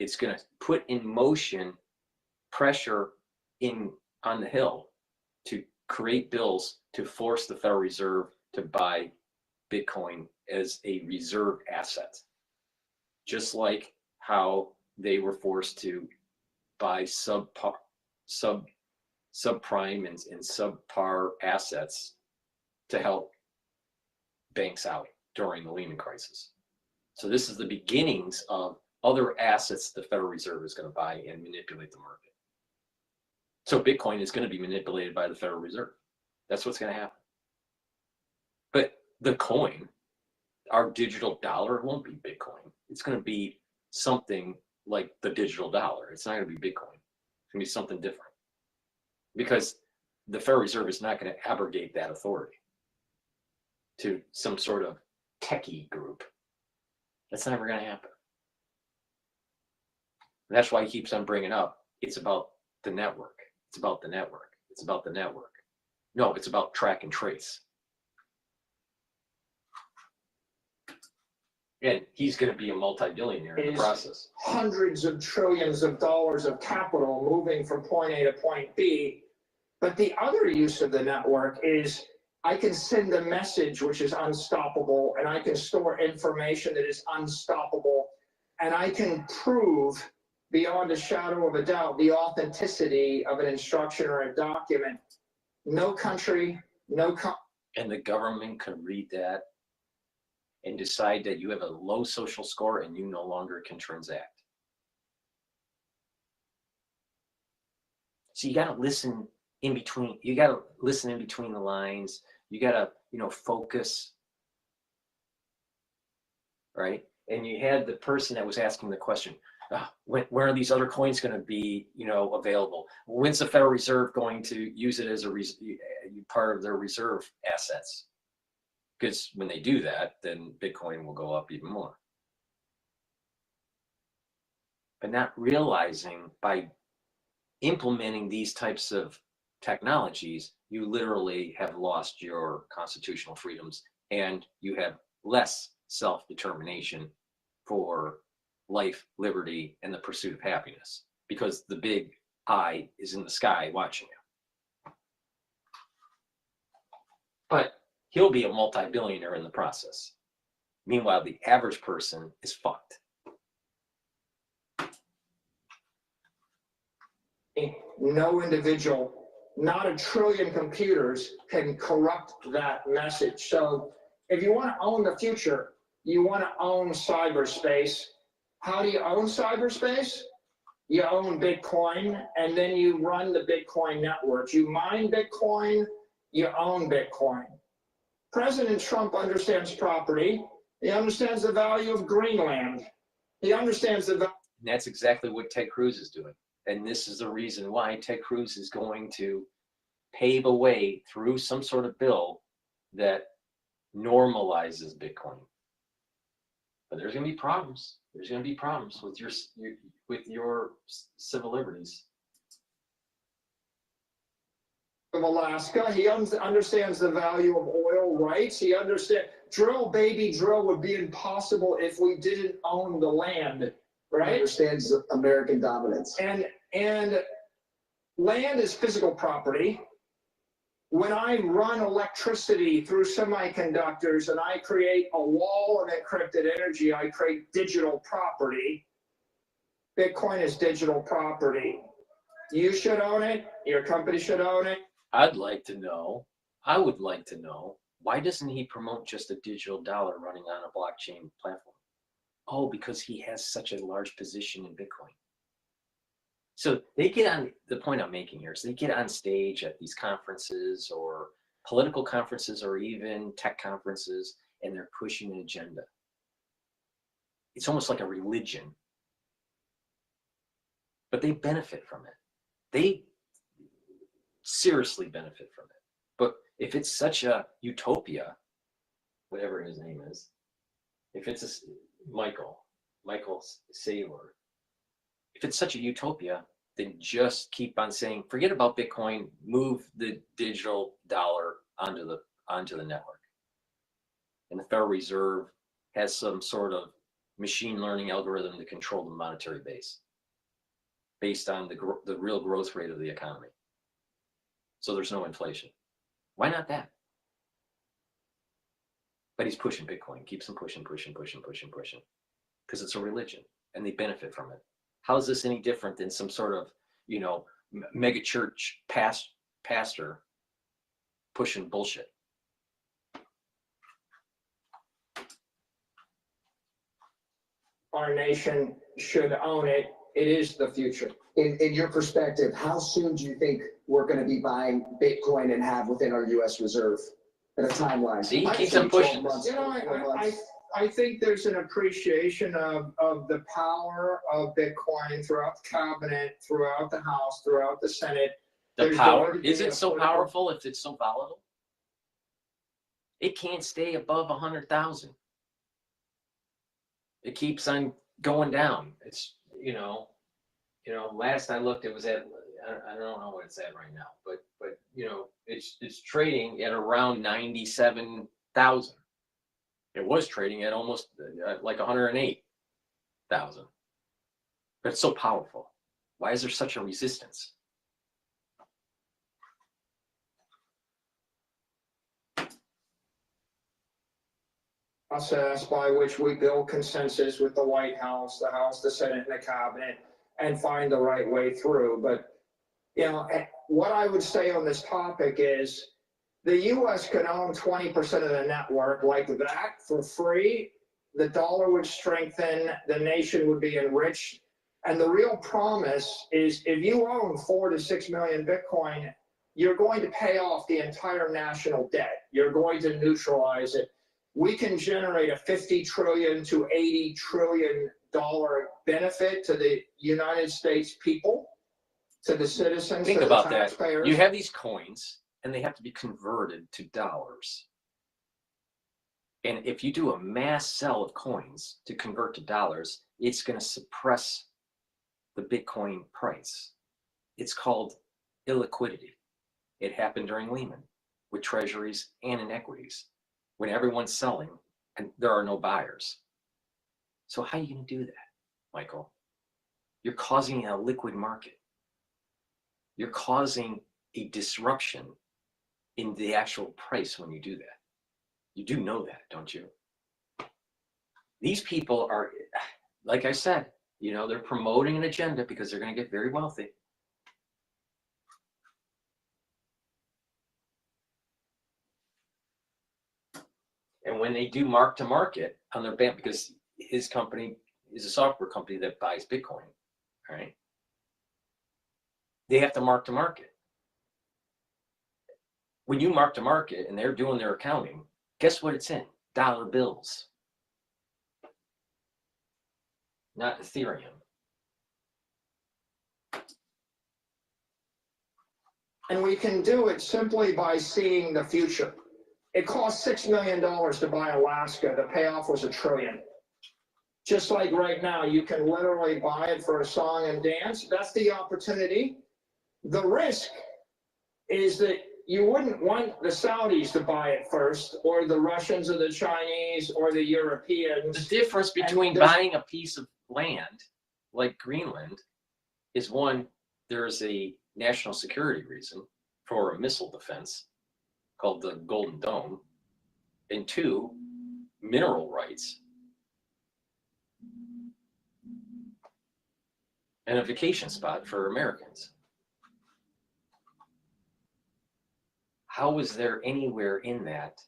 it's going to put in motion pressure on the Hill to create bills to force the Federal Reserve to buy Bitcoin as a reserve asset, just like how they were forced to buy subprime and subpar assets to help banks out during the Lehman crisis. So this is the beginnings of other assets the Federal Reserve is going to buy and manipulate the market. So Bitcoin is going to be manipulated by the Federal Reserve. That's what's going to happen. But the coin, our digital dollar, won't be Bitcoin. It's going to be something like the digital dollar. It's not going to be Bitcoin. It's going to be something different. Because the Federal Reserve is not going to abrogate that authority to some sort of techie group. That's never going to happen. And that's why he keeps on bringing up, it's about the network. It's about the network. It's about the network. No, it's about track and trace. And he's going to be a multi-billionaire in the process. Hundreds of trillions of dollars of capital moving from point A to point B. But the other use of the network is I can send a message which is unstoppable, and I can store information that is unstoppable, and I can prove beyond a shadow of a doubt the authenticity of an instruction or a document. No country, and the government can read that and decide that you have a low social score and you no longer can transact. So you got to listen in between. You got to listen in between the lines. You got to, focus, right? And you had the person that was asking the question, when are these other coins going to be, available? When's the Federal Reserve going to use it as a part of their reserve assets? Because when they do that, then Bitcoin will go up even more. But not realizing by implementing these types of technologies, you literally have lost your constitutional freedoms and you have less self-determination for life, liberty, and the pursuit of happiness, because the big eye is in the sky watching you. But he'll be a multi-billionaire in the process. Meanwhile, the average person is fucked. No individual, not a trillion computers can corrupt that message. So if you want to own the future, you want to own cyberspace. How do you own cyberspace? You own Bitcoin, and then you run the Bitcoin network. You mine Bitcoin, you own Bitcoin. President Trump understands property. He understands the value of Greenland. He understands the value. And that's exactly what Ted Cruz is doing. And this is the reason why Ted Cruz is going to pave a way through some sort of bill that normalizes Bitcoin. But there's going to be problems. There's going to be problems with your civil liberties. Of Alaska, he understands the value of oil rights. He understands drill, baby, drill would be impossible if we didn't own the land, right? He understands American dominance. And land is physical property. When I run electricity through semiconductors and I create a wall of encrypted energy, I create digital property. Bitcoin is digital property. You should own it. Your company should own it. I would like to know, why doesn't he promote just a digital dollar running on a blockchain platform? Oh, because he has such a large position in Bitcoin. So they get on, the point I'm making here is they get on stage at these conferences or political conferences or even tech conferences, and they're pushing an agenda. It's almost like a religion, but they benefit from it. They seriously benefit from it. But if it's such a utopia, whatever his name is, if it's Michael Saylor, if it's such a utopia, then just keep on saying, forget about Bitcoin, move the digital dollar onto the network. And the Federal Reserve has some sort of machine learning algorithm to control the monetary base based on the real growth rate of the economy. So there's no inflation. Why not that? But he's pushing Bitcoin, keeps him pushing, because it's a religion and they benefit from it. How is this any different than some sort of, mega church pastor pushing bullshit? Our nation should own it. It is the future. In your perspective, how soon do you think we're going to be buying Bitcoin and have within our U.S. Reserve in a timeline? See, he keeps on pushing. I think there's an appreciation of the power of Bitcoin throughout the cabinet, throughout the House, throughout the Senate. The power, is it so powerful if it's so volatile? It can't stay above 100,000. It keeps on going down. It's, last I looked, it was at, I don't know what it's at right now, but it's trading at around 97,000. It was trading at almost like 108,000. But it's so powerful. Why is there such a resistance? Process by which we build consensus with the White House, the House, the Senate, and the cabinet, and find the right way through. But, what I would say on this topic is the U.S. can own 20% of the network like that for free. The dollar would strengthen, the nation would be enriched. And the real promise is if you own 4 to 6 million Bitcoin, you're going to pay off the entire national debt. You're going to neutralize it. We can generate a $50 trillion to $80 trillion benefit to the United States people, to the citizens, Think to about the taxpayers. that. You have these coins, and they have to be converted to dollars. And if you do a mass sell of coins to convert to dollars, it's going to suppress the Bitcoin price. It's called illiquidity. It happened during Lehman with treasuries and inequities when everyone's selling and there are no buyers. So how are you going to do that, Michael? You're causing a liquid market. You're causing a disruption in the actual price when you do that. You do know that, don't you? These people are, like I said, they're promoting an agenda because they're going to get very wealthy. And when they do mark to market on their bank, because his company is a software company that buys Bitcoin, right? They have to mark to market. When you mark to market and they're doing their accounting, guess what it's in? Dollar bills. Not Ethereum. And we can do it simply by seeing the future. It cost $6 million to buy Alaska. The payoff was $1 trillion. Just like right now, you can literally buy it for a song and dance. That's the opportunity. The risk is that you wouldn't want the Saudis to buy it first, or the Russians or the Chinese or the Europeans. The difference between buying a piece of land like Greenland is, one, there's a national security reason for a missile defense called the Golden Dome, and two, mineral rights and a vacation spot for Americans. How is there anywhere in that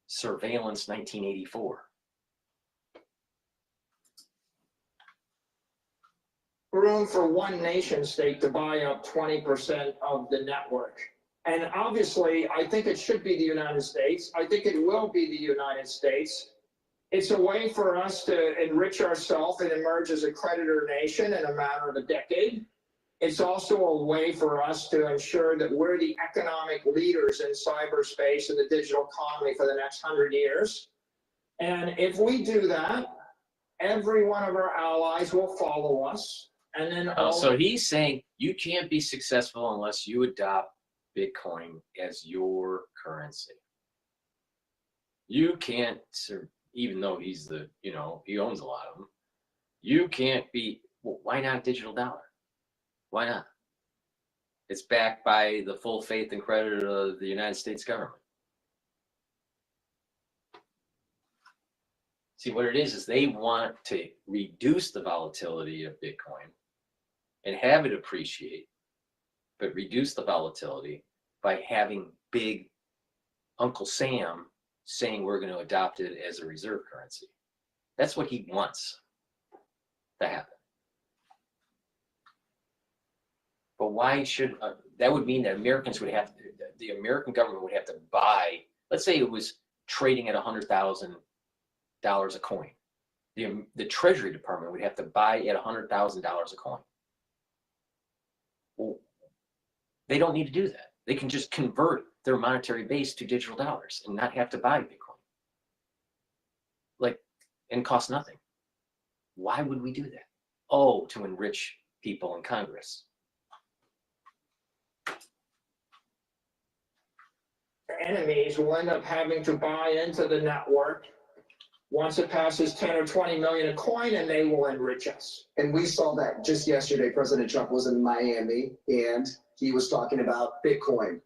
surveillance 1984? Room for one nation state to buy up 20% of the network. And obviously, I think it should be the United States. I think it will be the United States. It's a way for us to enrich ourselves and emerge as a creditor nation in a matter of a decade. It's also a way for us to ensure that we're the economic leaders in cyberspace and the digital economy for the next 100 years. And if we do that, every one of our allies will follow us. And then so he's saying you can't be successful unless you adopt Bitcoin as your currency. You can't, even though he's the, he owns a lot of them, you can't be, well, why not digital dollar? Why not? It's backed by the full faith and credit of the United States government. See, what it is they want to reduce the volatility of Bitcoin and have it appreciate, but reduce the volatility by having big Uncle Sam saying we're going to adopt it as a reserve currency. That's what he wants to happen. But why should, that would mean that Americans would have, the American government would have to buy, let's say it was trading at $100,000 a coin. The Treasury Department would have to buy at $100,000 a coin. Well, they don't need to do that. They can just convert their monetary base to digital dollars and not have to buy Bitcoin. And cost nothing. Why would we do that? Oh, to enrich people in Congress. Enemies will end up having to buy into the network once it passes 10 or 20 million a coin, and they will enrich us. And we saw that just yesterday. President Trump was in Miami and he was talking about Bitcoin.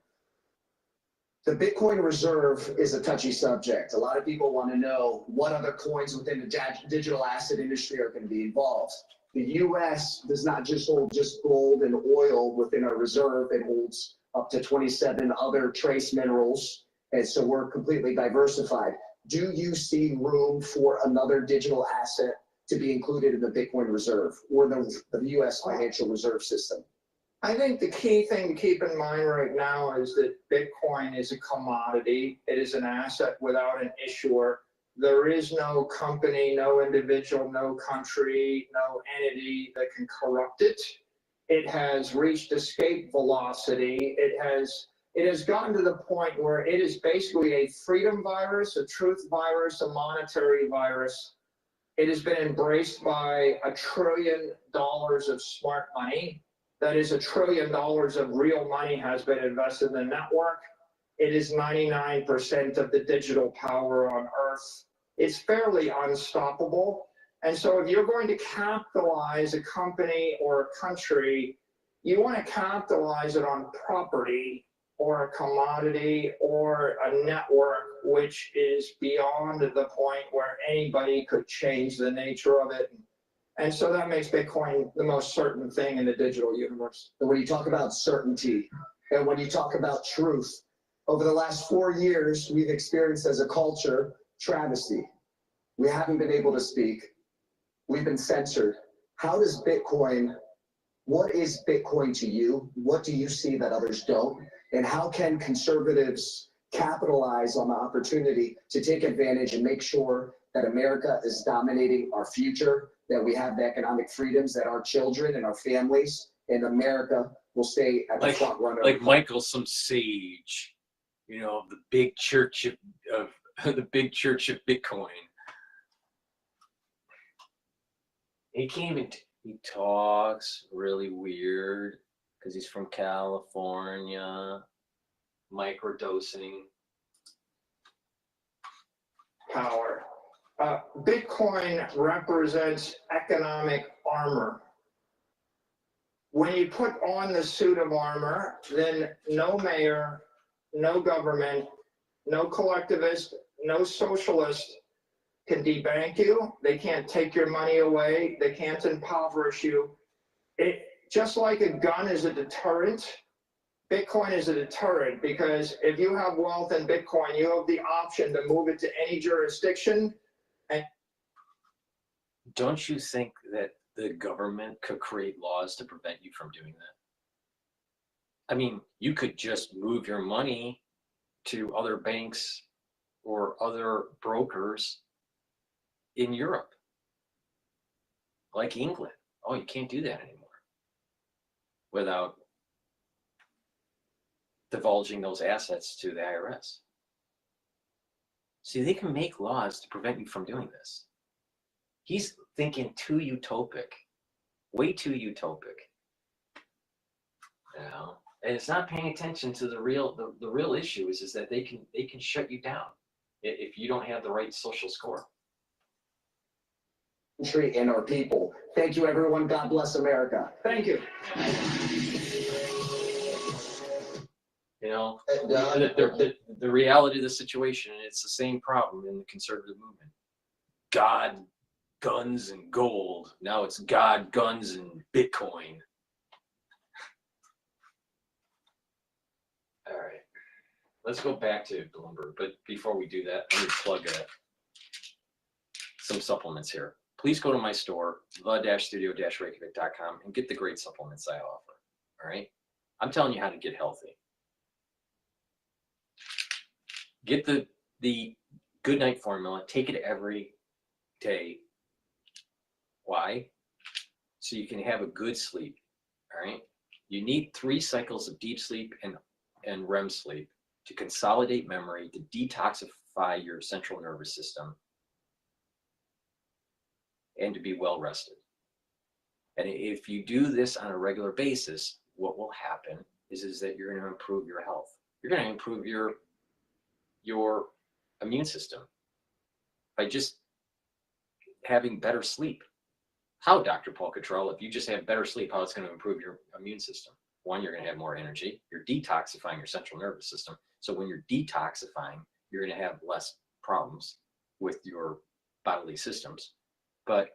The Bitcoin reserve is a touchy subject. A lot of people want to know what other coins within the digital asset industry are going to be involved. The US does not just hold just gold and oil within our reserve. It holds up to 27 other trace minerals. And so we're completely diversified. Do you see room for another digital asset to be included in the Bitcoin reserve or the US financial reserve system? I think the key thing to keep in mind right now is that Bitcoin is a commodity. It is an asset without an issuer. There is no company, no individual, no country, no entity that can corrupt it. It has reached escape velocity. It has gotten to the point where it is basically a freedom virus, a truth virus, a monetary virus. It has been embraced by $1 trillion of smart money. That is $1 trillion of real money has been invested in the network. It is 99% of the digital power on Earth. It's fairly unstoppable. And so if you're going to capitalize a company or a country, you want to capitalize it on property or a commodity or a network which is beyond the point where anybody could change the nature of it. And so that makes Bitcoin the most certain thing in the digital universe. And when you talk about certainty and when you talk about truth, over the last 4 years, we've experienced as a culture travesty. We haven't been able to speak. We've been censored. How does Bitcoin, what is Bitcoin to you? What do you see that others don't? And how can conservatives capitalize on the opportunity to take advantage and make sure that America is dominating our future, that we have the economic freedoms that our children and our families in America will stay at the front runner. Like Michael, some sage, you know, of the big church of the big church of Bitcoin. He came and he talks really weird because he's from California, microdosing. Power. Bitcoin represents economic armor. When you put on the suit of armor, then no mayor, no government, no collectivist, no socialist can debank you. They can't take your money away. They can't impoverish you. Just like a gun is a deterrent, Bitcoin is a deterrent, because if you have wealth in Bitcoin, you have the option to move it to any jurisdiction. And don't you think that the government could create laws to prevent you from doing that? I mean, you could just move your money to other banks or other brokers in Europe, like England. Oh, you can't do that anymore without divulging those assets to the IRS. See, they can make laws to prevent you from doing this. He's thinking too utopic, way too utopic. You know, and it's not paying attention to the real issue is that they can shut you down if you don't have the right social score. Country and our people. Thank you, everyone. God bless America. Thank you. You know, the reality of the situation, and it's the same problem in the conservative movement. God, guns, and gold. Now it's God, guns, and Bitcoin. All right. Let's go back to Bloomberg. But before we do that, let me plug some supplements here. Please go to my store, the-studio-reykjavik.com, and get the great supplements I offer. All right? I'm telling you how to get healthy. Get the Good Night Formula. Take it every day. Why? So you can have a good sleep. All right? You need 3 cycles of deep sleep and REM sleep to consolidate memory, to detoxify your central nervous system, and to be well rested. And if you do this on a regular basis, what will happen is that you're going to improve your health. You're going to improve your immune system by just having better sleep. How, Dr. Paul Cottrell, if you just have better sleep, how it's going to improve your immune system? One, you're going to have more energy. You're detoxifying your central nervous system. So when you're detoxifying, you're going to have less problems with your bodily systems. But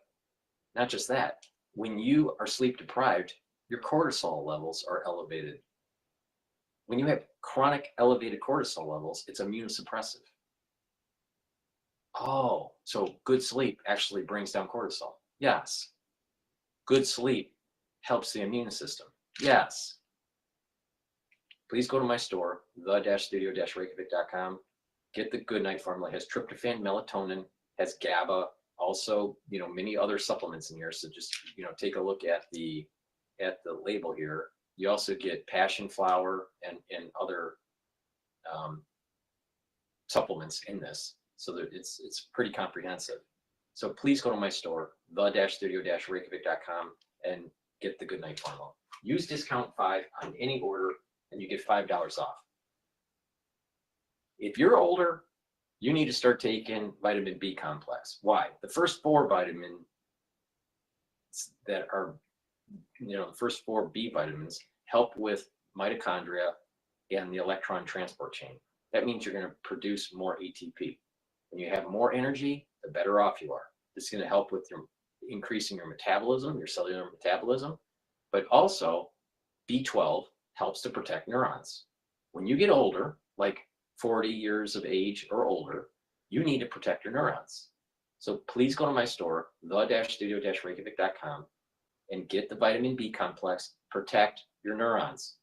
not just that, when you are sleep deprived, your cortisol levels are elevated. When you have chronic elevated cortisol levels, it's immune suppressive. Oh, so good sleep actually brings down cortisol. Yes. Good sleep helps the immune system. Yes. Please go to my store, the-studio-reykjavik.com. Get the Good Night Formula. It has tryptophan, melatonin, has GABA, also, you know, many other supplements in here. So just, you know, take a look at the label here. You also get passion flower and other supplements in this. So that it's pretty comprehensive. So please go to my store, the-studio-reykjavik.com, and get the Good Night Formula. Use discount 5 on any order, and you get $5 off. If you're older, you need to start taking vitamin B complex. Why? The first 4 vitamins that are, you know, the first 4 B vitamins help with mitochondria and the electron transport chain. That means you're going to produce more ATP. When you have more energy, the better off you are. This is going to help with increasing your metabolism, your cellular metabolism, but also B12 helps to protect neurons. When you get older, like 40 years of age or older, you need to protect your neurons. So please go to my store, the-studio-reykjavik.com, and get the vitamin B complex, protect your neurons,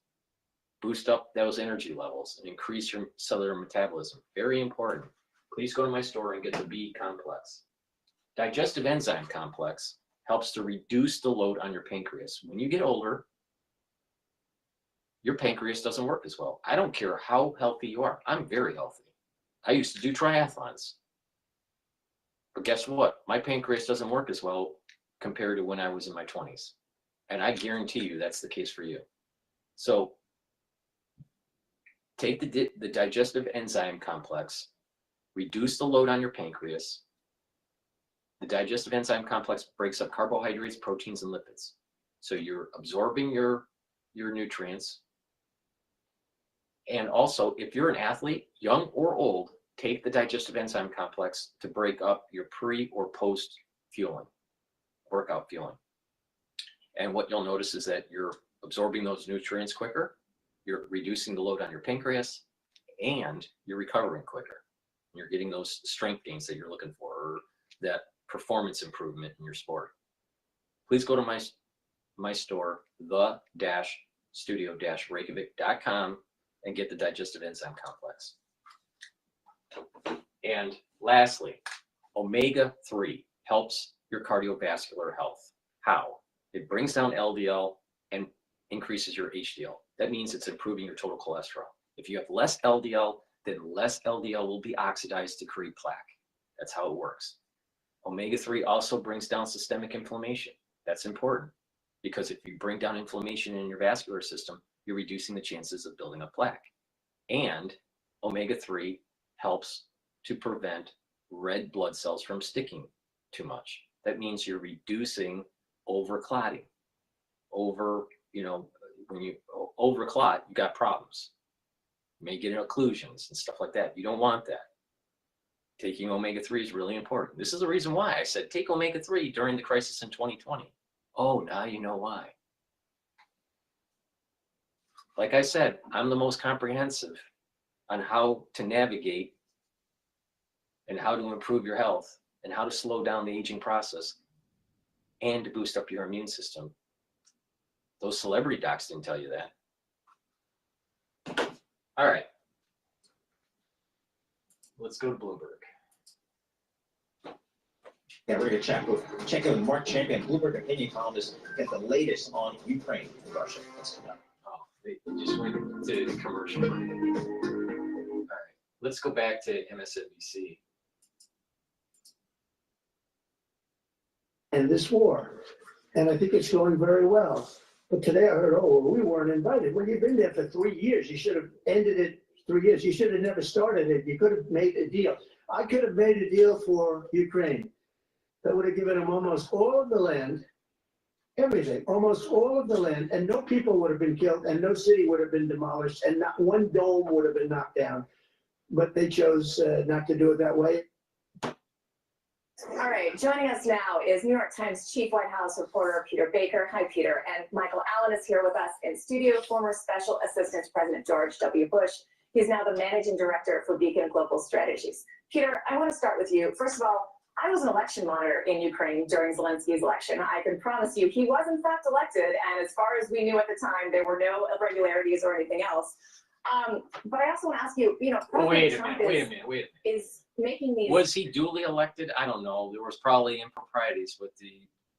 boost up those energy levels, and increase your cellular metabolism. Very important. Please go to my store and get the B complex. Digestive enzyme complex helps to reduce the load on your pancreas. When you get older, your pancreas doesn't work as well. I don't care how healthy you are. I'm very healthy. I used to do triathlons. But guess what? My pancreas doesn't work as well compared to when I was in my 20s. And I guarantee you that's the case for you. So take the digestive enzyme complex, reduce the load on your pancreas. The digestive enzyme complex breaks up carbohydrates, proteins, and lipids. So you're absorbing your nutrients. And also, if you're an athlete, young or old, take the digestive enzyme complex to break up your pre or post fueling, workout fueling. And what you'll notice is that you're absorbing those nutrients quicker, you're reducing the load on your pancreas, and you're recovering quicker. You're getting those strength gains that you're looking for, or that performance improvement in your sport. Please go to my store, the-studio-reykjavik.com, and get the digestive enzyme complex. And lastly, omega-3 helps your cardiovascular health. How? It brings down LDL and increases your HDL. That means it's improving your total cholesterol. If you have less LDL, then less LDL will be oxidized to create plaque. That's how it works. Omega-3 also brings down systemic inflammation. That's important because if you bring down inflammation in your vascular system, you're reducing the chances of building up plaque. And omega-3 helps to prevent red blood cells from sticking too much. That means you're reducing overclotting. When you overclot, you got problems. You may get occlusions and stuff like that. You don't want that. Taking omega-3 is really important. This is the reason why I said take omega-3 during the crisis in 2020. Oh, now you know why. Like I said, I'm the most comprehensive on how to navigate and how to improve your health and how to slow down the aging process and to boost up your immune system. Those celebrity docs didn't tell you that. All right. Let's go to Bloomberg. Yeah, we're going to check in with Mark Champion, Bloomberg opinion columnist, get the latest on Ukraine and Russia. Let's come up. Oh, they just went to the commercial. All right, let's go back to MSNBC. And this war, and I think it's going very well. But today I heard, oh, well, we weren't invited. Well, you've been there for 3 years. You should have ended it 3 years. You should have never started it. You could have made a deal. I could have made a deal for Ukraine that would have given them almost all of the land, everything, almost all of the land, and no people would have been killed, and no city would have been demolished, and not one dome would have been knocked down. But they chose not to do it that way. All right, joining us now is New York Times Chief White House reporter Peter Baker. Hi, Peter. And Michael Allen is here with us in studio, former Special Assistant to President George W. Bush. He's now the Managing Director for Beacon Global Strategies. Peter, I want to start with you. First of all, I was an election monitor in Ukraine during Zelensky's election. I can promise you he was in fact elected, and as far as we knew at the time, there were no irregularities or anything else. But I also want to ask you, President Trump is making these... Was he duly elected? I don't know. There was probably improprieties with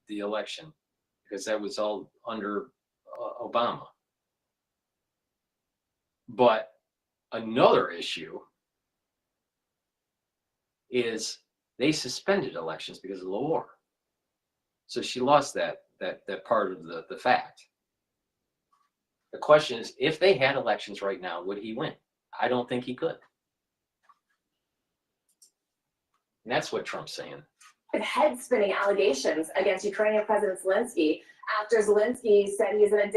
the election because that was all under Obama. But another issue is they suspended elections because of the war. So she lost that part of the fact. The question is, if they had elections right now, would he win? I don't think he could. And that's what Trump's saying. Head-spinning allegations against Ukrainian President Zelensky after Zelensky said he's in a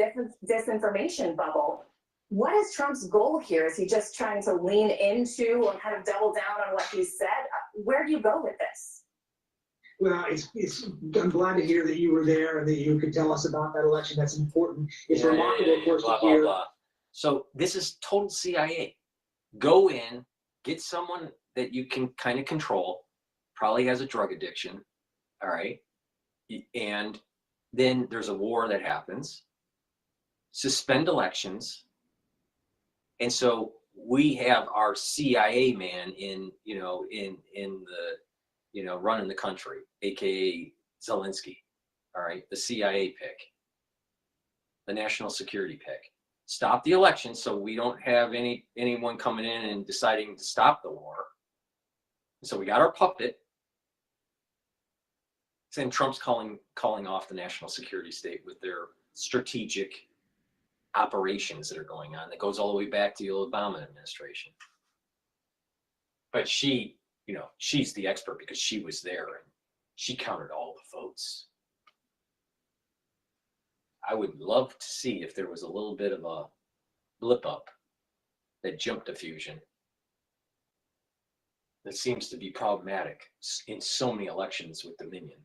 disinformation bubble. What is Trump's goal here? Is he just trying to lean into and kind of double down on what he said? Where do you go with this? Well, I'm glad to hear that you were there and that you could tell us about that election. That's important. It's remarkable, of course, to hear. So this is total CIA. Go in, get someone that you can kind of control, probably has a drug addiction, all right? And then there's a war that happens, suspend elections, and so we have our CIA man running the country, aka Zelensky, all right, the CIA pick, the national security pick. stop the election so we don't have anyone coming in and deciding to stop the war. So we got our puppet. And Trump's calling off the national security state with their strategic operations that are going on that goes all the way back to the Obama administration. But she, you know, she's the expert because she was there and she counted all the votes. I would love to see if there was a little bit of a blip up that jumped diffusion that seems to be problematic in so many elections with Dominion.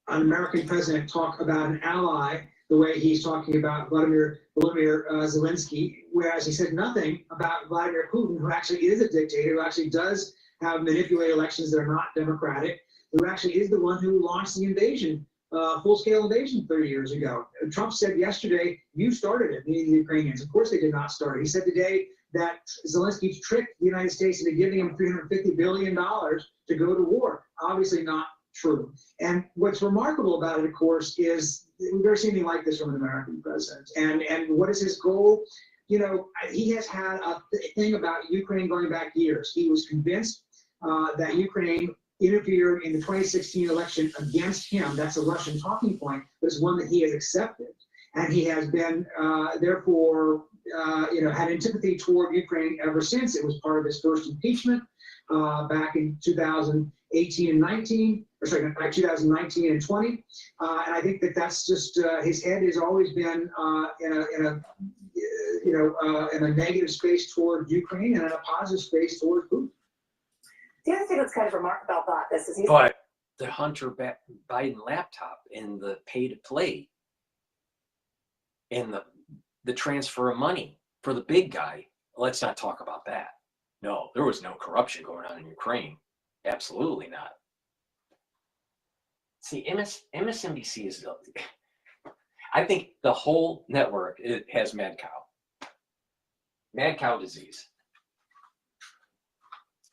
An American president talk about an ally the way he's talking about Vladimir Zelensky, whereas he said nothing about Vladimir Putin, who actually is a dictator, who actually does have manipulated elections that are not democratic, who actually is the one who launched the invasion, full-scale invasion 30 years ago. Trump said yesterday, you started it, meaning the Ukrainians. Of course they did not start it. He said today that Zelensky tricked the United States into giving him $350 billion to go to war. Obviously not true. And what's remarkable about it, of course, is we've never seen anything like this from an American president. And what is his goal? You know, he has had a thing about Ukraine going back years. He was convinced that Ukraine interfered in the 2016 election against him. That's a Russian talking point, but it's one that he has accepted. And he has been, therefore, you know, had antipathy toward Ukraine ever since. It was part of his first impeachment back in 2018 and 19, or sorry, 2019 and 20. And I think that that's just, his head has always been in a negative space toward Ukraine and in a positive space toward Putin. The other thing that's kind of remarkable about this is But the Hunter Biden laptop and the pay to play and the transfer of money for the big guy, let's not talk about that. No, there was no corruption going on in Ukraine. Absolutely not. See, MSNBC is, I think the whole network has mad cow disease.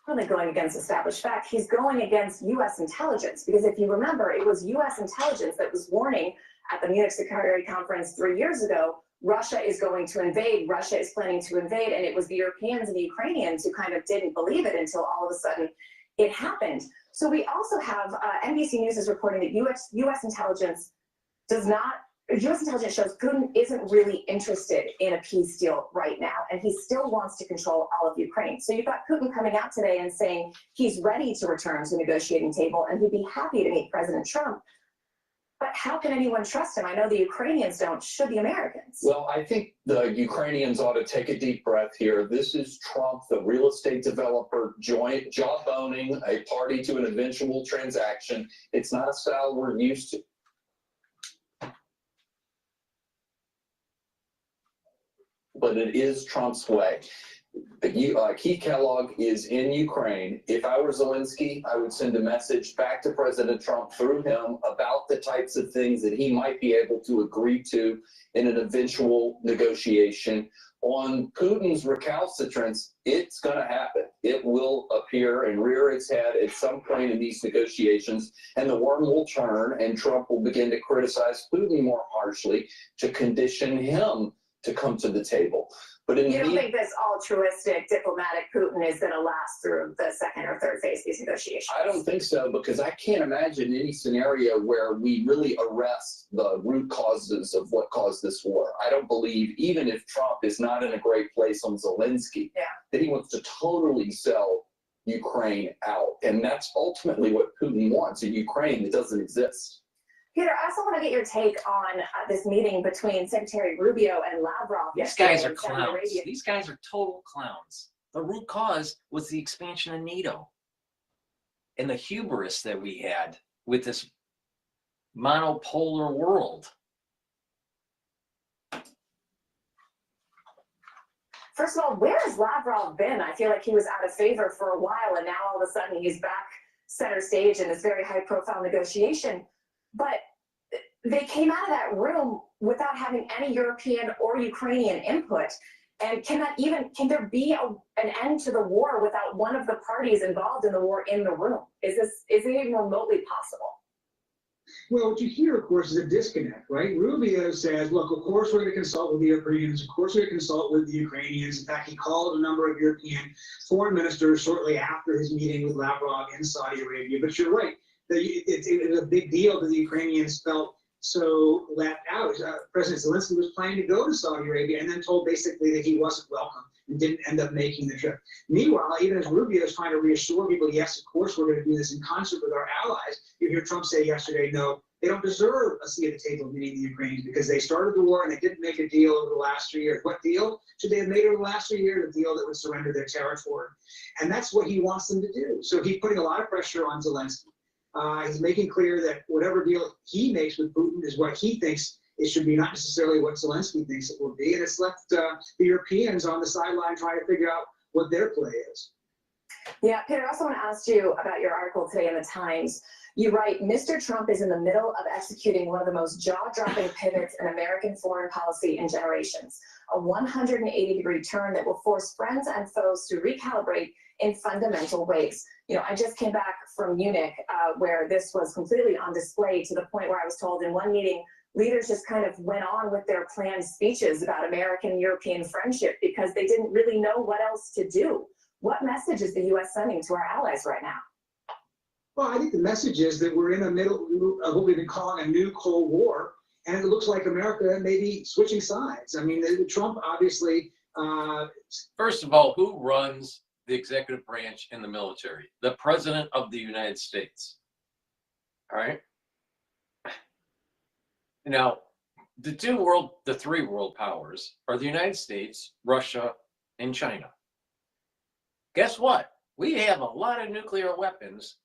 Really going against established fact. He's going against U.S. intelligence, because if you remember, it was U.S. intelligence that was warning at the Munich Security Conference 3 years ago, Russia is going to invade, Russia is planning to invade, and it was the Europeans and the Ukrainians who kind of didn't believe it until all of a sudden it happened. So we also have NBC News is reporting that U.S. intelligence U.S. intelligence shows Putin isn't really interested in a peace deal right now, and he still wants to control all of Ukraine. So you've got Putin coming out today and saying he's ready to return to the negotiating table and he'd be happy to meet President Trump. But how can anyone trust him? I know the Ukrainians don't. Should the Americans? Well, I think the Ukrainians ought to take a deep breath here. This is Trump, the real estate developer, jawboning a party to an eventual transaction. It's not a style we're used to. But it is Trump's way. Keith Kellogg is in Ukraine. If I were Zelensky, I would send a message back to President Trump through him about the types of things that he might be able to agree to in an eventual negotiation. On Putin's recalcitrance, it's going to happen. It will appear and rear its head at some point in these negotiations, and the worm will turn, and Trump will begin to criticize Putin more harshly to condition him to come to the table. But in you don't think this altruistic diplomatic Putin is going to last through the second or third phase of these negotiations? I don't think so, because I can't imagine any scenario where we really arrest the root causes of what caused this war. I don't believe, even if Trump is not in a great place on Zelensky, that he wants to totally sell Ukraine out. And that's ultimately what Putin wants, a Ukraine that doesn't exist. Peter, I also want to get your take on this meeting between Secretary Rubio and Lavrov. These guys are clowns. These guys are total clowns. The root cause was the expansion of NATO and the hubris that we had with this monopolar world. First of all, where has Lavrov been? I feel like he was out of favor for a while, and now all of a sudden he's back center stage in this very high-profile negotiation. But they came out of that room without having any European or Ukrainian input. And can there be an end to the war without one of the parties involved in the war in the room? Is it even remotely possible? Well, what you hear, of course, is a disconnect, right? Rubio says, look, of course we're going to consult with the Europeans. Of course we're going to consult with the Ukrainians. In fact, he called a number of European foreign ministers shortly after his meeting with Lavrov in Saudi Arabia. But you're right. It was a big deal that the Ukrainians felt so left out. President Zelensky was planning to go to Saudi Arabia and then told basically that he wasn't welcome and didn't end up making the trip. Meanwhile, even as Rubio is trying to reassure people, yes, of course, we're going to do this in concert with our allies, you hear Trump say yesterday, no, they don't deserve a seat at the table, meaning the Ukrainians, because they started the war and they didn't make a deal over the last 3 years. What deal should they have made over the last 3 years? A deal that would surrender their territory. And that's what he wants them to do. So he's putting a lot of pressure on Zelensky. He's making clear that whatever deal he makes with Putin is what he thinks it should be, not necessarily what Zelensky thinks it will be. And it's left the Europeans on the sideline trying to figure out what their play is. Yeah, Peter, I also want to ask you about your article today in the Times. You write, Mr. Trump is in the middle of executing one of the most jaw-dropping pivots in American foreign policy in generations, a 180-degree turn that will force friends and foes to recalibrate in fundamental ways. You know, I just came back from Munich, where this was completely on display, to the point where I was told in one meeting, leaders just kind of went on with their planned speeches about American-European friendship because they didn't really know what else to do. What message is the U.S. sending to our allies right now? Well, I think the message is that we're in the middle of what we've been calling a new Cold War, and it looks like America may be switching sides. I mean, Trump obviously... First of all, who runs the executive branch in the military? The President of the United States. All right? Now, the three world powers are the United States, Russia, and China. Guess what? We have a lot of nuclear weapons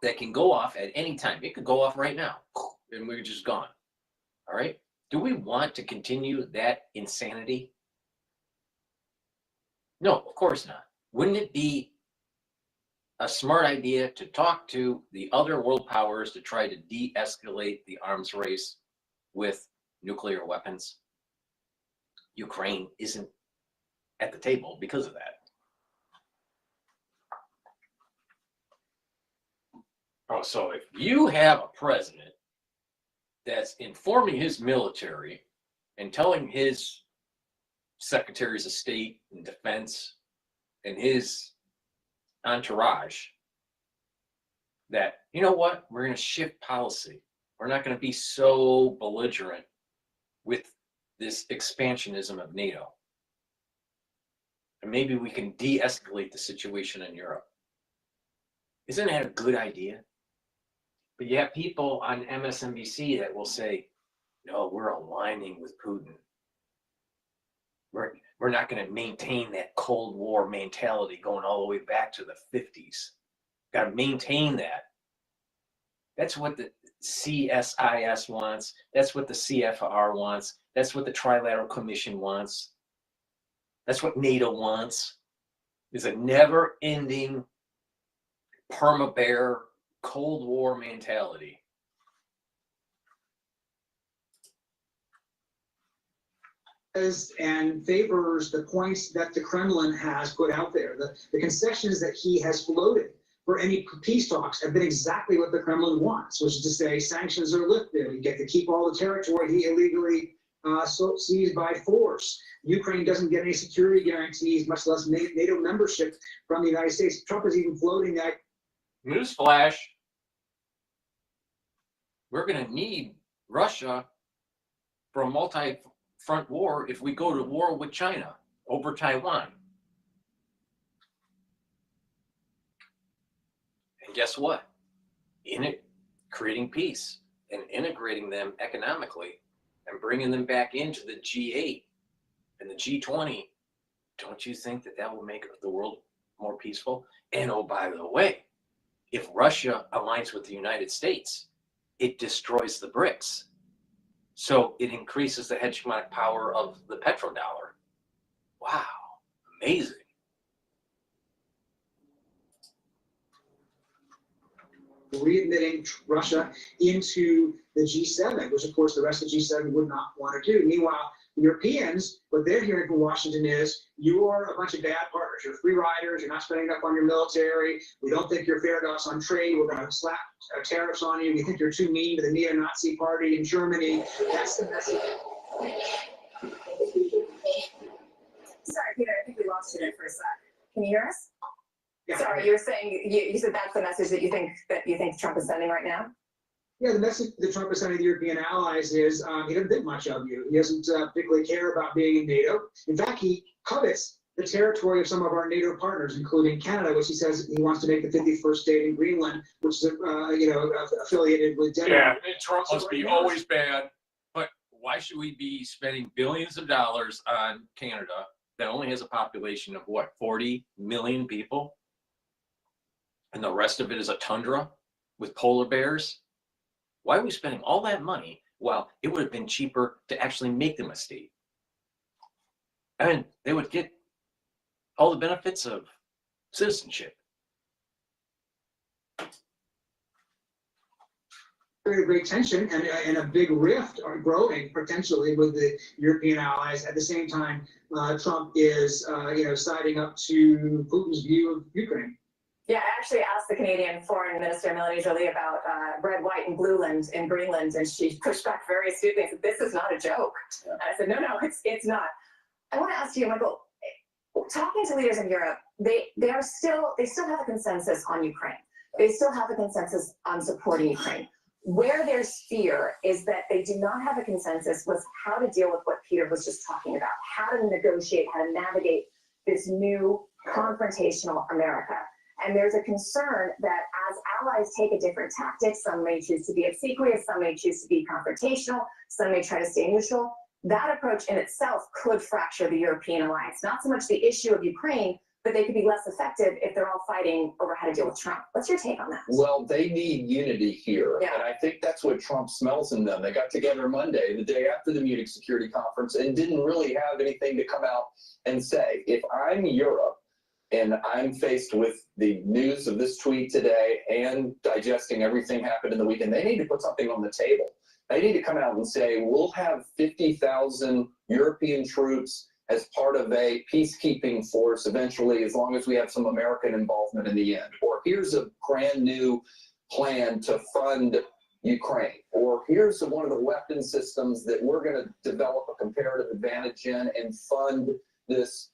that can go off at any time. It could go off right now, and we're just gone. All right? Do we want to continue that insanity? No, of course not. Wouldn't it be a smart idea to talk to the other world powers to try to de-escalate the arms race with nuclear weapons? Ukraine isn't at the table because of that. Oh, so if you have a president that's informing his military and telling his secretaries of state and defense and his entourage that, you know what, we're going to shift policy. We're not going to be so belligerent with this expansionism of NATO. And maybe we can de-escalate the situation in Europe. Isn't that a good idea? But you have people on MSNBC that will say, no, we're aligning with Putin. We're not going to maintain that Cold War mentality going all the way back to the 50s. Got to maintain that. That's what the CSIS wants. That's what the CFR wants. That's what the Trilateral Commission wants. That's what NATO wants. Is a never-ending perma-bear Cold War mentality. And favors the points that the Kremlin has put out there. The concessions that he has floated for any peace talks have been exactly what the Kremlin wants, which is to say sanctions are lifted. We get to keep all the territory he illegally seized by force. Ukraine doesn't get any security guarantees, much less NATO membership from the United States. Trump is even floating that. Newsflash. We're going to need Russia for a multi-front war if we go to war with China over Taiwan. And guess what? Creating peace and integrating them economically and bringing them back into the G8 and the G20, don't you think that that will make the world more peaceful? And oh, by the way, if Russia aligns with the United States, it destroys the BRICS. So it increases the hegemonic power of the petrodollar. Wow, amazing. Readmitting Russia into the G7, which of course the rest of the G7 would not want to do. Meanwhile, The Europeans, what they're hearing from Washington is, you're a bunch of bad partners. You're free riders. You're not spending enough on your military. We don't think you're fair to us on trade. We're going to slap tariffs on you. We think you're too mean to the neo-Nazi party in Germany. That's the message. Sorry, Peter, I think we lost you there for a sec. Can you hear us? Yeah. Sorry, you were saying, you said that's the message that you think Trump is sending right now? Yeah, the message that Trump is sending the European allies is he doesn't think much of you. He doesn't particularly care about being in NATO. In fact, he covets the territory of some of our NATO partners, including Canada, which he says he wants to make the 51st state in Greenland, which is affiliated with Denmark. Yeah, Trump must be always bad. But why should we be spending billions of dollars on Canada that only has a population of what, 40 million people? And the rest of it is a tundra with polar bears? Why are we spending all that money? Well, it would have been cheaper to actually make them a state. And they would get all the benefits of citizenship. Very great tension and a big rift are growing potentially with the European allies. At the same time, Trump is siding up to Putin's view of Ukraine. Yeah, I actually asked the Canadian Foreign Minister, Melanie Joly, about red, white, and blue land in Greenland, and she pushed back very astutely and said, this is not a joke. Yeah. And I said, no, it's not. I want to ask you, Michael, talking to leaders in Europe, they still have a consensus on Ukraine. They still have a consensus on supporting Ukraine. Where there's fear is that they do not have a consensus with how to deal with what Peter was just talking about, how to negotiate, how to navigate this new confrontational America. And there's a concern that as allies take a different tactic, some may choose to be obsequious, some may choose to be confrontational, some may try to stay neutral. That approach in itself could fracture the European alliance. Not so much the issue of Ukraine, but they could be less effective if they're all fighting over how to deal with Trump. What's your take on that? Well, they need unity here. Yeah. And I think that's what Trump smells in them. They got together Monday, the day after the Munich Security Conference, and didn't really have anything to come out and say. If I'm Europe, and I'm faced with the news of this tweet today and digesting everything happened in the weekend, they need to put something on the table. They need to come out and say, we'll have 50,000 European troops as part of a peacekeeping force eventually, as long as we have some American involvement in the end. Or here's a brand new plan to fund Ukraine. Or here's one of the weapon systems that we're going to develop a comparative advantage in and fund this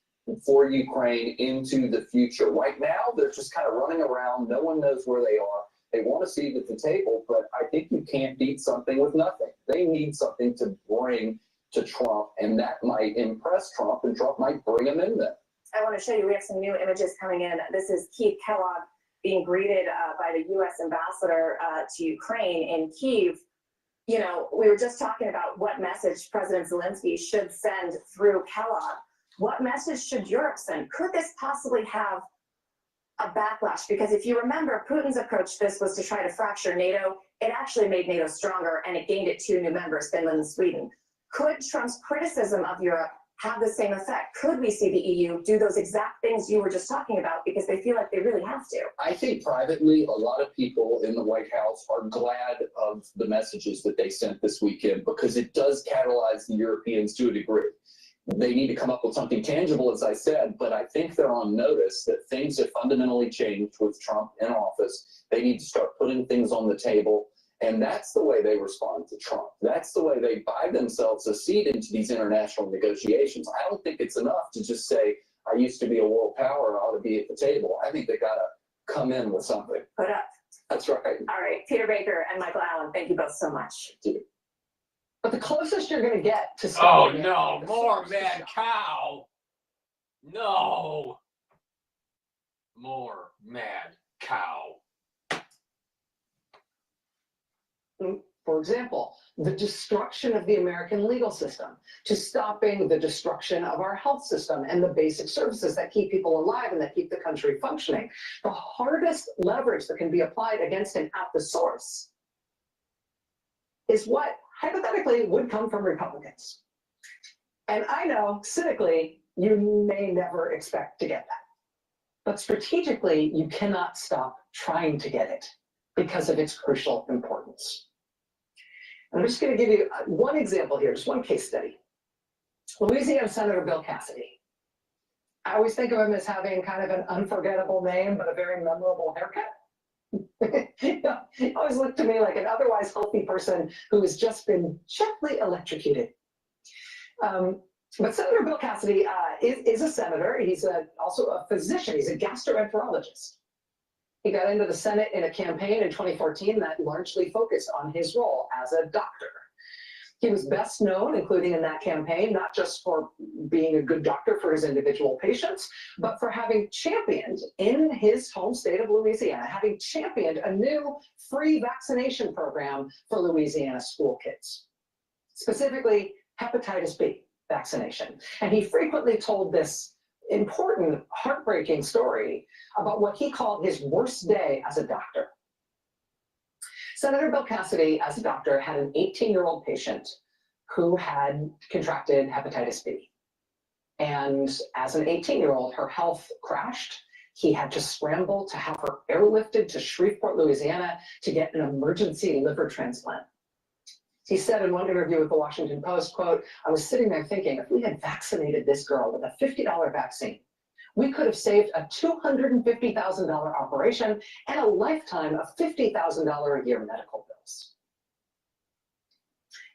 for Ukraine into the future. Right now, they're just kind of running around. No one knows where they are. They want a seat at the table, but I think you can't beat something with nothing. They need something to bring to Trump, and that might impress Trump, and Trump might bring him in there. I want to show you, we have some new images coming in. This is Keith Kellogg being greeted by the U.S. ambassador to Ukraine in Kyiv. You know, we were just talking about what message President Zelensky should send through Kellogg. What message should Europe send? Could this possibly have a backlash? Because if you remember, Putin's approach to this was to try to fracture NATO. It actually made NATO stronger, and it gained it 2 new members, Finland and Sweden. Could Trump's criticism of Europe have the same effect? Could we see the EU do those exact things you were just talking about because they feel like they really have to? I think privately, a lot of people in the White House are glad of the messages that they sent this weekend because it does catalyze the Europeans to a degree. They need to come up with something tangible, as I said, but I think they're on notice that things have fundamentally changed with Trump in office. They need to start putting things on the table, and that's the way they respond to Trump. That's the way they buy themselves a seat into these international negotiations. I don't think it's enough to just say, I used to be a world power, I ought to be at the table. I think they got to come in with something. Put up. That's right. All right, Peter Baker and Michael Allen, thank you both so much. But the closest you're going to get to oh no, more mad cow. No. More mad cow. For example, the destruction of the American legal system, to stopping the destruction of our health system and the basic services that keep people alive and that keep the country functioning. The hardest leverage that can be applied against him at the source is what hypothetically would come from Republicans. And I know, cynically, you may never expect to get that. But strategically, you cannot stop trying to get it because of its crucial importance. And I'm just going to give you one example here, just one case study. Louisiana Senator Bill Cassidy. I always think of him as having kind of an unforgettable name, but a very memorable haircut. He always looked to me like an otherwise healthy person who has just been gently electrocuted. But Senator Bill Cassidy is a senator. He's also a physician. He's a gastroenterologist. He got into the Senate in a campaign in 2014 that largely focused on his role as a doctor. He was best known, including in that campaign, not just for being a good doctor for his individual patients, but for having championed in his home state of Louisiana, having championed a new free vaccination program for Louisiana school kids, specifically hepatitis B vaccination. And he frequently told this important, heartbreaking story about what he called his worst day as a doctor. Senator Bill Cassidy, as a doctor, had an 18-year-old patient who had contracted hepatitis B. And as an 18-year-old, her health crashed. He had to scramble to have her airlifted to Shreveport, Louisiana, to get an emergency liver transplant. He said in one interview with the Washington Post, quote, "I was sitting there thinking, if we had vaccinated this girl with a $50 vaccine, we could have saved a $250,000 operation and a lifetime of $50,000 a year medical bills."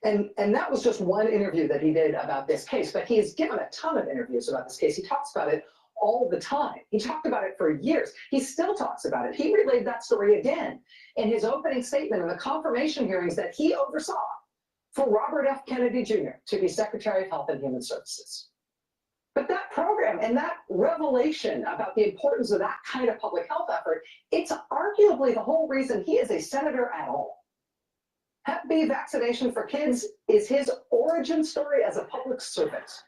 And that was just one interview that he did about this case, but he's given a ton of interviews about this case. He talks about it all the time. He talked about it for years. He still talks about it. He relayed that story again in his opening statement in the confirmation hearings that he oversaw for Robert F. Kennedy Jr. to be Secretary of Health and Human Services. But that program and that revelation about the importance of that kind of public health effort, it's arguably the whole reason he is a senator at all. Hep B vaccination for kids is his origin story as a public servant.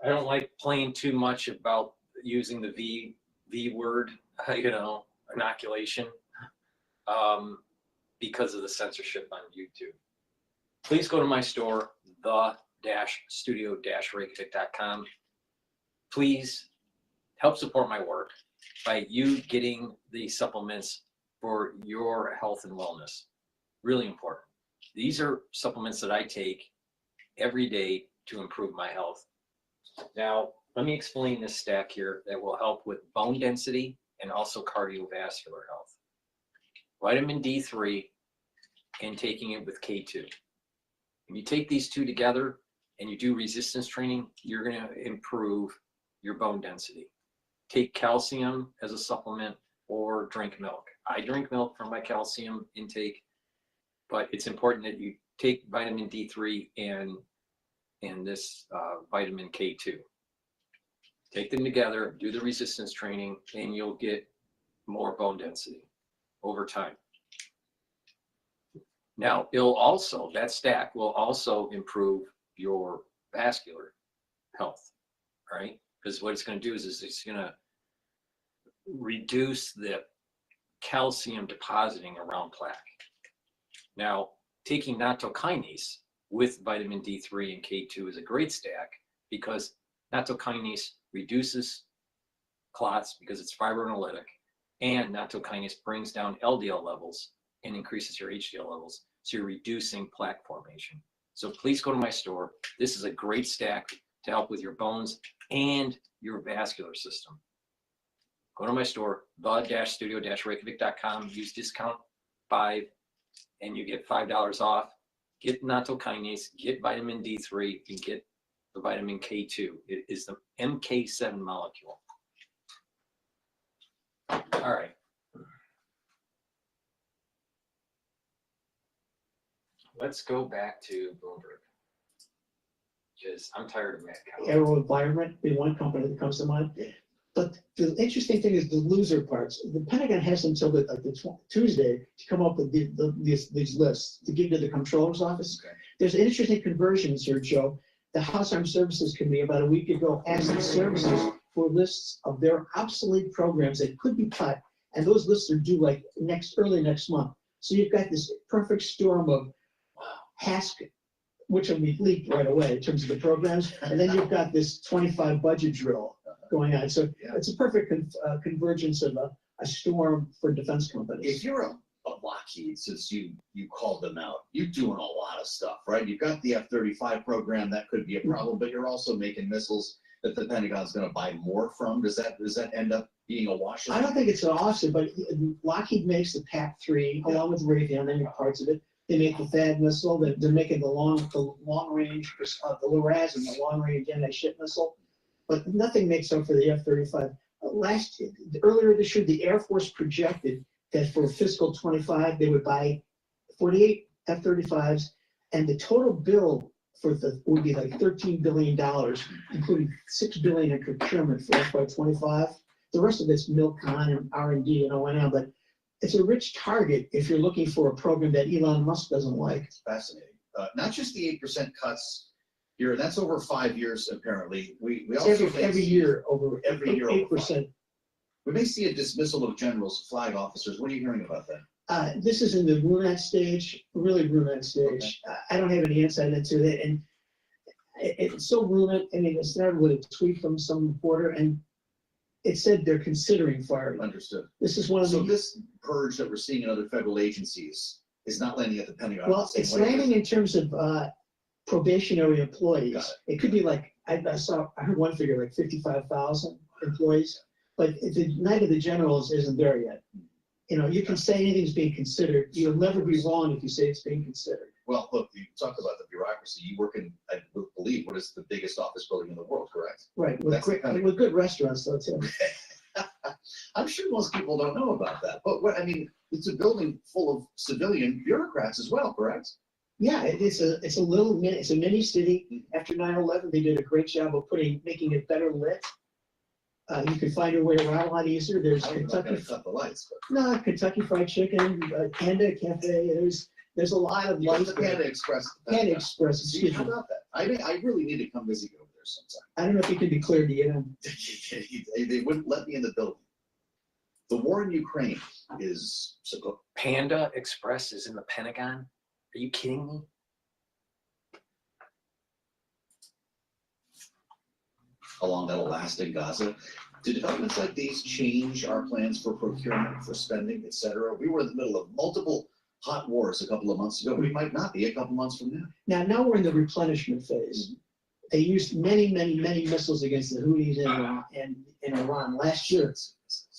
I don't like playing too much about using the V word, inoculation, because of the censorship on YouTube. Please go to my store, the-studio-reykjavik.com. Please help support my work by you getting the supplements for your health and wellness. Really important. These are supplements that I take every day to improve my health. Now, let me explain this stack here that will help with bone density and also cardiovascular health. Vitamin D3 and taking it with K2. When you take these two together and you do resistance training, you're going to improve your bone density. Take calcium as a supplement or drink milk. I drink milk for my calcium intake, but it's important that you take vitamin D3 and this vitamin K2. Take them together, do the resistance training, and you'll get more bone density over time. Now, that stack will also improve your vascular health, right? Because what it's going to do is it's going to reduce the calcium depositing around plaque. Now, taking nattokinase with vitamin D3 and K2 is a great stack because nattokinase reduces clots because it's fibrinolytic, and nattokinase brings down LDL levels and increases your HDL levels. So you're reducing plaque formation. So please go to my store. This is a great stack to help with your bones and your vascular system. Go to my store, the-studio-reykjavik.com, use discount 5 and you get $5 off. Get nattokinase, get vitamin D3, and get the vitamin K2. It is the MK7 molecule. All right. Let's go back to Bloomberg, because I'm tired of Matt Cowell. AeroVironment be one company that comes to mind. But the interesting thing is the loser parts. The Pentagon has until the Tuesday to come up with these lists to give to the Comptroller's office. Okay. There's an interesting conversion, Sir Joe. The House Armed Services Committee about a week ago asked the services for lists of their obsolete programs that could be cut, and those lists are due like early next month. So you've got this perfect storm of HASC, which will be leaked right away in terms of the programs, and then you've got this 25 budget drill going on. So it's a perfect convergence of a storm for defense companies. If you're of Lockheed, since you called them out. You're doing a lot of stuff, right? You've got the F-35 program, that could be a problem, but you're also making missiles that the Pentagon's going to buy more from. Does that end up being a wash? I don't think it's an offset, but Lockheed makes the PAC-3 along with Raytheon. They make parts of it. They make the THAAD missile. They're making the long range, the LRAS and the long range anti-ship missile. But nothing makes up for the F-35. Earlier this year, the Air Force projected that for fiscal 25, they would buy 48 F-35s, and the total bill would be like $13 billion, including $6 billion in procurement for FY25. The rest of it's MILCON and R&D and O&M, but it's a rich target if you're looking for a program that Elon Musk doesn't like. It's fascinating. Not just the 8% cuts here, that's over 5 years apparently. We also every year over 8%. We may see a dismissal of generals, flag officers. What are you hearing about that? This is in the RUNAT stage, really RUNAT stage. Okay. I don't have any insight into it, and it's so RUNAT. I mean, it started with a tweet from some reporter, and it said they're considering firing. Understood. This is one of so this purge that we're seeing in other federal agencies is not landing at the Pentagon. Well, it's landing in terms of probationary employees. It could be like I heard one figure like 55,000 employees. But the night of the generals isn't there yet. You know, you can say anything's being considered. You'll never be wrong if you say it's being considered. Well, look, you talk about the bureaucracy. You work in, I believe, what is the biggest office building in the world, correct? Right, with good restaurants, though, too. I'm sure most people don't know about that. But I mean, it's a building full of civilian bureaucrats as well, correct? Yeah, it's a mini city. After 9/11, they did a great job of making it better lit. You can find your way around a lot easier. There's Kentucky. Cut the lights, but. No, Kentucky Fried Chicken, Panda Cafe. There's a lot of lights. Panda Express. Panda Express. Excuse me. How about that? I really need to come visit you over there sometime. I don't know if you can be cleared to get in. They wouldn't let me in the building. The war in Ukraine is. Panda Express is in the Pentagon? Are you kidding me? Along that'll last in Gaza. Do developments like these change our plans for procurement, for spending, et cetera? We were in the middle of multiple hot wars a couple of months ago. We might not be a couple months from now. Now we're in the replenishment phase. They used many missiles against the Houthis in Iran last year.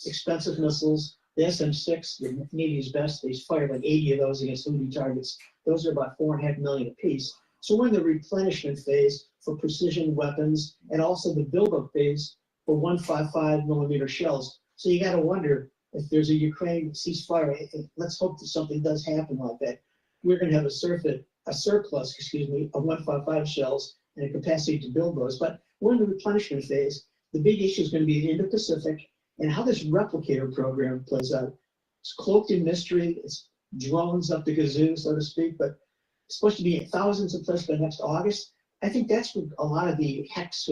Expensive missiles. The SM-6, the Navy's best, they fired like 80 of those against Houthi targets. Those are about $4.5 million apiece. So we're in the replenishment phase for precision weapons and also the buildup phase for 155 millimeter shells. So you got to wonder if there's a Ukraine ceasefire. Let's hope that something does happen like that. We're going to have a surplus, of 155 shells and a capacity to build those. But we're in the replenishment phase. The big issue is going to be the Indo-Pacific and how this replicator program plays out. It's cloaked in mystery. It's drones up the gazoo, so to speak, but it's supposed to be thousands of places by next August. I think that's what a lot of the Hex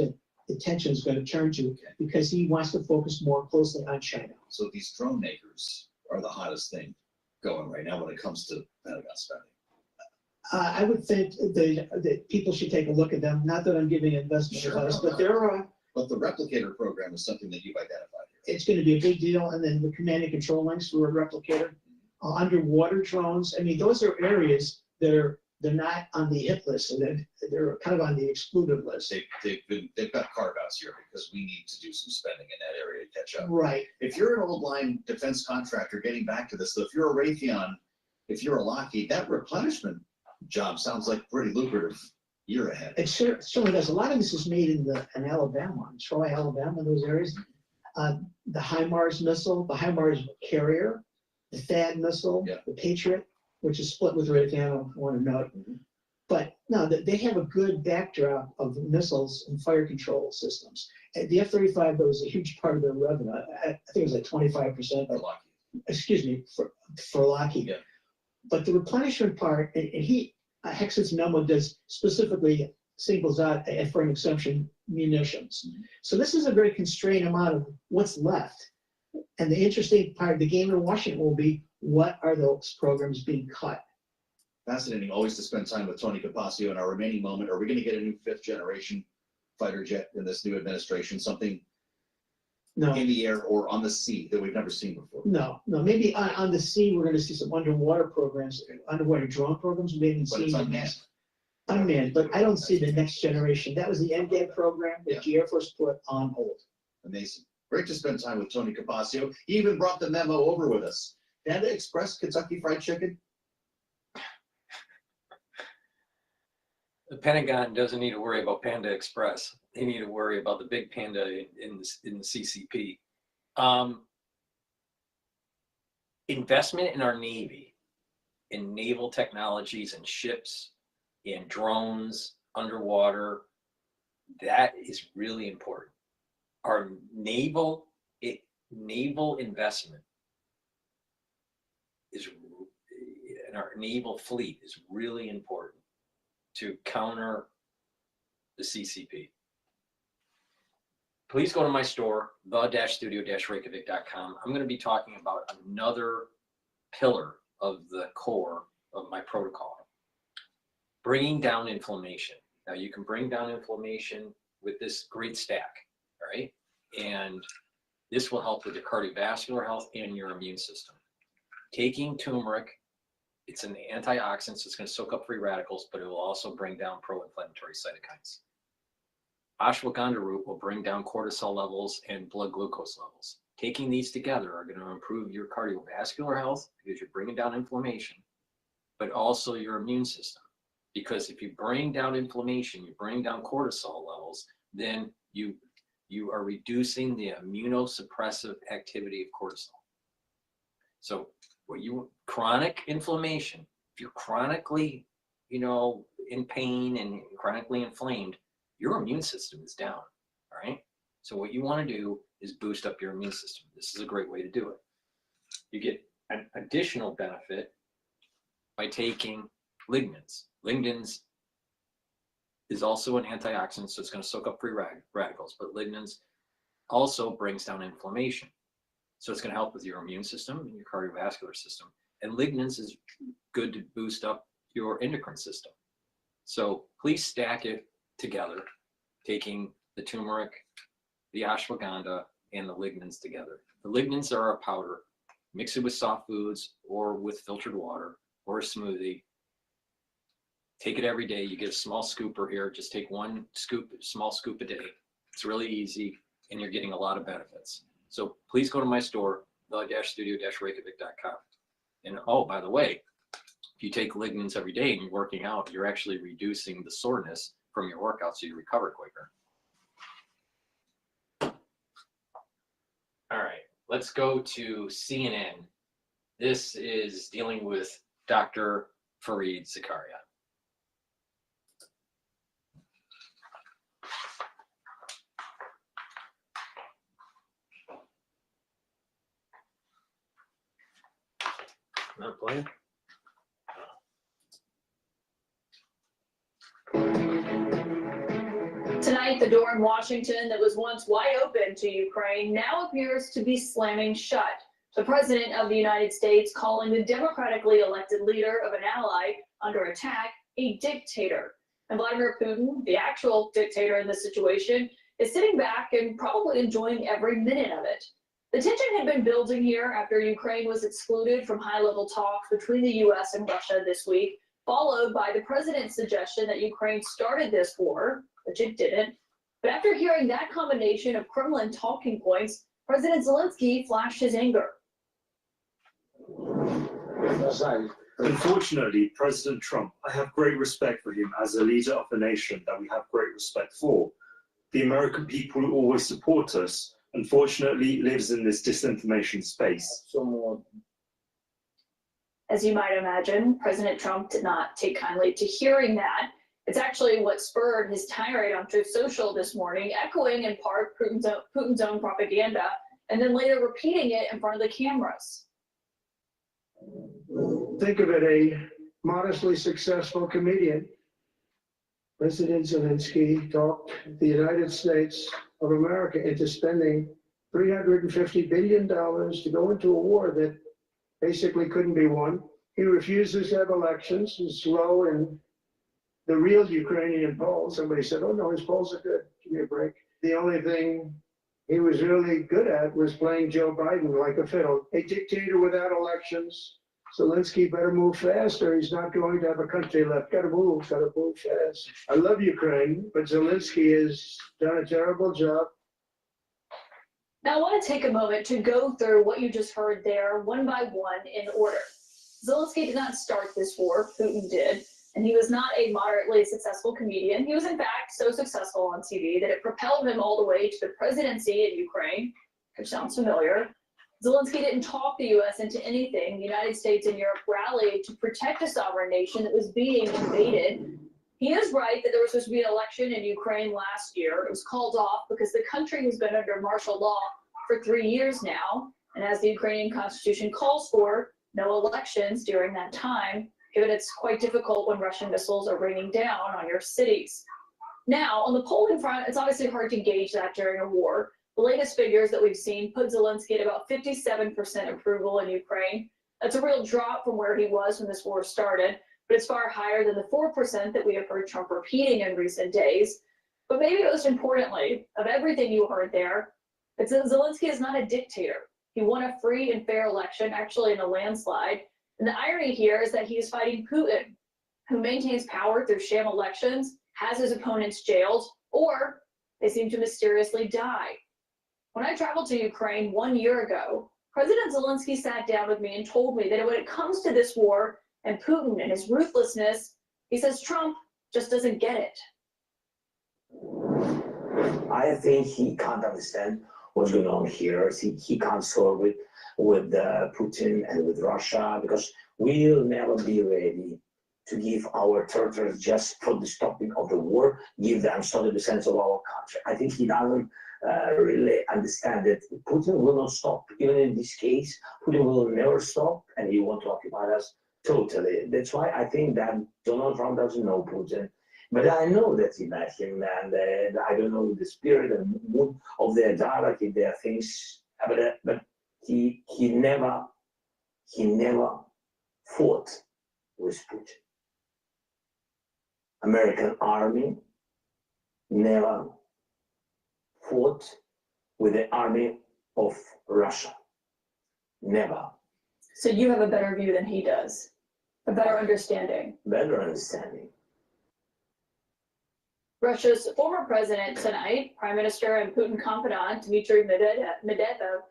attention is going to turn to because he wants to focus more closely on China. So these drone makers are the hottest thing going right now when it comes to Pentagon spending. I would think that people should take a look at them. Not that I'm giving investment advice, but there are. But the replicator program is something that you've identified here. It's going to be a big deal, and then the command and control links through a replicator, underwater drones. I mean, those are areas that they're not on the hit list, and they're kind of on the excluded list. They've got carve-outs here because we need to do some spending in that area to catch up. Right. If you're an old line defense contractor, getting back to this, so if you're a Raytheon, if you're a Lockheed, that replenishment job sounds like pretty lucrative year ahead. It certainly does. A lot of this is made in Alabama, in Troy, Alabama, those areas. The HIMARS missile, the HIMARS carrier, the THAAD missile, the Patriot, which is split with Raytheon, I don't want to note. But no, they have a good backdrop of missiles and fire control systems. The F-35, though, was a huge part of their revenue. I think it was like 25%. For Lockheed. Excuse me, for Lockheed. Yeah. But the replenishment part, and Hex's memo does specifically singles out for an exemption munitions. So this is a very constrained amount of what's left. And the interesting part of the game in Washington will be, what are those programs being cut? Fascinating always to spend time with Tony Capaccio in our remaining moment. Are we going to get a new 5th generation fighter jet in this new administration? Something No. in the air or on the sea that we've never seen before? No, maybe on the sea, we're gonna see some underwater programs, underwater drone programs, we haven't But it's seen unmanned. Unmanned, but I don't see the next generation. That was the NGAD program that the Air Force put on hold. Amazing. Great to spend time with Tony Capaccio. He even brought the memo over with us. Panda Express Kentucky Fried Chicken. The Pentagon doesn't need to worry about Panda Express. They need to worry about the big panda in the CCP. Investment in our Navy, in naval technologies and ships, in drones, underwater, that is really important. Our naval investment is, and our naval fleet is really important to counter the CCP. Please go to my store, the-studio-reykjavik.com. I'm going to be talking about another pillar of the core of my protocol, bringing down inflammation. Now you can bring down inflammation with this great stack, all right? And this will help with your cardiovascular health and your immune system. Taking turmeric, it's an antioxidant, so it's going to soak up free radicals, but it will also bring down pro-inflammatory cytokines. Ashwagandha root will bring down cortisol levels and blood glucose levels. Taking these together are going to improve your cardiovascular health because you're bringing down inflammation, but also your immune system. Because if you bring down inflammation, you bring down cortisol levels, then you are reducing the immunosuppressive activity of cortisol. So chronic inflammation, if you're chronically, in pain and chronically inflamed, your immune system is down, all right? So what you want to do is boost up your immune system. This is a great way to do it. You get an additional benefit by taking lignans. Lignans is also an antioxidant, so it's going to soak up free radicals, but lignans also brings down inflammation. So it's going to help with your immune system and your cardiovascular system. And lignans is good to boost up your endocrine system. So please stack it together, taking the turmeric, the ashwagandha, and the lignans together. The lignans are a powder. Mix it with soft foods or with filtered water or a smoothie. Take it every day. You get a small scooper here. Just take one small scoop a day. It's really easy, and you're getting a lot of benefits. So please go to my store, the-studio-reykjavik.com. And oh, by the way, if you take lignans every day and you're working out, you're actually reducing the soreness from your workout, so you recover quicker. All right, let's go to CNN. This is dealing with Dr. Fareed Zakaria. Not playing. Tonight, the door in Washington that was once wide open to Ukraine now appears to be slamming shut. The President of the United States calling the democratically elected leader of an ally under attack a dictator. And Vladimir Putin, the actual dictator in this situation, is sitting back and probably enjoying every minute of it. The tension had been building here after Ukraine was excluded from high-level talks between the U.S. and Russia this week, followed by the president's suggestion that Ukraine started this war, which it didn't. But after hearing that combination of Kremlin talking points, President Zelensky flashed his anger. Unfortunately, President Trump, I have great respect for him as a leader of the nation that we have great respect for. The American people who always support us, unfortunately, lives in this disinformation space. As you might imagine, President Trump did not take kindly to hearing that. It's actually what spurred his tirade on Truth Social this morning, echoing in part Putin's own propaganda, and then later repeating it in front of the cameras. Think of it, a modestly successful comedian. President Zelensky talked the United States of America into spending $350 billion to go into a war that basically couldn't be won. He refuses to have elections. He's slow in the real Ukrainian polls. Somebody said, oh no, his polls are good. Give me a break. The only thing he was really good at was playing Joe Biden like a fiddle. A dictator without elections. Zelensky better move fast or he's not going to have a country left. Gotta move fast. I love Ukraine, but Zelensky has done a terrible job. Now, I want to take a moment to go through what you just heard there one by one in order. Zelensky did not start this war, Putin did, and he was not a moderately successful comedian. He was, in fact, so successful on TV that it propelled him all the way to the presidency in Ukraine, which sounds familiar. Zelensky didn't talk the U.S. into anything. The United States and Europe rallied to protect a sovereign nation that was being invaded. He is right that there was supposed to be an election in Ukraine last year. It was called off because the country has been under martial law for 3 years now. And as the Ukrainian constitution calls for, no elections during that time, given it's quite difficult when Russian missiles are raining down on your cities. Now, on the polling front, it's obviously hard to gauge that during a war. The latest figures that we've seen put Zelensky at about 57% approval in Ukraine. That's a real drop from where he was when this war started, but it's far higher than the 4% that we have heard Trump repeating in recent days. But maybe most importantly, of everything you heard there, it's that Zelensky is not a dictator. He won a free and fair election, actually in a landslide. And the irony here is that he is fighting Putin, who maintains power through sham elections, has his opponents jailed, or they seem to mysteriously die. When I traveled to Ukraine 1 year ago, President Zelensky sat down with me and told me that when it comes to this war and Putin and his ruthlessness, he says Trump just doesn't get it. I think he can't understand what's going on here. He can't solve it with Putin and with Russia because we'll never be ready to give our territories just for the stopping of the war, give them solid defense of our country. I think he doesn't really understand that Putin will not stop. Even in this case, Putin will never stop and he want to occupy us totally. That's why I think that Donald Trump doesn't know Putin. But I know that he met him and I don't know the spirit and mood of their dialogue, if there are things, but he never fought with Putin. American army never fought with the army of Russia. Never. So you have a better view than he does, a better understanding. Better understanding. Russia's former president tonight, Prime Minister and Putin confidant Dmitry Medvedev,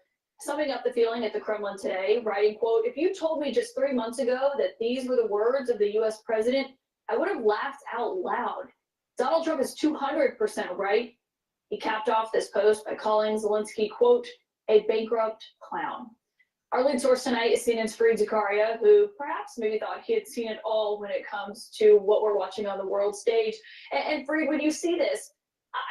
summing up the feeling at the Kremlin today, writing, quote, "If you told me just 3 months ago that these were the words of the U.S. president, I would have laughed out loud. Donald Trump is 200% right." He capped off this post by calling Zelensky, quote, "a bankrupt clown." Our lead source tonight is CNN's Fareed Zakaria, who perhaps maybe thought he had seen it all when it comes to what we're watching on the world stage. And Fareed, when you see this,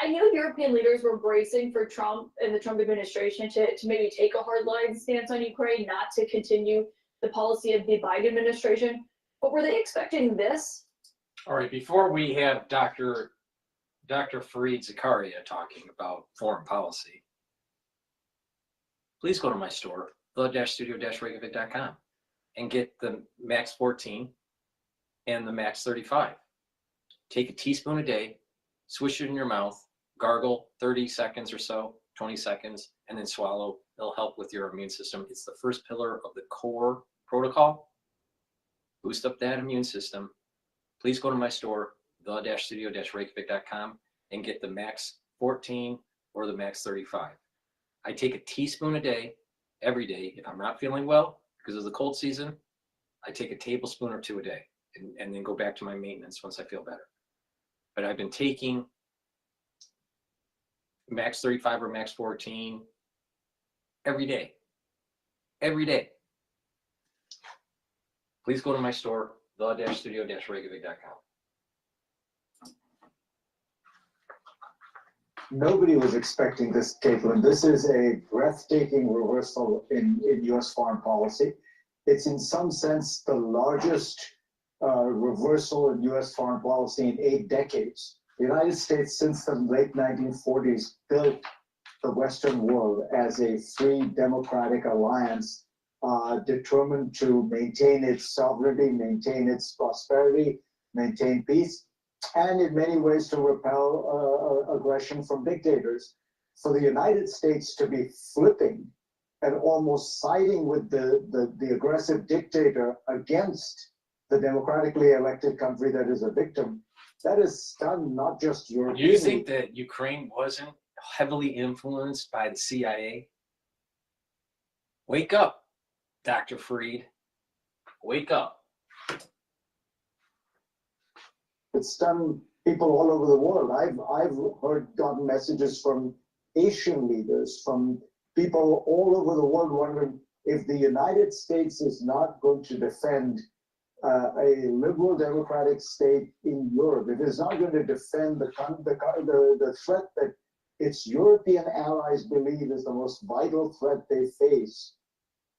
I know European leaders were bracing for Trump and the Trump administration to maybe take a hardline stance on Ukraine, not to continue the policy of the Biden administration. But were they expecting this? All right, before we have Dr. Fareed Zakaria talking about foreign policy, please go to my store, the-studio-reykjavik.com, and get the Max 14 and the Max 35. Take a teaspoon a day, swish it in your mouth, gargle 30 seconds or so, 20 seconds, and then swallow. It'll help with your immune system. It's the first pillar of the core protocol. Boost up that immune system. Please go to my store, the-studio-reykjavik.com, and get the Max 14 or the Max 35. I take a teaspoon a day, every day. If I'm not feeling well because of the cold season, I take a tablespoon or two a day and then go back to my maintenance once I feel better. But I've been taking Max 35 or Max 14 every day. Every day. Please go to my store, the-studio-reykjavik.com. Nobody was expecting this, Caitlin. This is a breathtaking reversal in U.S. foreign policy. It's in some sense the largest reversal in U.S. foreign policy in 8 decades. The United States, since the late 1940s, built the Western world as a free democratic alliance determined to maintain its sovereignty, maintain its prosperity, maintain peace, and in many ways to repel aggression from dictators. for the United States to be flipping and almost siding with the aggressive dictator against the democratically elected country that is a victim, that is stunned not just Europe. You think that Ukraine wasn't heavily influenced by the CIA? Wake up, Dr. Freed. Wake up. It's stunned people all over the world. I've gotten messages from Asian leaders, from people all over the world wondering if the United States is not going to defend a liberal democratic state in Europe, if it's not going to defend the threat that its European allies believe is the most vital threat they face,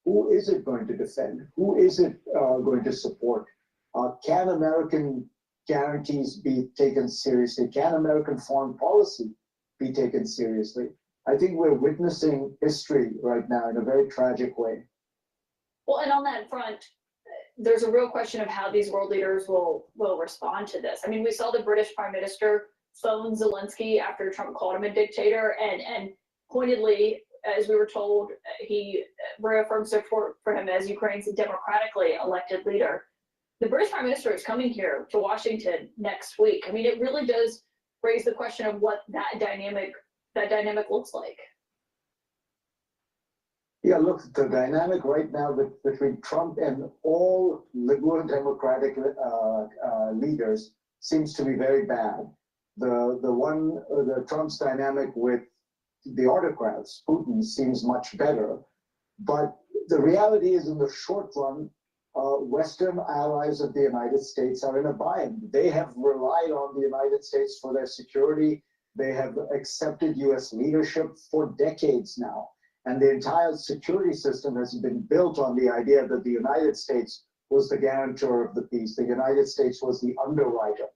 who is it going to defend? Who is it going to support? Can American guarantees be taken seriously? Can American foreign policy be taken seriously? I think we're witnessing history right now in a very tragic way. Well, and on that front, there's a real question of how these world leaders will respond to this. I mean, we saw the British Prime Minister phone Zelensky after Trump called him a dictator, and pointedly, as we were told, he reaffirmed support for him as Ukraine's democratically elected leader. The British Prime Minister is coming here to Washington next week. I mean, it really does raise the question of what that dynamic looks like. Yeah, look, the dynamic right now between Trump and all liberal democratic leaders seems to be very bad. The Trump's dynamic with the autocrats, Putin, seems much better. But the reality is, in the short run, Western allies of the United States are in a bind. They have relied on the United States for their security. They have accepted U.S. leadership for decades now. And the entire security system has been built on the idea that the United States was the guarantor of the peace. The United States was the underwriter.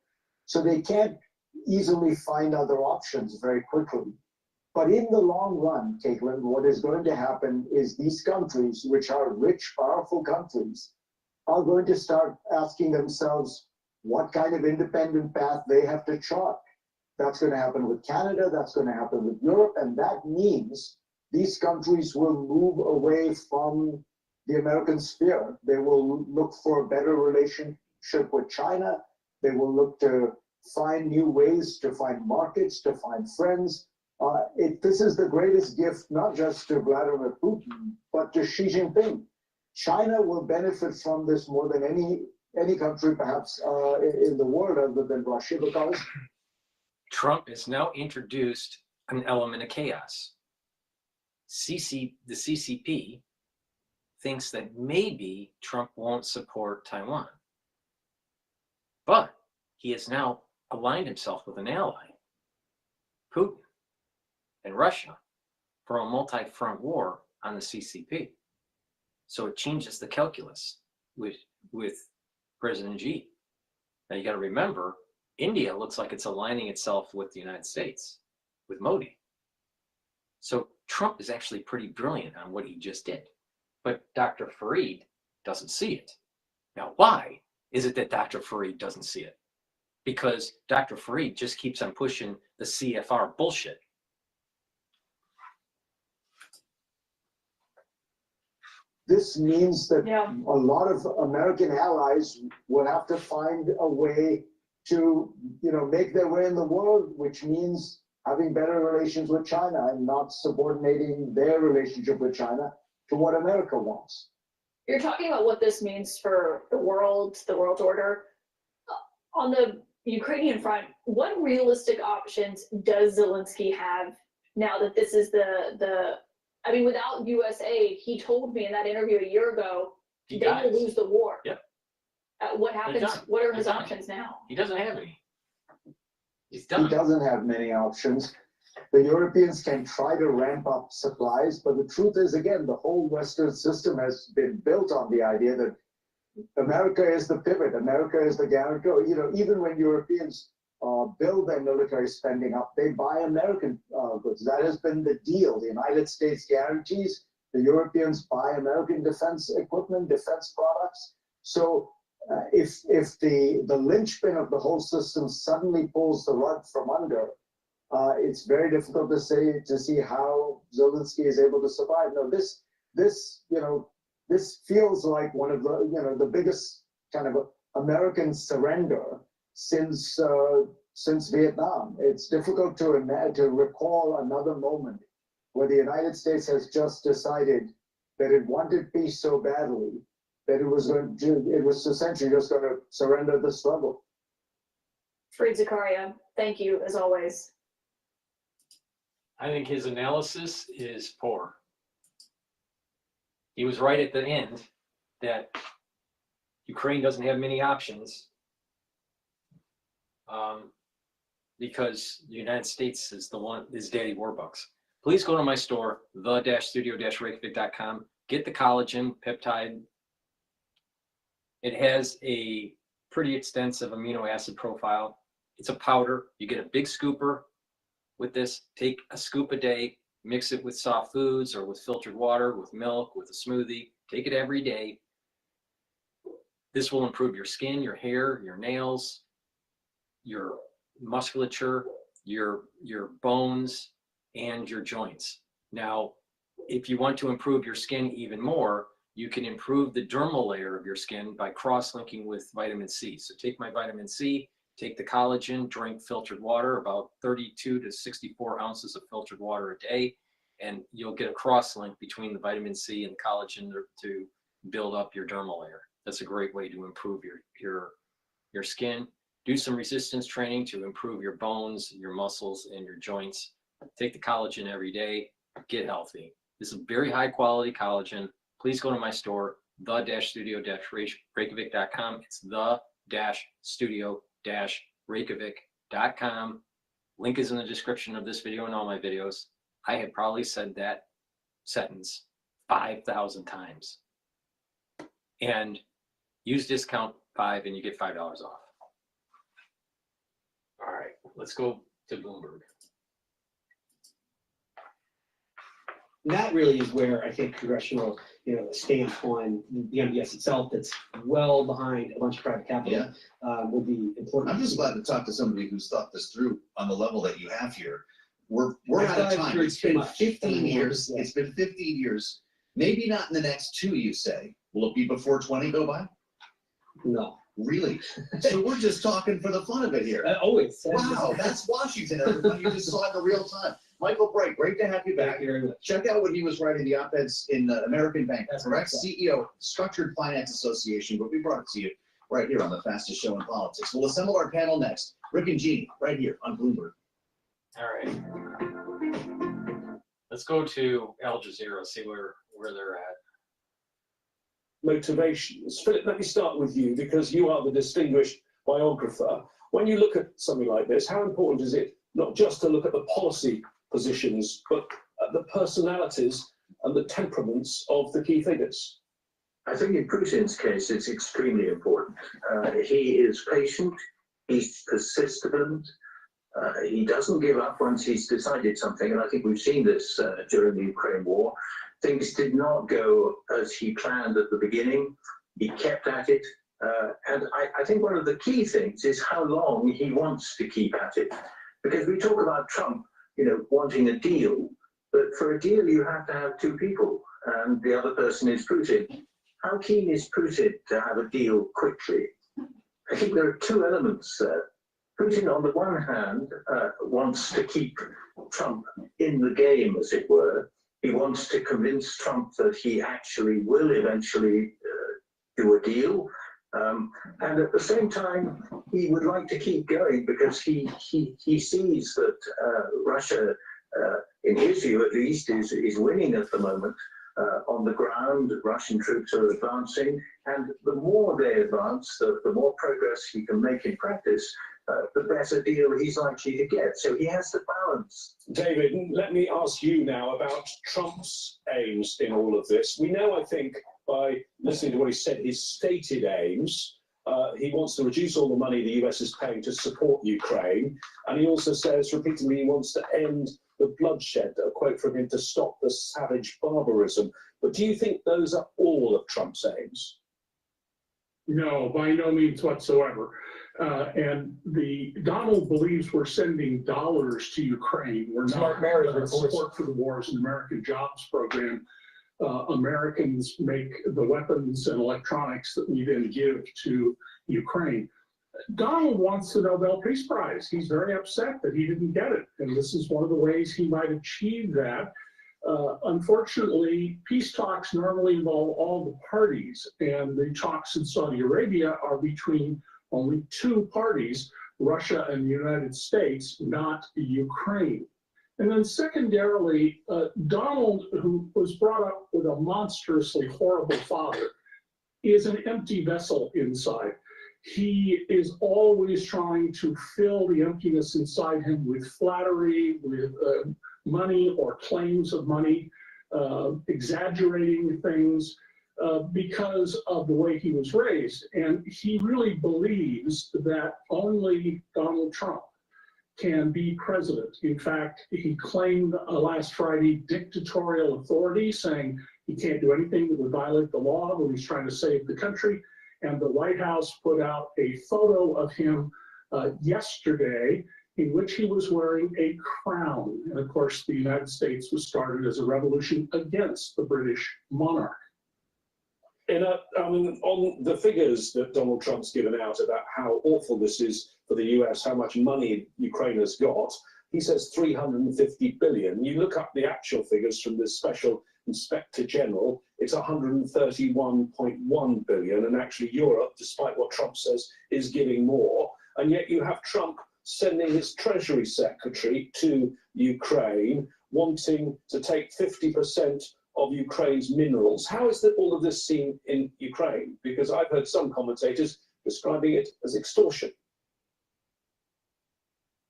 So they can't easily find other options very quickly. But in the long run, Caitlin, what is going to happen is these countries, which are rich, powerful countries, are going to start asking themselves what kind of independent path they have to chart. That's going to happen with Canada, that's going to happen with Europe, and that means these countries will move away from the American sphere. They will look for a better relationship with China. They will look to find new ways to find markets, to find friends. This is the greatest gift, not just to Vladimir Putin, but to Xi Jinping. China will benefit from this more than any country, perhaps, in the world other than Russia, because Trump has now introduced an element of chaos. The CCP thinks that maybe Trump won't support Taiwan. But he has now aligned himself with an ally, Putin and Russia, for a multi-front war on the CCP. So it changes the calculus with President Xi. Now you got to remember, India looks like it's aligning itself with the United States, with Modi. So Trump is actually pretty brilliant on what he just did. But Dr. Fareed doesn't see it. Now, why is it that Dr. Fareed doesn't see it? Because Dr. Fareed just keeps on pushing the CFR bullshit. this means that a lot of American allies will have to find a way to, make their way in the world, which means having better relations with China and not subordinating their relationship with China to what America wants. You're talking about what this means for the world order. On the Ukrainian front, what realistic options does Zelensky have now that this is without US aid, he told me in that interview a year ago, they will lose the war. Yep. What happens? What are his options now? He doesn't have any. He doesn't have many options. The Europeans can try to ramp up supplies, but the truth is, again, the whole Western system has been built on the idea that America is the pivot, America is the guarantor. Even when Europeans build their military spending up, they buy American goods. That has been the deal. The United States guarantees, the Europeans buy American defense equipment, defense products. So if the linchpin of the whole system suddenly pulls the rug from under, It's very difficult to see how Zelensky is able to survive. No, this feels like one of the biggest kind of American surrender since Vietnam. It's difficult to recall another moment where the United States has just decided that it wanted peace so badly that it was essentially just going to surrender the struggle. Fareed Zakaria, thank you as always. I think his analysis is poor. He was right at the end that Ukraine doesn't have many options because the United States is Daddy Warbucks. Please go to my store, the-studio-reykjavik.com. Get the collagen peptide. It has a pretty extensive amino acid profile. It's a powder. You get a big scooper with this. Take a scoop a day, mix it with soft foods or with filtered water, with milk, with a smoothie. Take it every day. This will improve your skin, your hair, your nails, your musculature, your bones, and your joints. Now, if you want to improve your skin even more, you can improve the dermal layer of your skin by cross-linking with vitamin C. So take my vitamin C, take the collagen, drink filtered water, about 32 to 64 ounces of filtered water a day, and you'll get a cross-link between the vitamin C and the collagen to build up your dermal layer. That's a great way to improve your skin. Do some resistance training to improve your bones, your muscles, and your joints. Take the collagen every day. Get healthy. This is very high quality collagen. Please go to my store, the-studio-reykjavik.com. It's the-studio-reykjavik.com. Link is in the description of this video and all my videos. I have probably said that sentence 5,000 times. And use discount 5 and you get $5 off. All right, let's go to Bloomberg. That really is where I think congressional, stance on the MBS itself that's well behind a bunch of private capital will be important. I'm just glad to talk to somebody who's thought this through on the level that you have here. We're out of time. It's been 15 years. It's been 15 years. Maybe not in the next 2, you say. Will it be before 20 go by? No. Really? So we're just talking for the fun of it here. Always. Wow, that's Washington, everybody. You just saw it in real time. Michael Bright, great to have you back. Thank you very much. Check out what he was writing, the op-eds in American Bank. That's correct. CEO, Structured Finance Association, but we brought it to you right here on the fastest show in politics. We'll assemble our panel next. Rick and Jeannie, right here on Bloomberg. All right. Let's go to Al Jazeera, see where they're at. Motivations. Philip, let me start with you because you are the distinguished biographer. When you look at something like this, how important is it not just to look at the policy positions, but at the personalities and the temperaments of the key figures? I think in Putin's case, it's extremely important. He is patient, he's persistent, he doesn't give up once he's decided something, and I think we've seen this during the Ukraine war. Things did not go as he planned at the beginning. He kept at it. And I think one of the key things is how long he wants to keep at it. Because we talk about Trump, wanting a deal, but for a deal you have to have 2 people, and the other person is Putin. How keen is Putin to have a deal quickly? I think there are 2 elements there. Putin, on the one hand, wants to keep Trump in the game, as it were. He wants to convince Trump that he actually will eventually do a deal. And at the same time, he would like to keep going because he sees that Russia, in his view at least, is winning at the moment. On the ground, Russian troops are advancing, and the more they advance, the more progress he can make in practice, the better deal he's likely to get. So he has to balance. David, let me ask you now about Trump's aims in all of this. We know, I think, by listening to what he said, his stated aims. He wants to reduce all the money the US is paying to support Ukraine. And he also says repeatedly he wants to end the bloodshed, a quote from him, to stop the savage barbarism. But do you think those are all of Trump's aims? No, by no means whatsoever. And Donald believes we're sending dollars to Ukraine. We're Smart not marriage reports. support for the war is an American jobs program. Americans make the weapons and electronics that we then give to Ukraine. Donald wants the Nobel Peace Prize. He's very upset that he didn't get it. And this is one of the ways he might achieve that. Unfortunately, peace talks normally involve all the parties, and the talks in Saudi Arabia are between only two parties, Russia and the United States, not Ukraine. And then secondarily, Donald, who was brought up with a monstrously horrible father, is an empty vessel inside. He is always trying to fill the emptiness inside him with flattery, with money or claims of money, exaggerating things because of the way he was raised. And he really believes that only Donald Trump can be president. In fact, he claimed last Friday dictatorial authority, saying he can't do anything that would violate the law when he's trying to save the country. And the White House put out a photo of him yesterday in which he was wearing a crown. And of course, the United States was started as a revolution against the British monarch. And I mean, on the figures that Donald Trump's given out about how awful this is for the US, how much money Ukraine has got, he says 350 billion. You look up the actual figures from the special inspector general, it's 131.1 billion. And actually Europe, despite what Trump says, is giving more. And yet you have Trump sending his Treasury Secretary to Ukraine, wanting to take 50% of Ukraine's minerals. How is that all of this seen in Ukraine? Because I've heard some commentators describing it as extortion.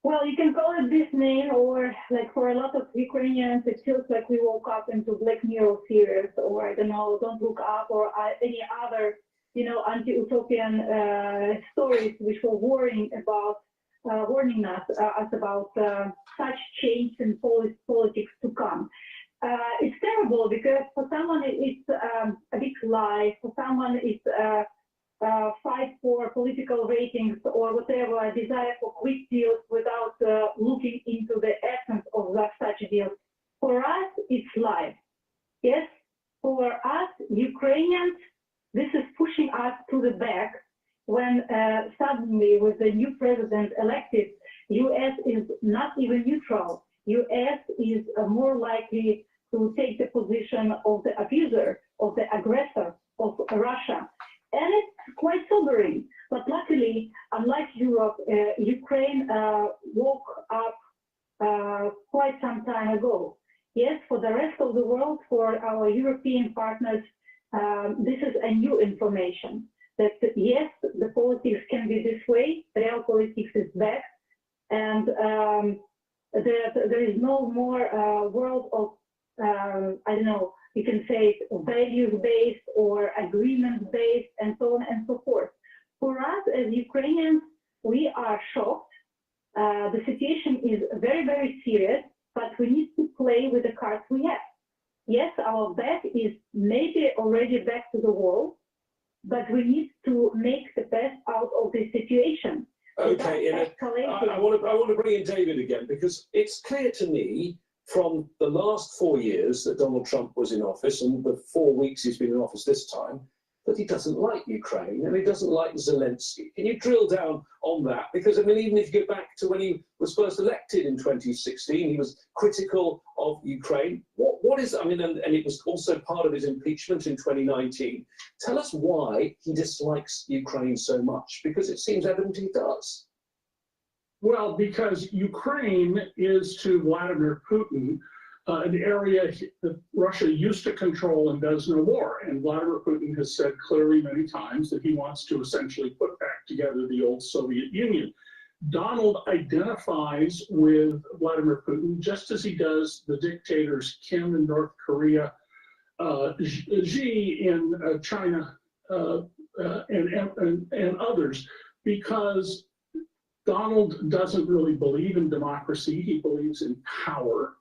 Well, you can call it this name, or like for a lot of Ukrainians, it feels like we woke up into Black Mirror series, or I don't know, Don't Look Up, or any other, you know, anti-utopian stories which were warning us about such change in politics to come. It's terrible because for someone it's a big lie, for someone it's fight for political ratings or whatever, a desire for quick deals without looking into the essence of such deals. For us, it's life. Yes, for us, Ukrainians, this is pushing us to the back when suddenly with the new president elected, US is not even neutral. US is more likely to take the position of the abuser, of the aggressor, of Russia. And it's quite sobering. But luckily, unlike Europe, Ukraine woke up quite some time ago. Yes, for the rest of the world, for our European partners, this is a new information. That yes, the politics can be this way, real politics is back, and that there is no more world of, I don't know, you can say values-based or agreement-based and so on and so forth. For us as Ukrainians, we are shocked. The situation is very, very serious, but we need to play with the cards we have. Yes, our back is maybe already back to the wall, but we need to make the best out of the situation. Okay, I want to bring in David again, because it's clear to me from the last 4 years that Donald Trump was in office and the 4 weeks he's been in office this time, that he doesn't like Ukraine and he doesn't like Zelensky. Can you drill down on that? Because, I mean, even if you go back to when he was first elected in 2016, he was critical of Ukraine. What is, I mean, and it was also part of his impeachment in 2019. Tell us why he dislikes Ukraine so much, because it seems evident he does. Well, because Ukraine is to Vladimir Putin an area that Russia used to control and does no more. And Vladimir Putin has said clearly many times that he wants to essentially put back together the old Soviet Union. Donald identifies with Vladimir Putin just as he does the dictators Kim in North Korea, Xi in China, and others, because Donald doesn't really believe in democracy. He believes in power,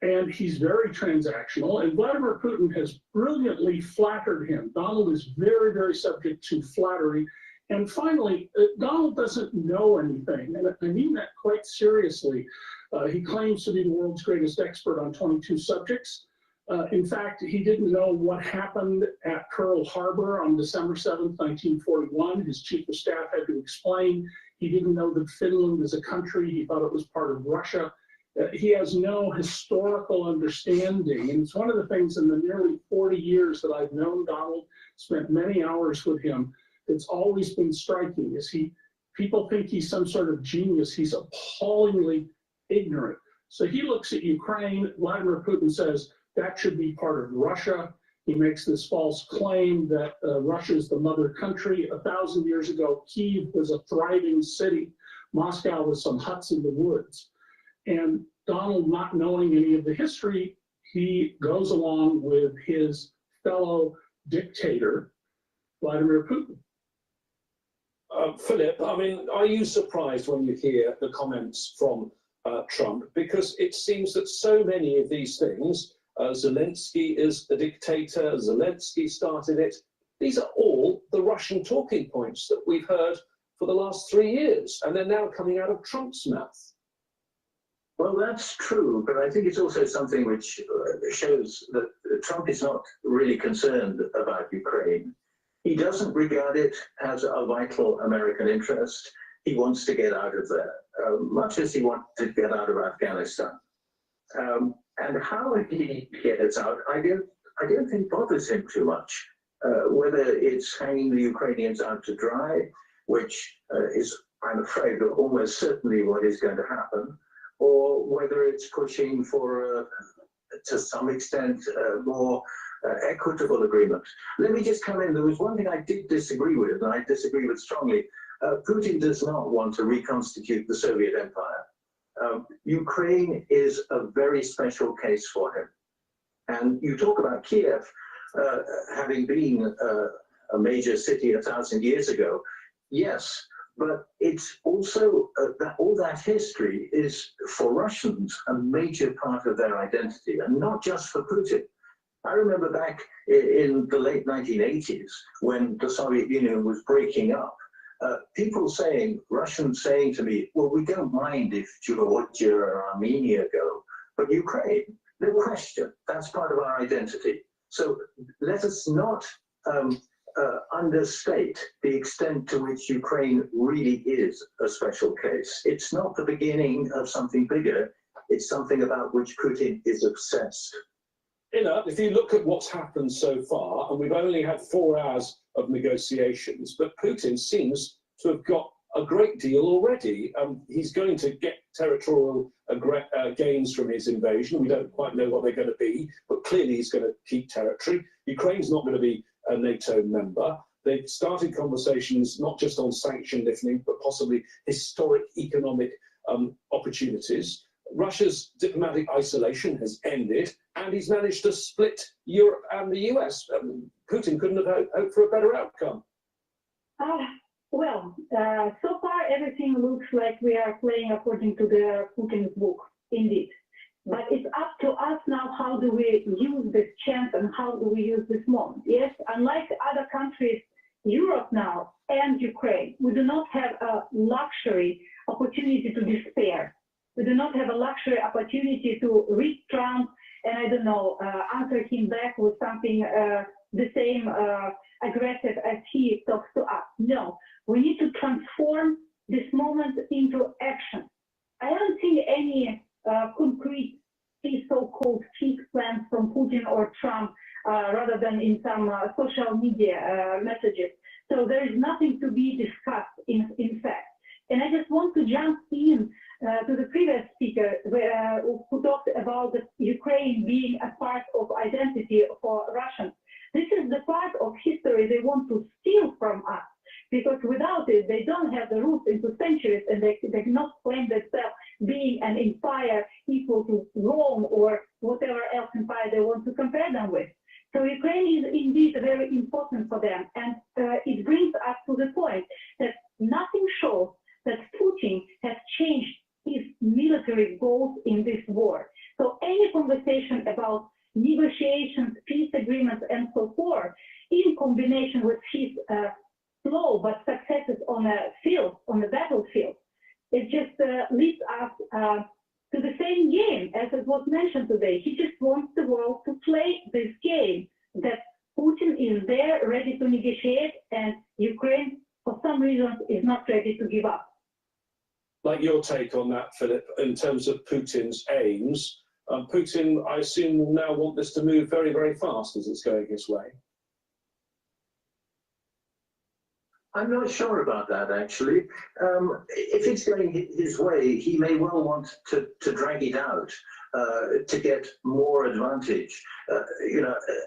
and he's very transactional, and Vladimir Putin has brilliantly flattered him. Donald is very, very subject to flattery, And finally, Donald doesn't know anything, and I mean that quite seriously. He claims to be the world's greatest expert on 22 subjects. In fact, he didn't know what happened at Pearl Harbor on December 7th, 1941. His chief of staff had to explain. He didn't know that Finland is a country. He thought it was part of Russia. He has no historical understanding. And it's one of the things in the nearly 40 years that I've known Donald, spent many hours with him, it's always been striking is people think he's some sort of genius. He's appallingly ignorant. So he looks at Ukraine. Vladimir Putin says that should be part of Russia. He makes this false claim that Russia is the mother country. 1,000 years ago, Kyiv was a thriving city. Moscow was some huts in the woods. And Donald, not knowing any of the history, he goes along with his fellow dictator, Vladimir Putin. Philip, I mean, are you surprised when you hear the comments from Trump? Because it seems that so many of these things, Zelensky is a dictator, Zelensky started it, these are all the Russian talking points that we've heard for the last 3 years, and they're now coming out of Trump's mouth. Well, that's true, but I think it's also something which shows that Trump is not really concerned about Ukraine. He doesn't regard it as a vital American interest. He wants to get out of there, much as he wanted to get out of Afghanistan. And how he gets out, I don't think bothers him too much. Whether it's hanging the Ukrainians out to dry, which is, I'm afraid, almost certainly what is going to happen, or whether it's pushing for, to some extent, more equitable agreement. Let me just come in. There was one thing I did disagree with, and I disagree with strongly. Putin does not want to reconstitute the Soviet Empire. Ukraine is a very special case for him. And you talk about Kiev having been a major city 1,000 years ago. Yes, but it's also that all that history is, for Russians, a major part of their identity, and not just for Putin. I remember back in the late 1980s, when the Soviet Union was breaking up, people saying, Russians saying to me, well, we don't mind if Georgia or Armenia go, but Ukraine, no question, that's part of our identity. So let us not understate the extent to which Ukraine really is a special case. It's not the beginning of something bigger. It's something about which Putin is obsessed. If you look at what's happened so far, and we've only had 4 hours of negotiations, but Putin seems to have got a great deal already. He's going to get territorial gains from his invasion. We don't quite know what they're going to be, but clearly he's going to keep territory. Ukraine's not going to be a NATO member. They've started conversations not just on sanction lifting, but possibly historic economic opportunities. Russia's diplomatic isolation has ended, and he's managed to split Europe and the US. Putin couldn't have hoped for a better outcome. So far everything looks like we are playing according to the Putin's book, indeed. But it's up to us now, how do we use this chance and how do we use this moment? Yes, unlike other countries, Europe now and Ukraine, we do not have a luxury opportunity to despair. We do not have a luxury opportunity to read Trump and, I don't know, answer him back with something the same aggressive as he talks to us. No, we need to transform this moment into action. I haven't seen any concrete so-called fixed plans from Putin or Trump rather than in some social media messages. So there is nothing to be discussed in fact. And I just want to jump in to the previous speaker who talked about Ukraine being a part of identity for Russians. This is the part of history they want to steal from us, because without it, they don't have the roots into centuries, and they cannot claim themselves being an empire equal to Rome or whatever else empire they want to compare them with. So Ukraine is indeed very important for them, and it brings us to the point that nothing shows that Putin has changed his military goals in this war. So any conversation about negotiations, peace agreements, and so forth, in combination with his slow but successes on a field, on the battlefield. It just leads us to the same game as it was mentioned today. He just wants the world to play this game, that Putin is there ready to negotiate and Ukraine, for some reason, is not ready to give up. Like your take on that, Philip, in terms of Putin's aims. Putin, I assume, will now want this to move very, very fast as it's going his way. I'm not sure about that, actually. If it's going his way, he may well want to drag it out to get more advantage.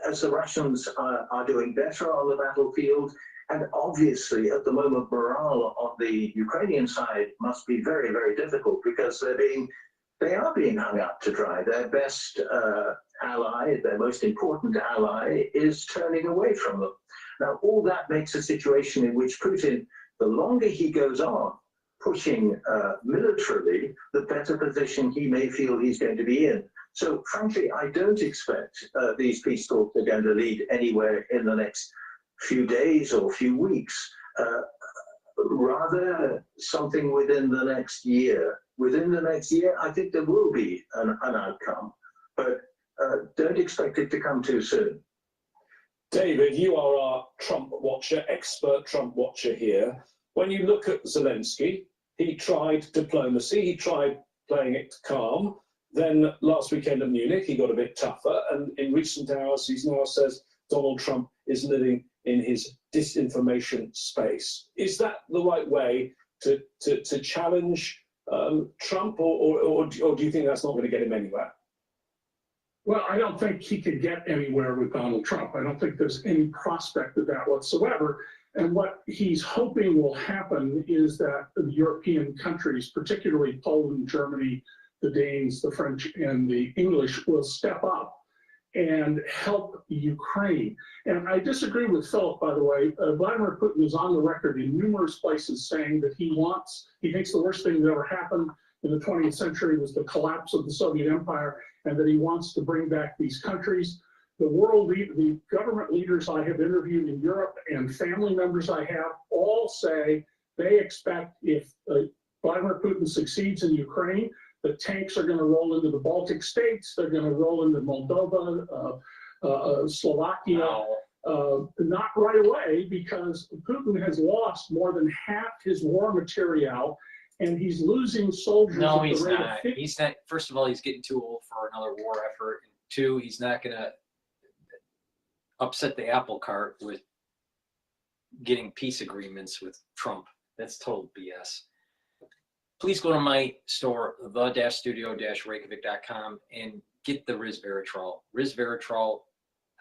As the Russians are doing better on the battlefield, and obviously at the moment morale on the Ukrainian side must be very, very difficult because they are being hung up to dry. Their best ally, their most important ally, is turning away from them. Now, all that makes a situation in which Putin, the longer he goes on pushing militarily, the better position he may feel he's going to be in. So, frankly, I don't expect these peace talks are going to lead anywhere in the next few days or few weeks. Rather, something within the next year. Within the next year, I think there will be an outcome, but don't expect it to come too soon. David, you are our Trump watcher, expert Trump watcher here. When you look at Zelensky, he tried diplomacy, he tried playing it calm. Then last weekend in Munich, he got a bit tougher. And in recent hours, he now says Donald Trump is living in his disinformation space. Is that the right way to challenge Trump, or do you think that's not going to get him anywhere? Well, I don't think he could get anywhere with Donald Trump. I don't think there's any prospect of that whatsoever. And what he's hoping will happen is that the European countries, particularly Poland, Germany, the Danes, the French, and the English, will step up and help Ukraine. And I disagree with Philip, by the way. Vladimir Putin is on the record in numerous places saying that he thinks the worst thing that ever happened in the 20th century was the collapse of the Soviet Empire, and that he wants to bring back these countries. The government leaders I have interviewed in Europe and family members I have all say they expect if Vladimir Putin succeeds in Ukraine, the tanks are going to roll into the Baltic states, they're going to roll into Moldova, Slovakia, not right away, because Putin has lost more than half his war material, and he's losing soldiers. No, he's not. He's not. First of all, he's getting too old for another war effort. And two, he's not going to upset the apple cart with getting peace agreements with Trump. That's total BS. Please go to my store, the-studio-reykjavik.com, and get the resveratrol. Resveratrol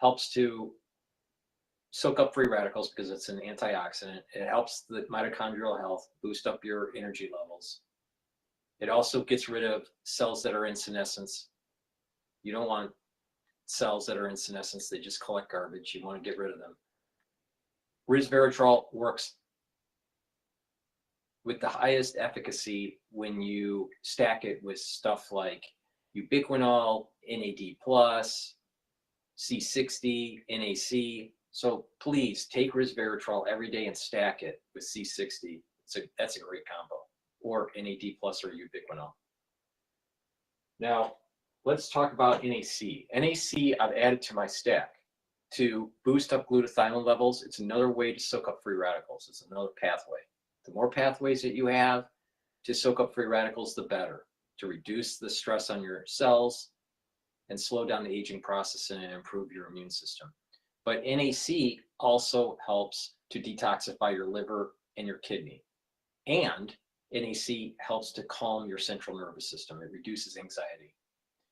helps to soak up free radicals because it's an antioxidant. It helps the mitochondrial health, boost up your energy levels. It also gets rid of cells that are in senescence. You don't want cells that are in senescence. They just collect garbage. You want to get rid of them. Resveratrol works with the highest efficacy when you stack it with stuff like ubiquinol, NAD+, C60, NAC. So please take resveratrol every day and stack it with C60. That's a great combo. Or NAD+ or ubiquinol. Now, let's talk about NAC. NAC I've added to my stack to boost up glutathione levels. It's another way to soak up free radicals. It's another pathway. The more pathways that you have to soak up free radicals, the better, to reduce the stress on your cells and slow down the aging process and improve your immune system. But NAC also helps to detoxify your liver and your kidney. And NAC helps to calm your central nervous system. It reduces anxiety.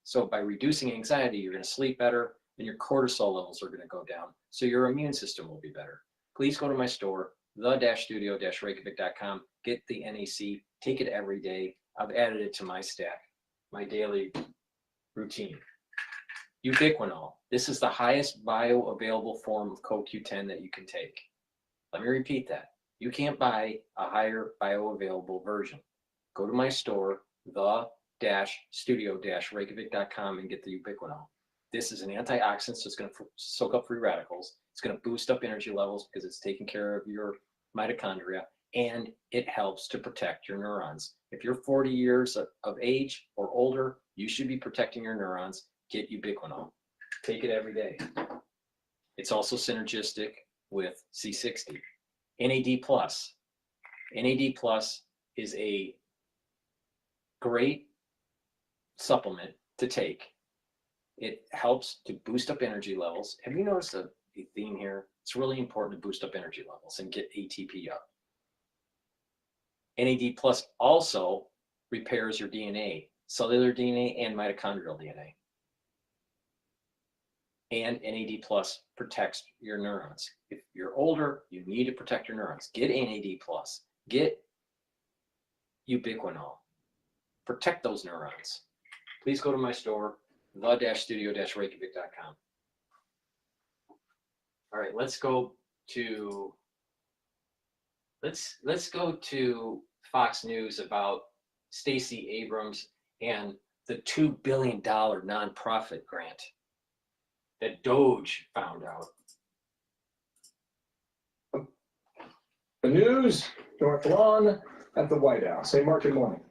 So by reducing anxiety, you're going to sleep better and your cortisol levels are going to go down. So your immune system will be better. Please go to my store, the-studio-reykjavik.com. Get the NAC. Take it every day. I've added it to my stack, my daily routine. Ubiquinol. This is the highest bioavailable form of CoQ10 that you can take. Let me repeat that. You can't buy a higher bioavailable version. Go to my store, the-studio-reykjavik.com, and get the ubiquinol. This is an antioxidant, so it's going to soak up free radicals. It's going to boost up energy levels because it's taking care of your mitochondria, and it helps to protect your neurons. If you're 40 years of age or older, you should be protecting your neurons. Get ubiquinol. Take it every day. It's also synergistic with C60. NAD+. NAD+ is a great supplement to take. It helps to boost up energy levels. Have you noticed a theme here? It's really important to boost up energy levels and get ATP up. NAD+ also repairs your DNA, cellular DNA and mitochondrial DNA. And NAD+ protects your neurons. If you're older, you need to protect your neurons. Get NAD+. Get ubiquinol. Protect those neurons. Please go to my store, the-studio-reykjavik.com. All right, let's go to Fox News about Stacey Abrams and the $2 billion nonprofit grant that Doge found out. The news, North Lawn at the White House. Hey, Mark, good morning.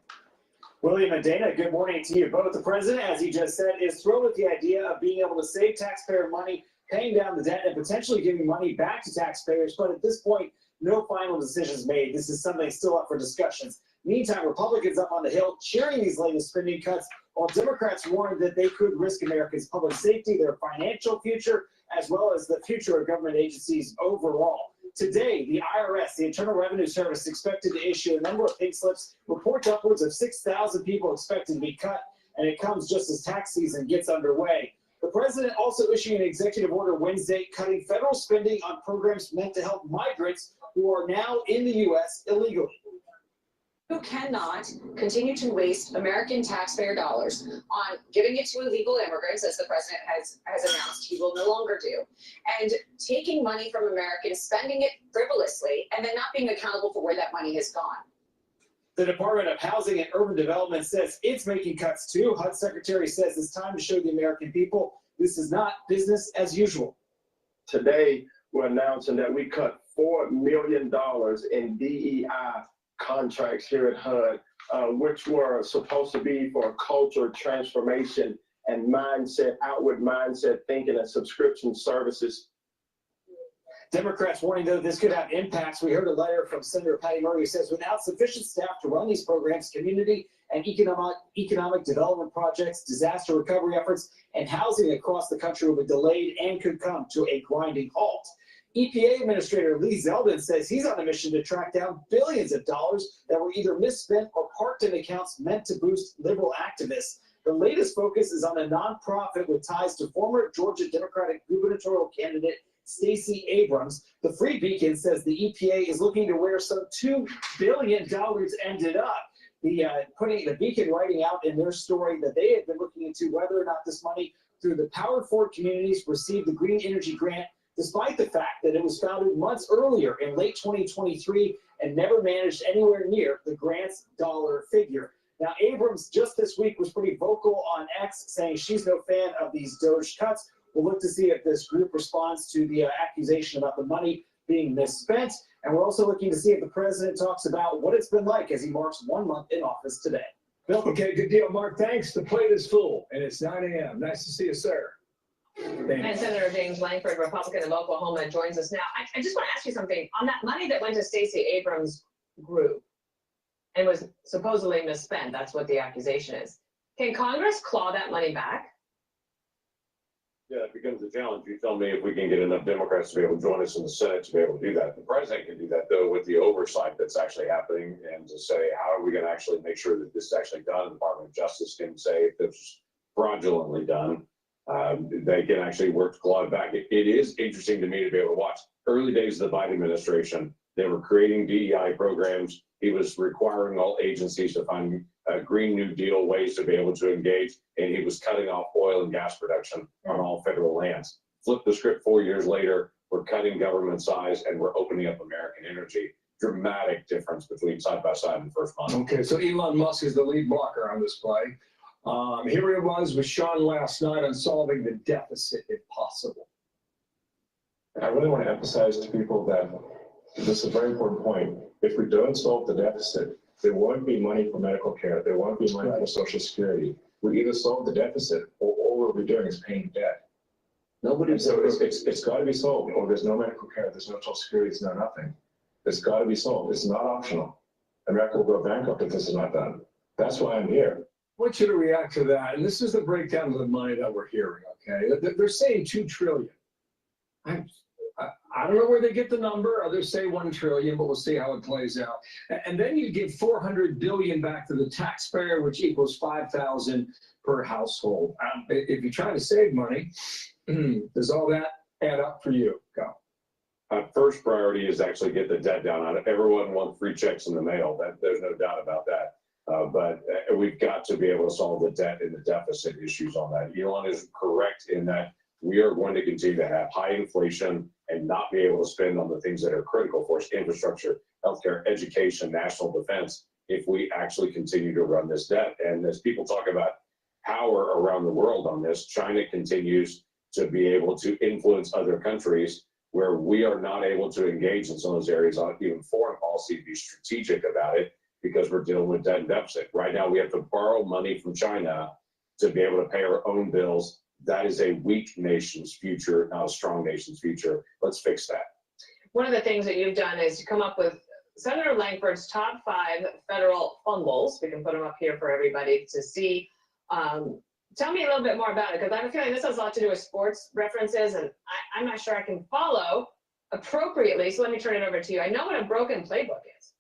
William and Dana, good morning to you both. The president, as he just said, is thrilled with the idea of being able to save taxpayer money, paying down the debt, and potentially giving money back to taxpayers. But at this point, no final decisions made. This is something still up for discussions. Meantime, Republicans up on the Hill cheering these latest spending cuts, while Democrats warned that they could risk Americans' public safety, their financial future, as well as the future of government agencies overall. Today, the IRS, the Internal Revenue Service, expected to issue a number of pink slips, reports upwards of 6,000 people expected to be cut, and it comes just as tax season gets underway. The president also issued an executive order Wednesday cutting federal spending on programs meant to help migrants who are now in the U.S. illegally. Who cannot continue to waste American taxpayer dollars on giving it to illegal immigrants, as the president has announced he will no longer do, and taking money from Americans, spending it frivolously, and then not being accountable for where that money has gone. The Department of Housing and Urban Development says it's making cuts too. HUD Secretary says it's time to show the American people this is not business as usual. Today, we're announcing that we cut $4 million in DEI contracts here at HUD, which were supposed to be for culture transformation and mindset, outward mindset thinking and subscription services. Democrats warning, though, this could have impacts. We heard a letter from Senator Patty Murray who says without sufficient staff to run these programs, community and economic development projects, disaster recovery efforts, and housing across the country will be delayed and could come to a grinding halt. EPA Administrator Lee Zeldin says he's on a mission to track down billions of dollars that were either misspent or parked in accounts meant to boost liberal activists. The latest focus is on a nonprofit with ties to former Georgia Democratic gubernatorial candidate Stacey Abrams. The Free Beacon says the EPA is looking to where some $2 billion ended up. The Beacon writing out in their story that they had been looking into whether or not this money through the Powered Forward communities received the Green Energy Grant, despite the fact that it was founded months earlier in late 2023 and never managed anywhere near the grant's dollar figure. Now, Abrams just this week was pretty vocal on X, saying she's no fan of these Doge cuts. We'll look to see if this group responds to the accusation about the money being misspent. And we're also looking to see if the president talks about what it's been like as he marks 1 month in office today. Bill, okay, good deal, Mark. Thanks. The plate is full, and it's 9 a.m. Nice to see you, sir. And Senator James Langford, Republican of Oklahoma, joins us now. I just want to ask you something. On that money that went to Stacey Abrams' group and was supposedly misspent, that's what the accusation is. Can Congress claw that money back? Yeah, it becomes a challenge. You tell me if we can get enough Democrats to be able to join us in the Senate to be able to do that. The president can do that, though, with the oversight that's actually happening and to say, how are we going to actually make sure that this is actually done? The Department of Justice can say if it's fraudulently done. They can actually work to claw it back. It is interesting to me to be able to watch. Early days of the Biden administration, they were creating DEI programs. He was requiring all agencies to find Green New Deal ways to be able to engage, and he was cutting off oil and gas production on all federal lands. Flip the script 4 years later, we're cutting government size and we're opening up American energy. Dramatic difference between side by side in the first month. Okay, so Elon Musk is the lead blocker on this play. Here he was with Sean last night on solving the deficit if possible. I really want to emphasize to people that This is a very important point. If we don't solve the deficit, there won't be money for medical care. There won't be money for Social Security. We either solve the deficit or all we'll be doing is paying debt. Nobody's So it's got to be solved, or there's no medical care, there's no Social Security, there's no nothing. It's got to be solved. It's not optional. America will go bankrupt if this is not done. That's why I'm here. I want you to react to that, and this is the breakdown of the money that we're hearing, okay? They're saying 2 trillion. I don't know where they get the number. Others say 1 trillion, but we'll see how it plays out. And then you give 400 billion back to the taxpayer, which equals 5,000 per household. If you're trying to save money, does all that add up for you? Go. First priority is actually get the debt down. Everyone wants free checks in the mail. There's no doubt about that. But we've got to be able to solve the debt and the deficit issues on that. Elon is correct in that we are going to continue to have high inflation and not be able to spend on the things that are critical for us: infrastructure, healthcare, education, national defense, if we actually continue to run this debt. And as people talk about power around the world on this, China continues to be able to influence other countries where we are not able to engage in some of those areas on even foreign policy to be strategic about it, because we're dealing with debt and deficit. Right now, we have to borrow money from China to be able to pay our own bills. That is a weak nation's future, not a strong nation's future. Let's fix that. One of the things that you've done is to come up with Senator Langford's top 5 federal fumbles. We can put them up here for everybody to see. Tell me a little bit more about it, because I have a feeling this has a lot to do with sports references, and I'm not sure I can follow appropriately. So let me turn it over to you. I know what a broken playbook is.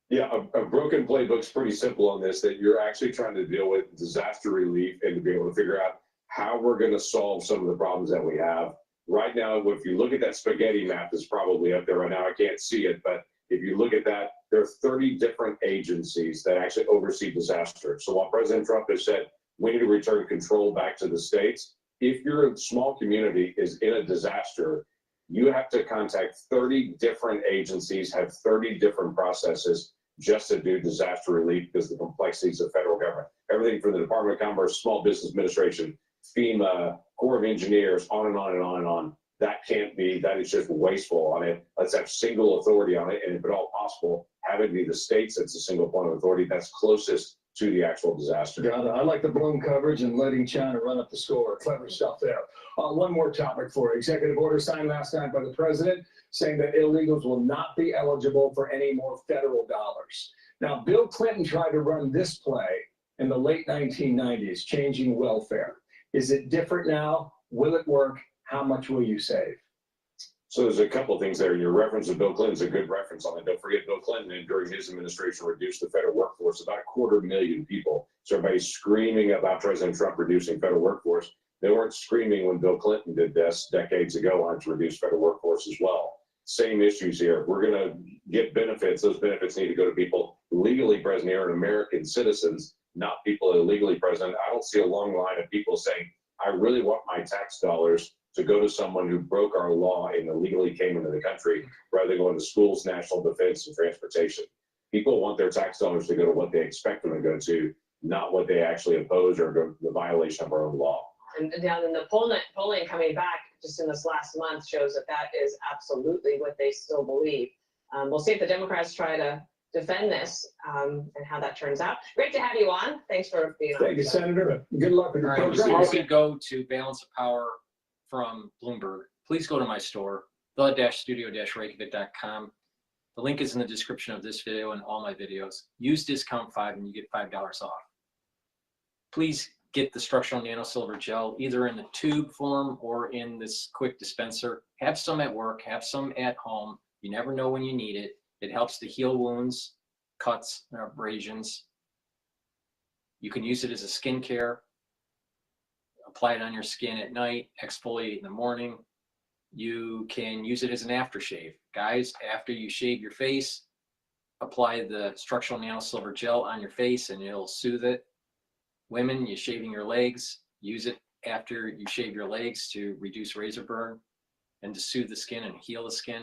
Yeah, a broken playbook's pretty simple on this, that you're actually trying to deal with disaster relief and to be able to figure out how we're going to solve some of the problems that we have. Right now, if you look at that spaghetti map that's probably up there right now, I can't see it, but if you look at that, there are 30 different agencies that actually oversee disaster. So while President Trump has said we need to return control back to the states, if your small community is in a disaster, you have to contact 30 different agencies, have 30 different processes just to do disaster relief, because of the complexities of federal government. Everything from the Department of Commerce, Small Business Administration, FEMA, Corps of Engineers, on and on and on and on. That can't be, that is just wasteful on it. Let's have single authority on it, and if at all possible, have it be the states that's a single point of authority that's closest to the actual disaster. Got it. I like the bloom coverage and letting China run up the score. Clever stuff there. One more topic for you. Executive order signed last night by the president saying that illegals will not be eligible for any more federal dollars. Now, Bill Clinton tried to run this play in the late 1990s, changing welfare. Is it different now? Will it work? How much will you save? So there's a couple of things there. Your reference to Bill Clinton's a good reference on it. Don't forget Bill Clinton, and during his administration, reduced the federal workforce about 250,000 people. So everybody's screaming about President Trump reducing federal workforce. They weren't screaming when Bill Clinton did this decades ago, wanted to reduce federal workforce as well. Same issues here. If we're going to get benefits, those benefits need to go to people legally present here and American citizens, not people illegally present. I don't see a long line of people saying, I really want my tax dollars to go to someone who broke our law and illegally came into the country, rather than going to schools, national defense, and transportation. People want their tax dollars to go to what they expect them to go to, not what they actually oppose or go to the violation of our own law. And down in the polling coming back just in this last month shows that that is absolutely what they still believe. We'll see if the Democrats try to defend this and how that turns out. Great to have you on. Thanks for being on. Thank you, Senator. Good luck with your All right, program. before we go to Balance of Power from Bloomberg, please go to my store, the-studio-reykjavik.com. The link is in the description of this video and all my videos. Use discount 5 and you get $5 off. Please get the structural nano silver gel either in the tube form or in this quick dispenser. Have some at work, have some at home. You never know when you need it. It helps to heal wounds, cuts, and abrasions. You can use it as a skincare. Apply it on your skin at night, exfoliate in the morning. You can use it as an aftershave. Guys, after you shave your face, apply the structural nano silver gel on your face and it'll soothe it. Women, you're shaving your legs, use it after you shave your legs to reduce razor burn and to soothe the skin and heal the skin.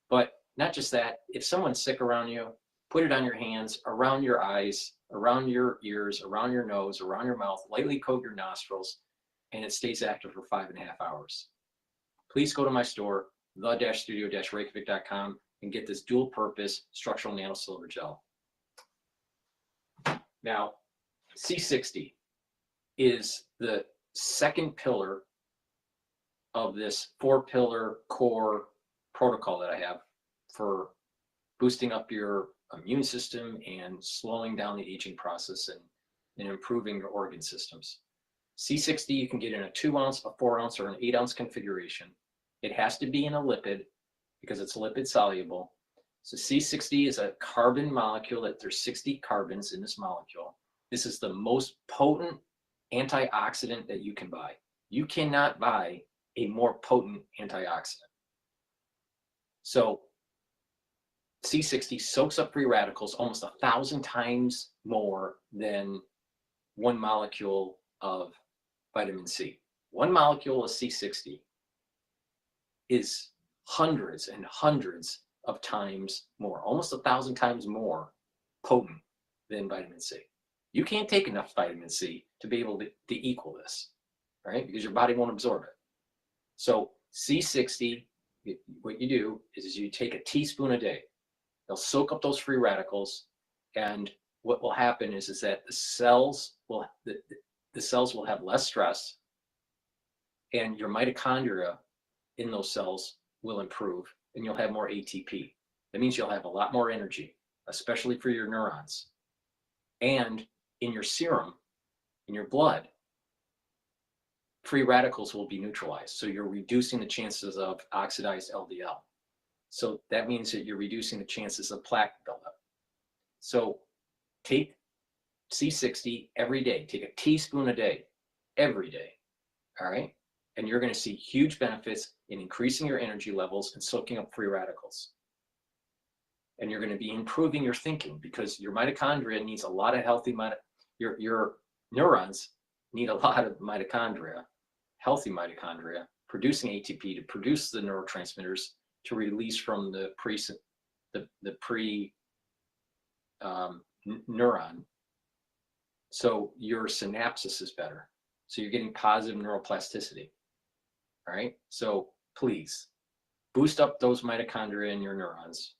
But not just that, if someone's sick around you, put it on your hands, around your eyes, around your ears, around your nose, around your mouth, lightly coat your nostrils, and it stays active for 5.5 hours. Please go to my store, the-studio-reykjavik.com and get this dual purpose structural nanosilver gel. Now, C60 is the second pillar of this 4-pillar core protocol that I have for boosting up your immune system and slowing down the aging process and improving your organ systems. C60 you can get in a 2-ounce, a 4-ounce, or an 8-ounce configuration. It has to be in a lipid because it's lipid soluble. So C60 is a carbon molecule that there's 60 carbons in this molecule. This is the most potent antioxidant that you can buy. You cannot buy a more potent antioxidant. So C60 soaks up free radicals almost 1,000 times more than 1 molecule of vitamin C. 1 molecule of C60 is hundreds and hundreds of times more, almost 1,000 times more potent than vitamin C. You can't take enough vitamin C to be able to equal this, right? Because your body won't absorb it. So C60, what you do is you take a teaspoon a day. They'll soak up those free radicals, and what will happen is that the cells will have less stress, and your mitochondria in those cells will improve, and you'll have more ATP. That means you'll have a lot more energy, especially for your neurons. And in your serum, in your blood, free radicals will be neutralized. So you're reducing the chances of oxidized LDL. So that means that you're reducing the chances of plaque buildup. So take C60 every day. Take a teaspoon a day, every day, all right? And you're going to see huge benefits in increasing your energy levels and soaking up free radicals. And you're going to be improving your thinking because your mitochondria needs a lot of healthy, your neurons need a lot of mitochondria, healthy mitochondria, producing ATP to produce the neurotransmitters to release from the neuron. So your synapses is better. So you're getting positive neuroplasticity. All right. So please boost up those mitochondria in your neurons.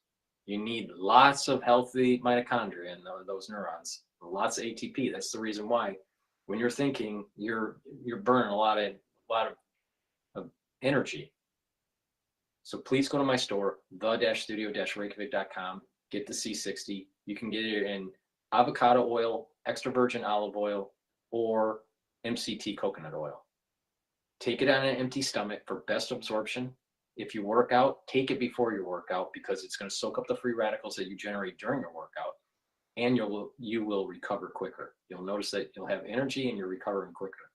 You need lots of healthy mitochondria in those neurons, lots of ATP. That's the reason why when you're thinking, you're burning a lot of energy. So please go to my store, the-studio-reykjavik.com, get the C60. You can get it in avocado oil, extra virgin olive oil, or MCT coconut oil. Take it on an empty stomach for best absorption. If you work out, take it before your workout because it's going to soak up the free radicals that you generate during your workout, and you will recover quicker. You'll notice that you'll have energy and you're recovering quicker.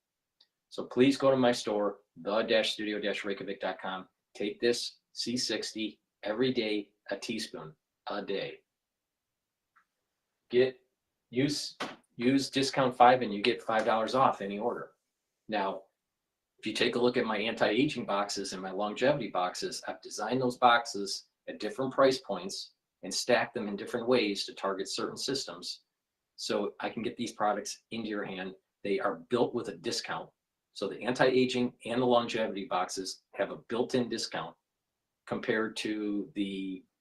So please go to my store, the-studio-reykjavik.com. Take this C60 every day, a teaspoon a day. Use discount 5 and you get $5 off any order. Now, if you take a look at my anti-aging boxes and my longevity boxes, I've designed those boxes at different price points and stacked them in different ways to target certain systems. So I can get these products into your hand. They are built with a discount. So the anti-aging and the longevity boxes have a built-in discount compared to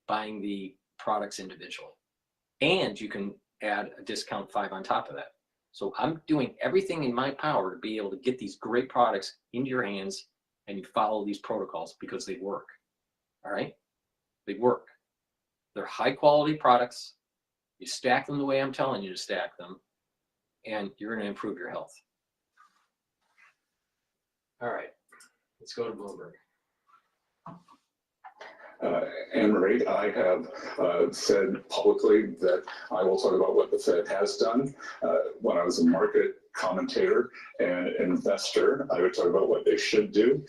buying the products individually. And you can add a discount 5 on top of that. So I'm doing everything in my power to be able to get these great products into your hands, and you follow these protocols because they work. All right? They work. They're high quality products. You stack them the way I'm telling you to stack them, and you're going to improve your health. All right, let's go to Bloomberg. Anne-Marie, I have said publicly that I will talk about what the Fed has done. When I was a market commentator and investor, I would talk about what they should do.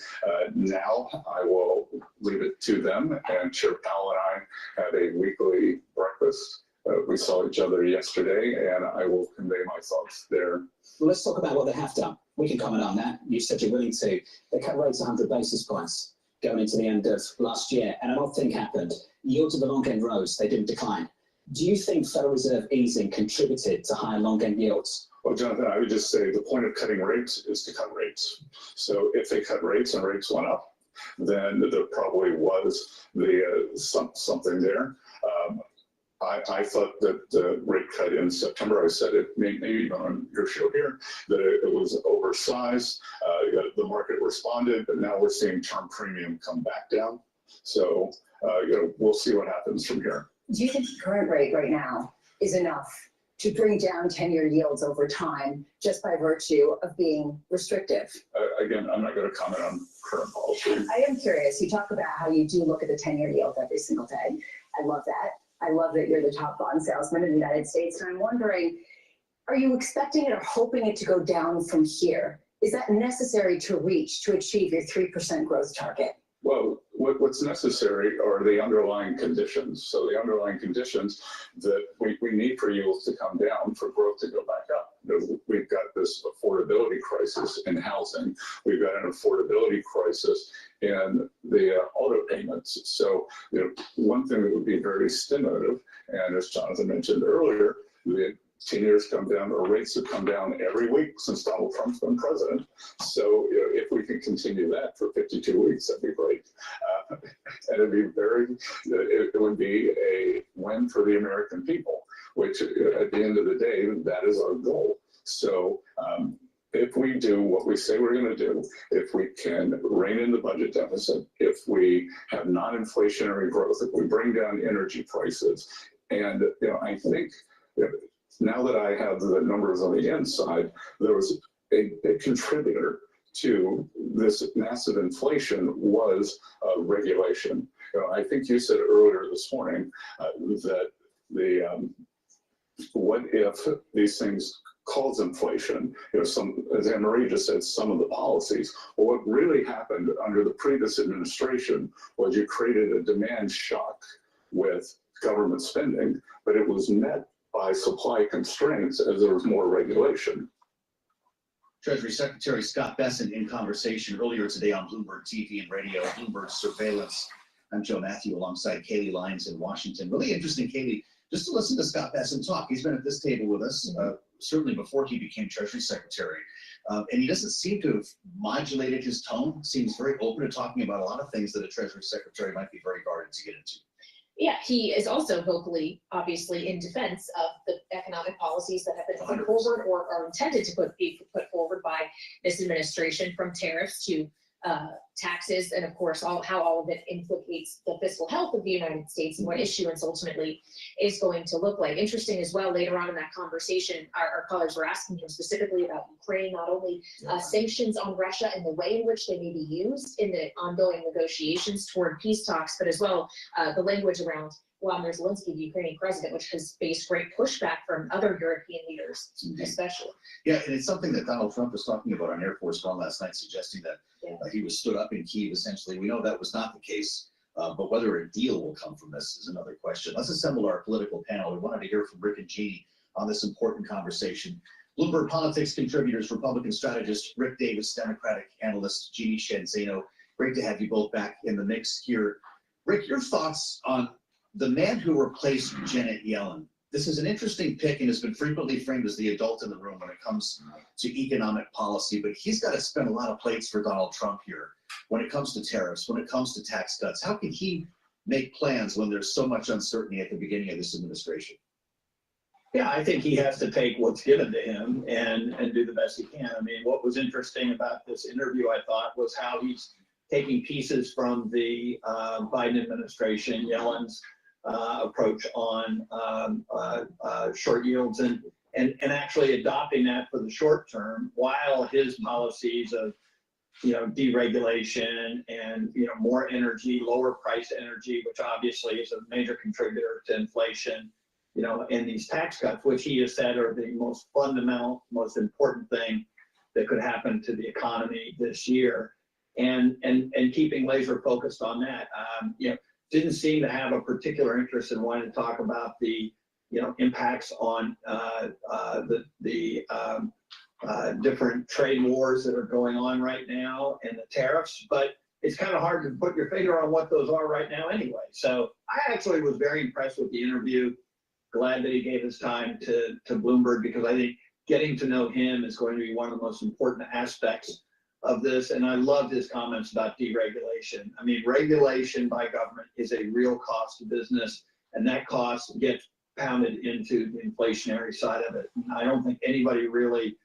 Now I will leave it to them. And Chair Powell and I had a weekly breakfast. We saw each other yesterday, and I will convey my thoughts there. Well, let's talk about what they have done. We can comment on that. You said you're willing to. They cut rates 100 basis points going into the end of last year, and an odd thing happened. Yields of the long end rose, they didn't decline. Do you think Federal Reserve easing contributed to higher long end yields? Well, Jonathan, I would just say the point of cutting rates is to cut rates. So if they cut rates and rates went up, then there probably was something there. I thought that the rate cut in September, I said it maybe even on your show here, that it was oversized. The market responded, but now we're seeing term premium come back down. So we'll see what happens from here. Do you think the current rate right now is enough to bring down 10-year yields over time just by virtue of being restrictive? Again, I'm not going to comment on current policy. I am curious. You talk about how you do look at the 10-year yield every single day. I love that. I love that you're the top bond salesman in the United States. And I'm wondering, are you expecting it or hoping it to go down from here? Is that necessary to achieve your 3% growth target? Well, what's necessary are the underlying conditions. So the underlying conditions that we need for yields to come down, for growth to go back up. We've got this affordability crisis in housing. We've got an affordability crisis in the auto payments. So one thing that would be very stimulative, and as Jonathan mentioned earlier, the 10 years come down, or rates have come down every week since Donald Trump's been president. So if we can continue that for 52 weeks, that'd be great. And it would be a win for the American people, which at the end of the day, that is our goal. So if we do what we say we're going to do, if we can rein in the budget deficit, if we have non-inflationary growth, if we bring down energy prices, and I think now that I have the numbers on the inside, there was a contributor to this massive inflation was regulation. I think you said earlier this morning that what if these things cause inflation? As Anne-Marie just said, some of the policies. Well, what really happened under the previous administration was you created a demand shock with government spending, but it was met by supply constraints as there was more regulation. Treasury Secretary Scott Bessent in conversation earlier today on Bloomberg TV and radio, Bloomberg Surveillance. I'm Joe Matthew alongside Kaylee Lyons in Washington. Really interesting, Kaylee, just to listen to Scott Bessent talk. He's been at this table with us, certainly before he became Treasury Secretary. And he doesn't seem to have modulated his tone, seems very open to talking about a lot of things that a Treasury Secretary might be very guarded to get into. Yeah, he is also vocally, obviously, in defense of the economic policies that have been put forward or are intended to be put forward by this administration, from tariffs to taxes, and of course, how all of it implicates the fiscal health of the United States and what issuance ultimately is going to look like. Interesting as well, later on in that conversation, our callers were asking him specifically about Ukraine, not only sanctions on Russia and the way in which they may be used in the ongoing negotiations toward peace talks, but as well the language around Vladimir Zelensky, the Ukrainian president, which has faced great pushback from other European leaders, especially. Yeah, and it's something that Donald Trump was talking about on Air Force One last night, suggesting that he was stood up in Kyiv, essentially. We know that was not the case, but whether a deal will come from this is another question. Let's assemble our political panel. We wanted to hear from Rick and Jeannie on this important conversation. Bloomberg Politics contributors, Republican strategist Rick Davis, Democratic analyst Jeannie Shenzano. Great to have you both back in the mix here. Rick, your thoughts on the man who replaced Janet Yellen. This is an interesting pick and has been frequently framed as the adult in the room when it comes to economic policy, but he's got to spin a lot of plates for Donald Trump here when it comes to tariffs, when it comes to tax cuts. How can he make plans when there's so much uncertainty at the beginning of this administration? Yeah, I think he has to take what's given to him and do the best he can. I mean, what was interesting about this interview, I thought, was how he's taking pieces from the Biden administration, Yellen's approach on short yields and actually adopting that for the short term, while his policies of deregulation and more energy, lower price energy, which obviously is a major contributor to inflation, and these tax cuts, which he has said are the most fundamental, most important thing that could happen to the economy this year, and keeping laser focused on that. Didn't seem to have a particular interest in wanting to talk about the impacts on the different trade wars that are going on right now and the tariffs, but it's kind of hard to put your finger on what those are right now anyway. So I actually was very impressed with the interview. Glad that he gave his time to Bloomberg, because I think getting to know him is going to be one of the most important aspects of this, and I loved his comments about deregulation. I mean, regulation by government is a real cost to business, and that cost gets pounded into the inflationary side of it. And I don't think anybody really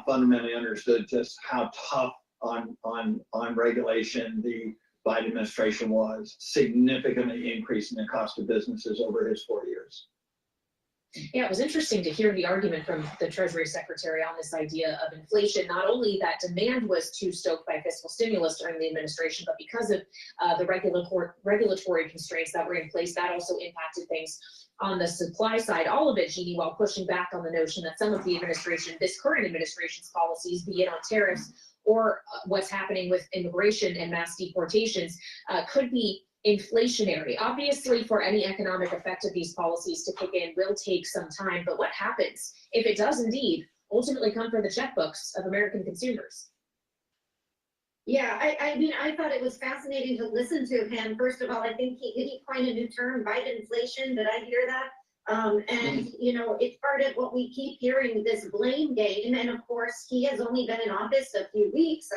fundamentally understood just how tough on regulation the Biden administration was, significantly increasing the cost of businesses over his 4 years. Yeah, it was interesting to hear the argument from the Treasury Secretary on this idea of inflation. Not only that demand was too stoked by fiscal stimulus during the administration, but because of the regulatory constraints that were in place, that also impacted things on the supply side. All of it, Jeannie, while pushing back on the notion that some of the this current administration's policies, be it on tariffs or what's happening with immigration and mass deportations, could be inflationary. Obviously, for any economic effect of these policies to kick in will take some time, but what happens if it does indeed ultimately come for the checkbooks of American consumers? Yeah, I mean, I thought it was fascinating to listen to him. First of all, I think he coined a new term, Bidenflation. Did I hear that? And, you know, it's part of what we keep hearing, this blame game. And of course, he has only been in office a few weeks.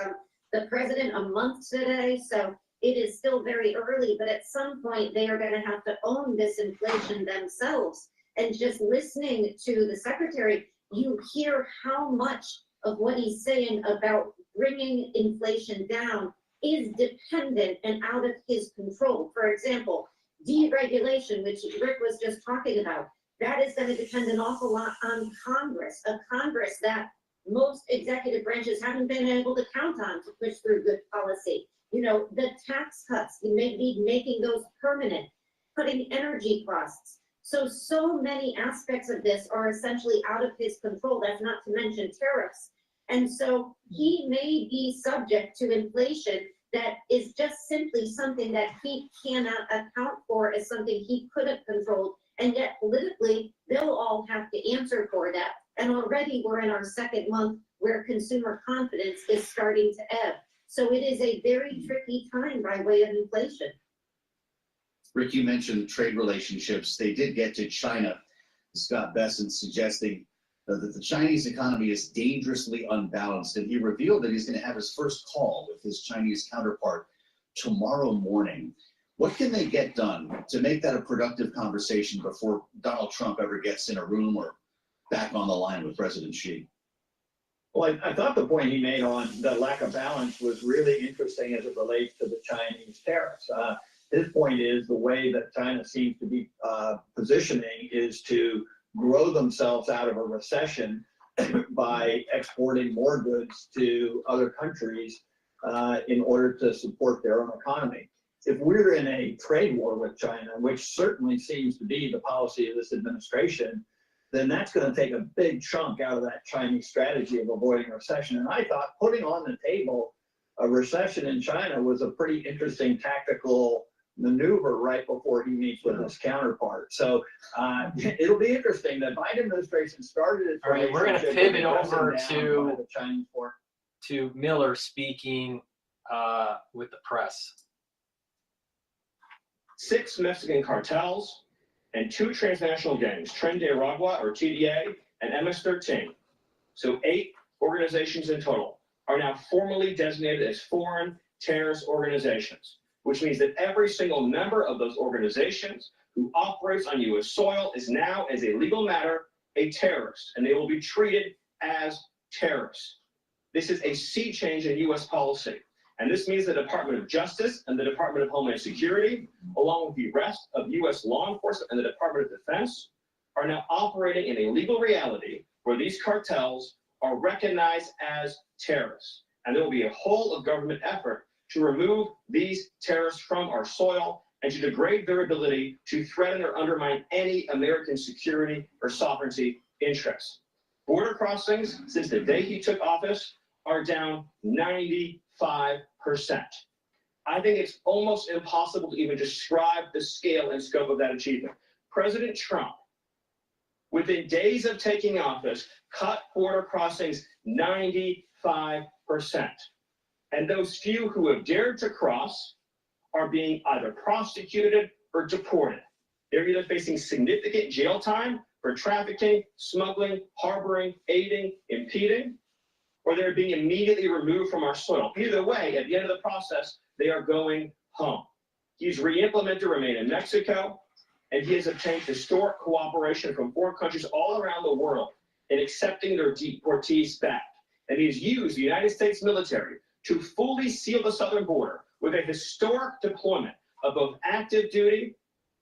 The president a month today. So it is still very early, but at some point they are going to have to own this inflation themselves. And just listening to the secretary, you hear how much of what he's saying about bringing inflation down is dependent and out of his control. For example, deregulation, which Rick was just talking about, that is going to depend an awful lot on Congress, a Congress that most executive branches haven't been able to count on to push through good policy. You know, the tax cuts, you may be making those permanent, cutting energy costs. So many aspects of this are essentially out of his control. That's not to mention tariffs. And so he may be subject to inflation that is just simply something that he cannot account for as something he could have controlled. And yet politically, they'll all have to answer for that. And already we're in our second month where consumer confidence is starting to ebb. So it is a very tricky time by way of inflation. Rick, you mentioned trade relationships. They did get to China. Scott Bessent suggesting that the Chinese economy is dangerously unbalanced. And he revealed that he's going to have his first call with his Chinese counterpart tomorrow morning. What can they get done to make that a productive conversation before Donald Trump ever gets in a room or back on the line with President Xi? Well, I thought the point he made on the lack of balance was really interesting as it relates to the Chinese tariffs. His point is the way that China seems to be positioning is to grow themselves out of a recession by exporting more goods to other countries in order to support their own economy. If we're in a trade war with China, which certainly seems to be the policy of this administration, then that's going to take a big chunk out of that Chinese strategy of avoiding recession. And I thought putting on the table a recession in China was a pretty interesting tactical maneuver right before he meets with his counterpart. So it'll be interesting. The Biden administration started its All right, we're going to pivot over to Miller speaking with the press. 6 Mexican cartels and 2 transnational gangs, Tren de Aragua or TDA and MS-13. So 8 organizations in total are now formally designated as foreign terrorist organizations, which means that every single member of those organizations who operates on U.S. soil is now, as a legal matter, a terrorist, and they will be treated as terrorists. This is a sea change in U.S. policy. And this means the Department of Justice and the Department of Homeland Security, along with the rest of U.S. law enforcement and the Department of Defense, are now operating in a legal reality where these cartels are recognized as terrorists. And there will be a whole of government effort to remove these terrorists from our soil and to degrade their ability to threaten or undermine any American security or sovereignty interests. Border crossings, since the day he took office, are down 95%. I think it's almost impossible to even describe the scale and scope of that achievement. President Trump, within days of taking office, cut border crossings 95%. And those few who have dared to cross are being either prosecuted or deported. They're either facing significant jail time for trafficking, smuggling, harboring, aiding, impeding, or they're being immediately removed from our soil. Either way, at the end of the process, they are going home. He's re-implemented Remain in Mexico, and he has obtained historic cooperation from foreign countries all around the world in accepting their deportees back. And he's used the United States military to fully seal the southern border with a historic deployment of both active duty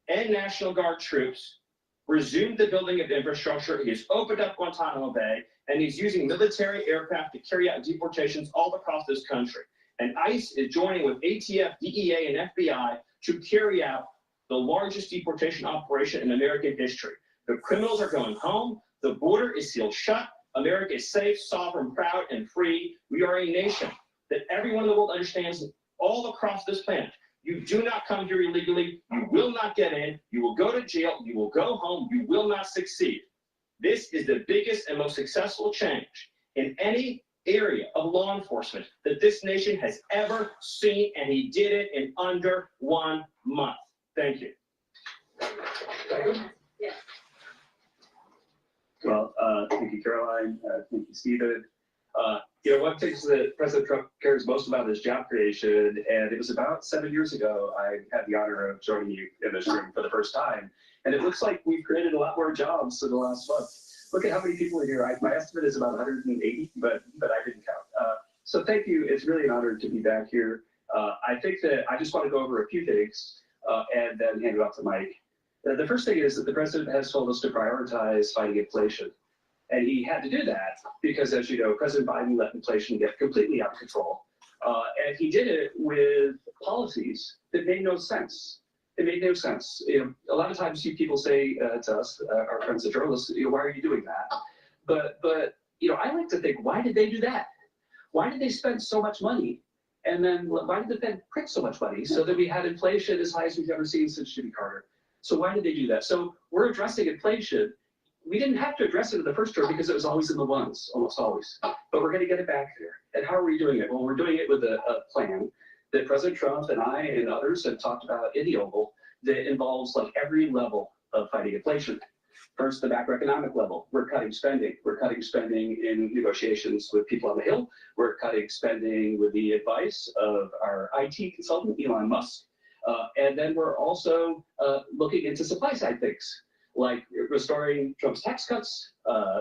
and National Guard troops, resumed the building of infrastructure. He has opened up Guantanamo Bay, and he's using military aircraft to carry out deportations all across this country. And ICE is joining with ATF, DEA, and FBI to carry out the largest deportation operation in American history. The criminals are going home. The border is sealed shut. America is safe, sovereign, proud, and free. We are a nation that everyone in the world understands all across this planet. You do not come here illegally. You will not get in. You will go to jail. You will go home. You will not succeed. This is the biggest and most successful change in any area of law enforcement that this nation has ever seen, and he did it in under 1 month. Thank you. Yes. Well, thank you, Caroline. Thank you, Stephen. One of the things that President Trump cares most about is job creation, and it was about 7 years ago I had the honor of joining you in this room for the first time, and it looks like we've created a lot more jobs in the last month. Look at how many people are here. My estimate is about 180, but I didn't count. So thank you. It's really an honor to be back here. I think that I just want to go over a few things and then hand it off to Mike. The first thing is that the president has told us to prioritize fighting inflation. And he had to do that because, as you know, President Biden let inflation get completely out of control. And he did it with policies that made no sense. It made no sense. A lot of times people say to us, our friends, the journalists, why are you doing that? But I like to think, why did they do that? Why did they spend so much money? And then why did the Fed print so much money so that we had inflation as high as we've ever seen since Jimmy Carter? So why did they do that? So we're addressing inflation. We didn't have to address it in the first term because it was always in the ones, almost always. But we're going to get it back there. And how are we doing it? Well, we're doing it with a plan that President Trump and I and others have talked about in the Oval that involves like every level of fighting inflation. First, the macroeconomic level. We're cutting spending. We're cutting spending in negotiations with people on the Hill. We're cutting spending with the advice of our IT consultant, Elon Musk. And then we're also looking into supply side things, like restoring Trump's tax cuts,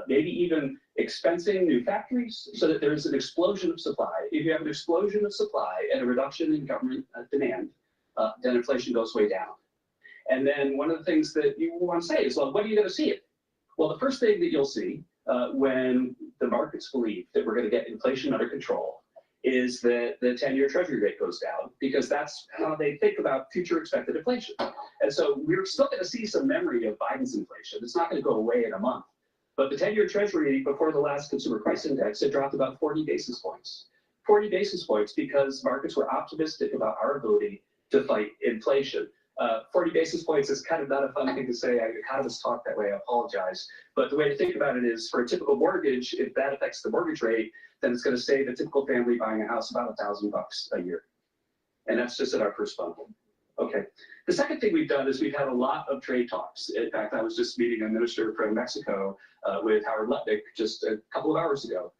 maybe even expensing new factories so that there's an explosion of supply. If you have an explosion of supply and a reduction in government demand, then inflation goes way down. And then one of the things that you want to say is, well, when are you going to see it? Well, the first thing that you'll see when the markets believe that we're going to get inflation under control is that the 10-year Treasury rate goes down, because that's how they think about future expected inflation. And so we're still going to see some memory of Biden's inflation. It's not going to go away in a month. But the 10-year Treasury before the last consumer price index had dropped about 40 basis points. 40 basis points because markets were optimistic about our ability to fight inflation. 40 basis points is kind of not a fun thing to say. Economists talk that way. I apologize. But the way to think about it is, for a typical mortgage, if that affects the mortgage rate, then it's going to save a typical family buying a house about $1,000 a year. And that's just at our first bundle. Okay. The second thing we've done is we've had a lot of trade talks. In fact, I was just meeting a minister from Mexico with Howard Lutnick just a couple of hours ago.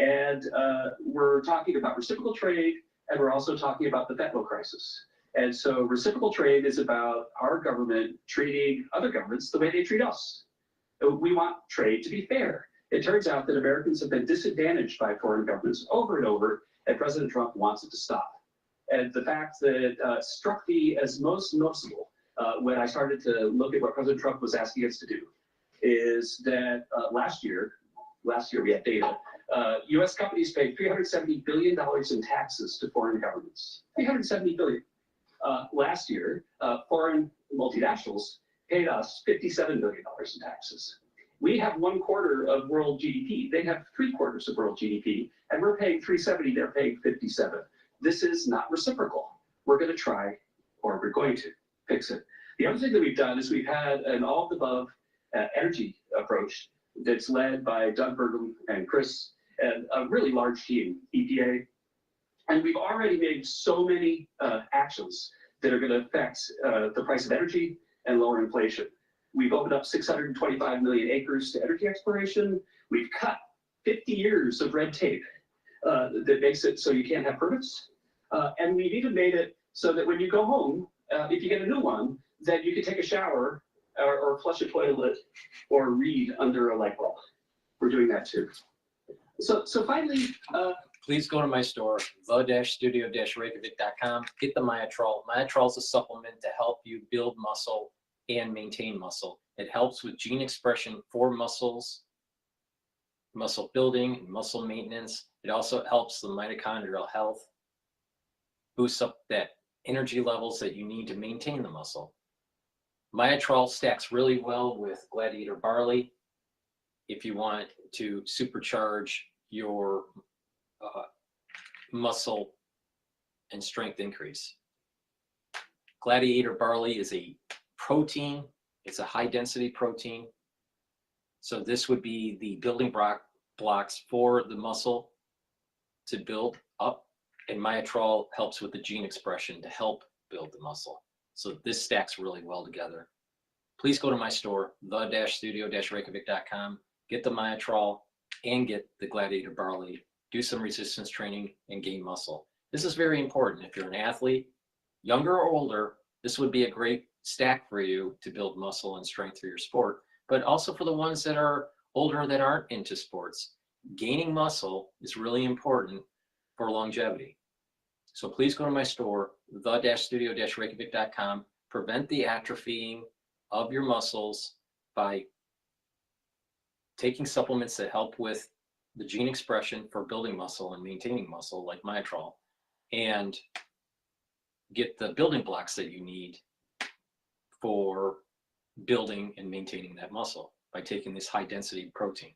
And we're talking about reciprocal trade, and we're also talking about the fentanyl crisis. And so reciprocal trade is about our government treating other governments the way they treat us. We want trade to be fair. It turns out that Americans have been disadvantaged by foreign governments over and over, and President Trump wants it to stop. And the fact that struck me as most noticeable when I started to look at what President Trump was asking us to do is that last year we had data, U.S. companies paid $370 billion in taxes to foreign governments. $370 billion. Last year, foreign multinationals paid us $57 billion in taxes. We have 1/4 of world GDP. They have 3/4 of world GDP, and we're paying 370, they're paying 57. This is not reciprocal. We're going to try, or we're going to fix it. The other thing that we've done is we've had an all-of-the-above energy approach that's led by Doug Burgum and Chris and a really large team, EPA. And we've already made so many actions that are going to affect the price of energy and lower inflation. We've opened up 625 million acres to energy exploration. We've cut 50 years of red tape. that makes it so you can't have permits. And we've even made it so that when you go home, if you get a new one, that you can take a shower or flush a toilet or read under a light bulb. We're doing that too. So finally, please go to my store, the-studio-reykjavik.com. Get the Myotrol. Myotrol is a supplement to help you build muscle and maintain muscle. It helps with gene expression for muscles, muscle building, and muscle maintenance. It also helps the mitochondrial health, boosts up that energy levels that you need to maintain the muscle. Myotrol stacks really well with Gladiator barley if you want to supercharge your muscle and strength increase. Gladiator barley is a protein. It's a high density protein. So this would be the building blocks for the muscle to build up, and Myotrol helps with the gene expression to help build the muscle. So this stacks really well together. Please go to my store, the-studio-reykjavik.com, get the Myotrol and get the Gladiator barley, do some resistance training and gain muscle. This is very important. If you're an athlete, younger or older, this would be a great stack for you to build muscle and strength through your sport, but also for the ones that are older that aren't into sports. Gaining muscle is really important for longevity. So please go to my store, the-studio-reykjavik.com, prevent the atrophying of your muscles by taking supplements that help with the gene expression for building muscle and maintaining muscle like Myotrol, and get the building blocks that you need for building and maintaining that muscle by taking this high density protein.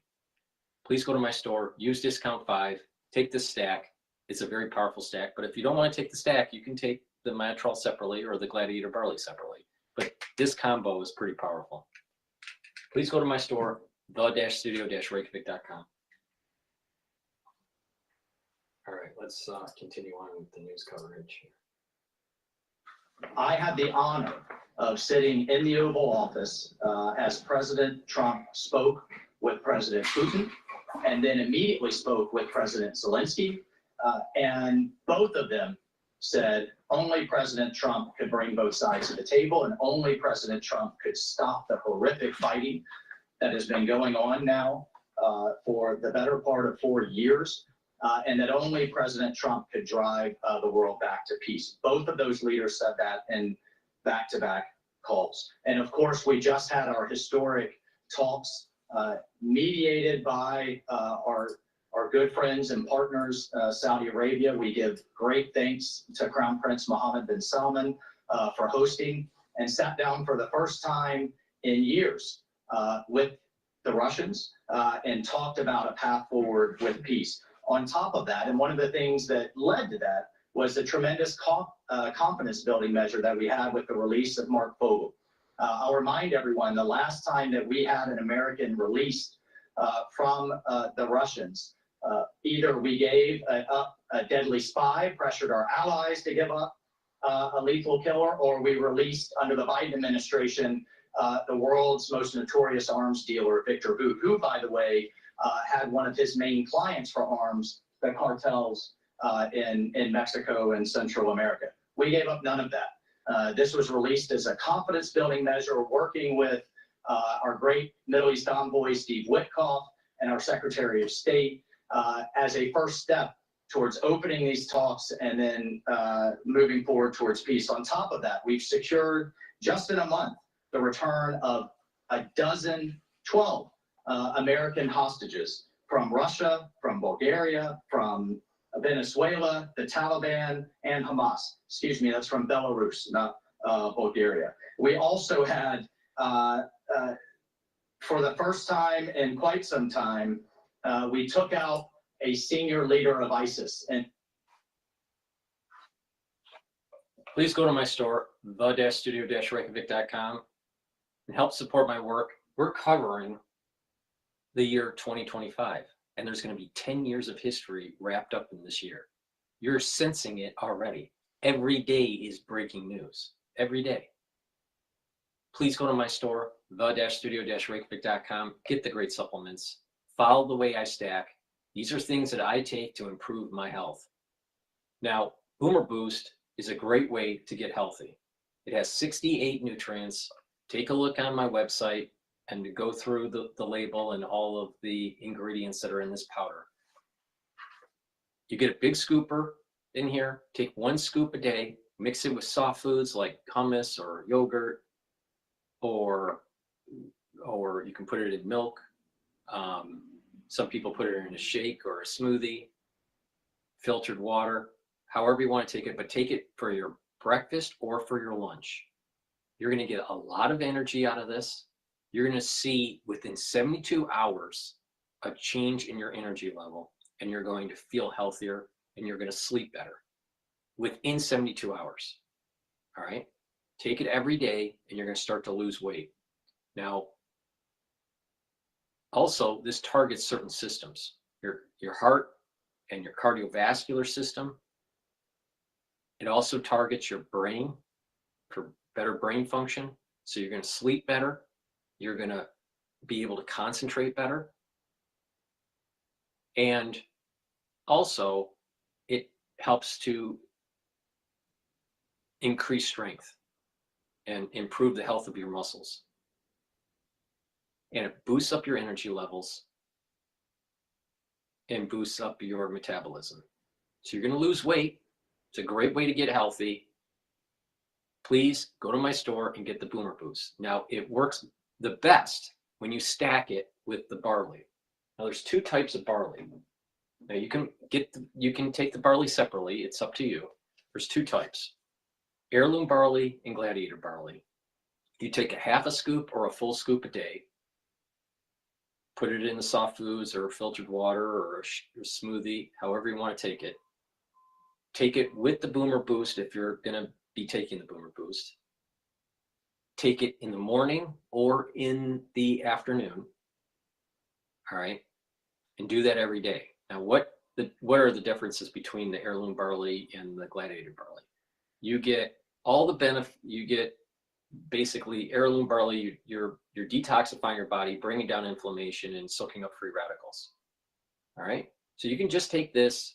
Please go to my store, use discount 5, take this stack. It's a very powerful stack, but if you don't want to take the stack, you can take the Myotrol separately or the Gladiator barley separately. But this combo is pretty powerful. Please go to my store, the-studio-reykjavik.com. All right, let's continue on with the news coverage. I had the honor of sitting in the Oval Office as President Trump spoke with President Putin, and then immediately spoke with President Zelensky. And both of them said only President Trump could bring both sides to the table, and only President Trump could stop the horrific fighting that has been going on now for the better part of 4 years, and that only President Trump could drive the world back to peace. Both of those leaders said that in back-to-back calls. And of course, we just had our historic talks mediated by our good friends and partners, Saudi Arabia. We give great thanks to Crown Prince Mohammed bin Salman for hosting, and sat down for the first time in years with the Russians and talked about a path forward with peace. On top of that, and one of the things that led to that was the tremendous confidence building measure that we had with the release of Mark Vogel. I'll remind everyone, the last time that we had an American released from the Russians, either we gave up a deadly spy, pressured our allies to give up a lethal killer, or we released under the Biden administration the world's most notorious arms dealer, Victor Bout, who, by the way, had one of his main clients for arms, the cartels in Mexico and Central America. We gave up none of that. This was released as a confidence building measure, working with our great Middle East envoy, Steve Witkoff, and our Secretary of State as a first step towards opening these talks and then moving forward towards peace. On top of that, we've secured just in a month the return of 12 American hostages from Russia, from Bulgaria, from Venezuela, the Taliban, and Hamas. Excuse me, that's from Belarus, not Bulgaria. We also had, for the first time in quite some time, we took out a senior leader of ISIS. And please go to my store, the-studio-reykjavik.com, and help support my work. We're covering the year 2025, and there's going to be 10 years of history wrapped up in this year. You're sensing it already. Every day is breaking news. Every day. Please go to my store, the-studio-reykjavik.com, get the great supplements, follow the way I stack, These are things that I take to improve my health. Now, Boomer Boost is a great way to get healthy. It has 68 nutrients. Take a look on my website and go through the label and all of the ingredients that are in this powder. You get a big scooper in here. Take 1 scoop a day. Mix it with soft foods like hummus or yogurt, or you can put it in milk. Some people put it in a shake or a smoothie, filtered water, however you want to take it, but take it for your breakfast or for your lunch. You're going to get a lot of energy out of this. You're going to see within 72 hours a change in your energy level, and you're going to feel healthier, and you're going to sleep better within 72 hours. All right? Take it every day, and you're going to start to lose weight. Now, also, this targets certain systems, your heart and your cardiovascular system. It also targets your brain for better brain function. So you're going to sleep better. You're going to be able to concentrate better. And also, it helps to increase strength and improve the health of your muscles. And it boosts up your energy levels and boosts up your metabolism. So you're going to lose weight. It's a great way to get healthy. Please go to my store and get the Boomer Boost. Now, it works the best when you stack it with the barley. Now, there's 2 types of barley. Now, you can take the barley separately. It's up to you. There's 2 types: heirloom barley and gladiator barley. You take a half a scoop or a full scoop a day. Put it in the soft foods or filtered water or a smoothie, however you want to take it. Take it with the Boomer Boost if you're going to be taking the Boomer Boost. Take it in the morning or in the afternoon. All right? And do that every day. Now, what are the differences between the heirloom barley and the gladiator barley? You get all the benefit. You get basically heirloom barley. You're detoxifying your body, bringing down inflammation, and soaking up free radicals. All right? So you can just take this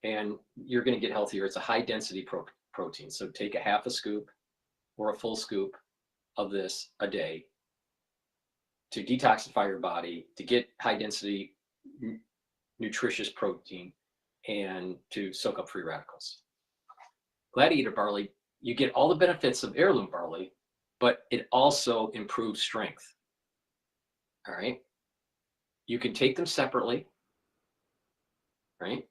and you're going to get healthier. It's a high density protein. So take a half a scoop or a full scoop of this a day to detoxify your body, to get high density nutritious protein, and to soak up free radicals. Gladiator barley, you get all the benefits of heirloom barley, but it also improves strength. All right? You can take them separately, right?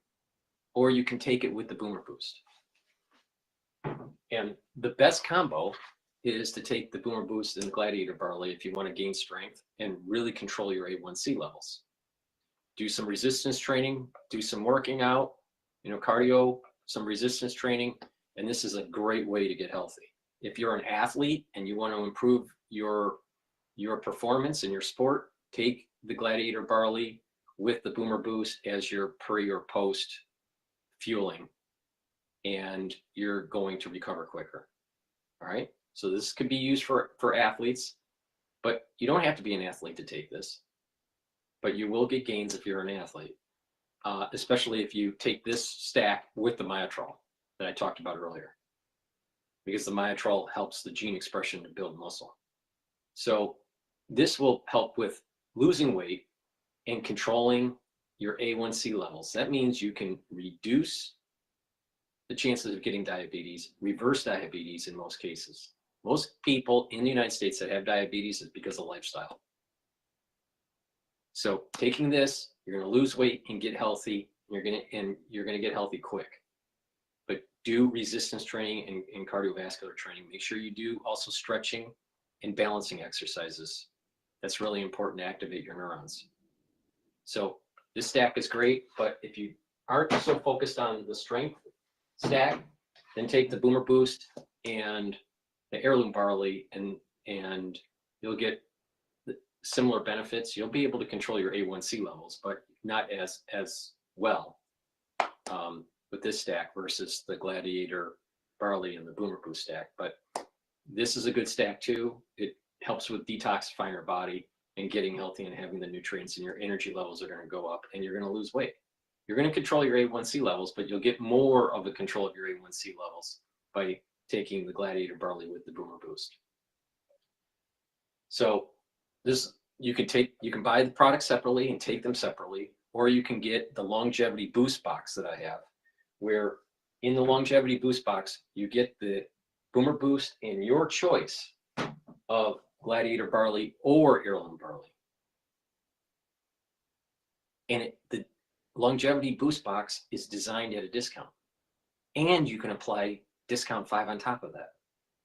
Or you can take it with the Boomer Boost. And the best combo is to take the Boomer Boost and the gladiator barley if you want to gain strength and really control your A1C levels. Do some resistance training, do some working out, cardio, some resistance training, and this is a great way to get healthy. If you're an athlete and you want to improve your performance in your sport, take the gladiator barley with the Boomer Boost as your pre or post fueling, and you're going to recover quicker. All right? So this could be used for athletes, but you don't have to be an athlete to take this. But you will get gains if you're an athlete, especially if you take this stack with the Myotrol that I talked about earlier, because the Myotrol helps the gene expression to build muscle. So this will help with losing weight and controlling your A1C levels. That means you can reduce the chances of getting diabetes, reverse diabetes in most cases. Most people in the United States that have diabetes is because of lifestyle. So taking this, you're going to lose weight and get healthy. You're going to get healthy quick. But do resistance training and cardiovascular training. Make sure you do also stretching and balancing exercises. That's really important to activate your neurons. So this stack is great, but if you aren't so focused on the strength stack, then take the Boomer Boost and the heirloom barley, and you'll get similar benefits. You'll be able to control your A1C levels, but not as well with this stack versus the gladiator barley and the Boomer Boost stack. But this is a good stack too. It helps with detoxifying your body. and getting healthy and having the nutrients, and your energy levels are going to go up and you're going to lose weight. You're going to control your A1C levels, but you'll get more of the control of your A1C levels by taking the Gladiator Barley with the Boomer Boost. So this, you can buy the products separately and take them separately, or you can get the Longevity Boost box that I have, where in the Longevity Boost box, you get the Boomer Boost in your choice of Gladiator Barley or Heirloom Barley. And the Longevity Boost box is designed at a discount. And you can apply discount 5 on top of that.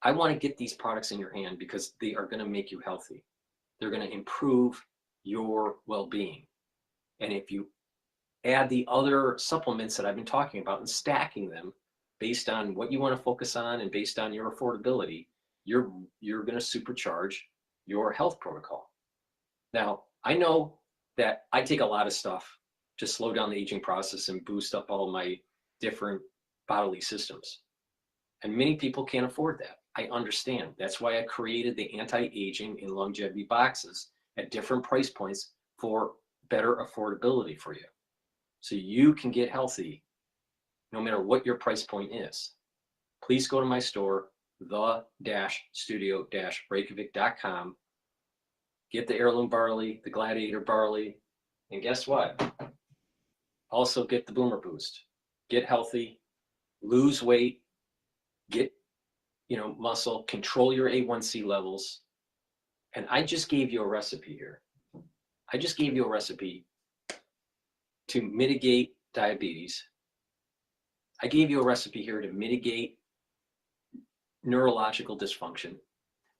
I want to get these products in your hand because they are going to make you healthy. They're going to improve your well-being. And if you add the other supplements that I've been talking about and stacking them based on what you want to focus on and based on your affordability, you're going to supercharge your health protocol. Now, I know that I take a lot of stuff to slow down the aging process and boost up all my different bodily systems. And many people can't afford that. I understand. That's why I created the anti-aging and longevity boxes at different price points for better affordability for you. So you can get healthy no matter what your price point is. Please go to my store, the-studio-reykjavik.com. Get the Heirloom Barley, the Gladiator Barley, and guess what? Also get the Boomer Boost. Get healthy, lose weight, get muscle, control your A1C levels. And I just gave you a recipe here. I just gave you a recipe to mitigate diabetes. I gave you a recipe here to mitigate neurological dysfunction.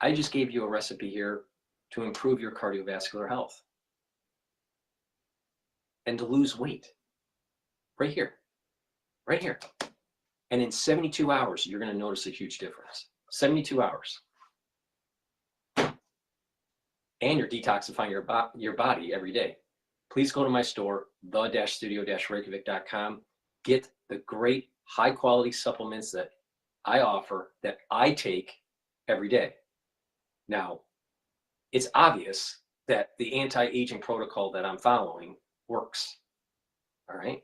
I just gave you a recipe here to improve your cardiovascular health and to lose weight. Right here, right here. And in 72 hours, you're going to notice a huge difference. 72 hours. And you're detoxifying your body every day. Please go to my store, the-studio-reykjavik.com. Get the great high quality supplements that I offer, that I take every day. Now, it's obvious that the anti-aging protocol that I'm following works. All right?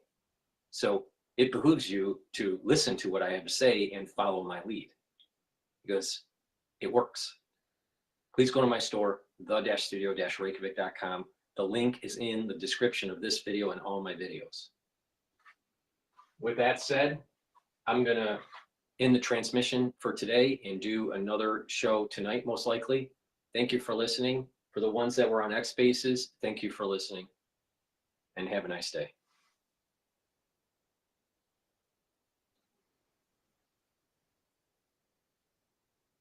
So it behooves you to listen to what I have to say and follow my lead because it works. Please go to my store, the-studio-reykjavik.com. The link is in the description of this video and all my videos. With that said, I'm going to end the transmission for today and do another show tonight, most likely. Thank you for listening. For the ones that were on X Spaces, thank you for listening and have a nice day.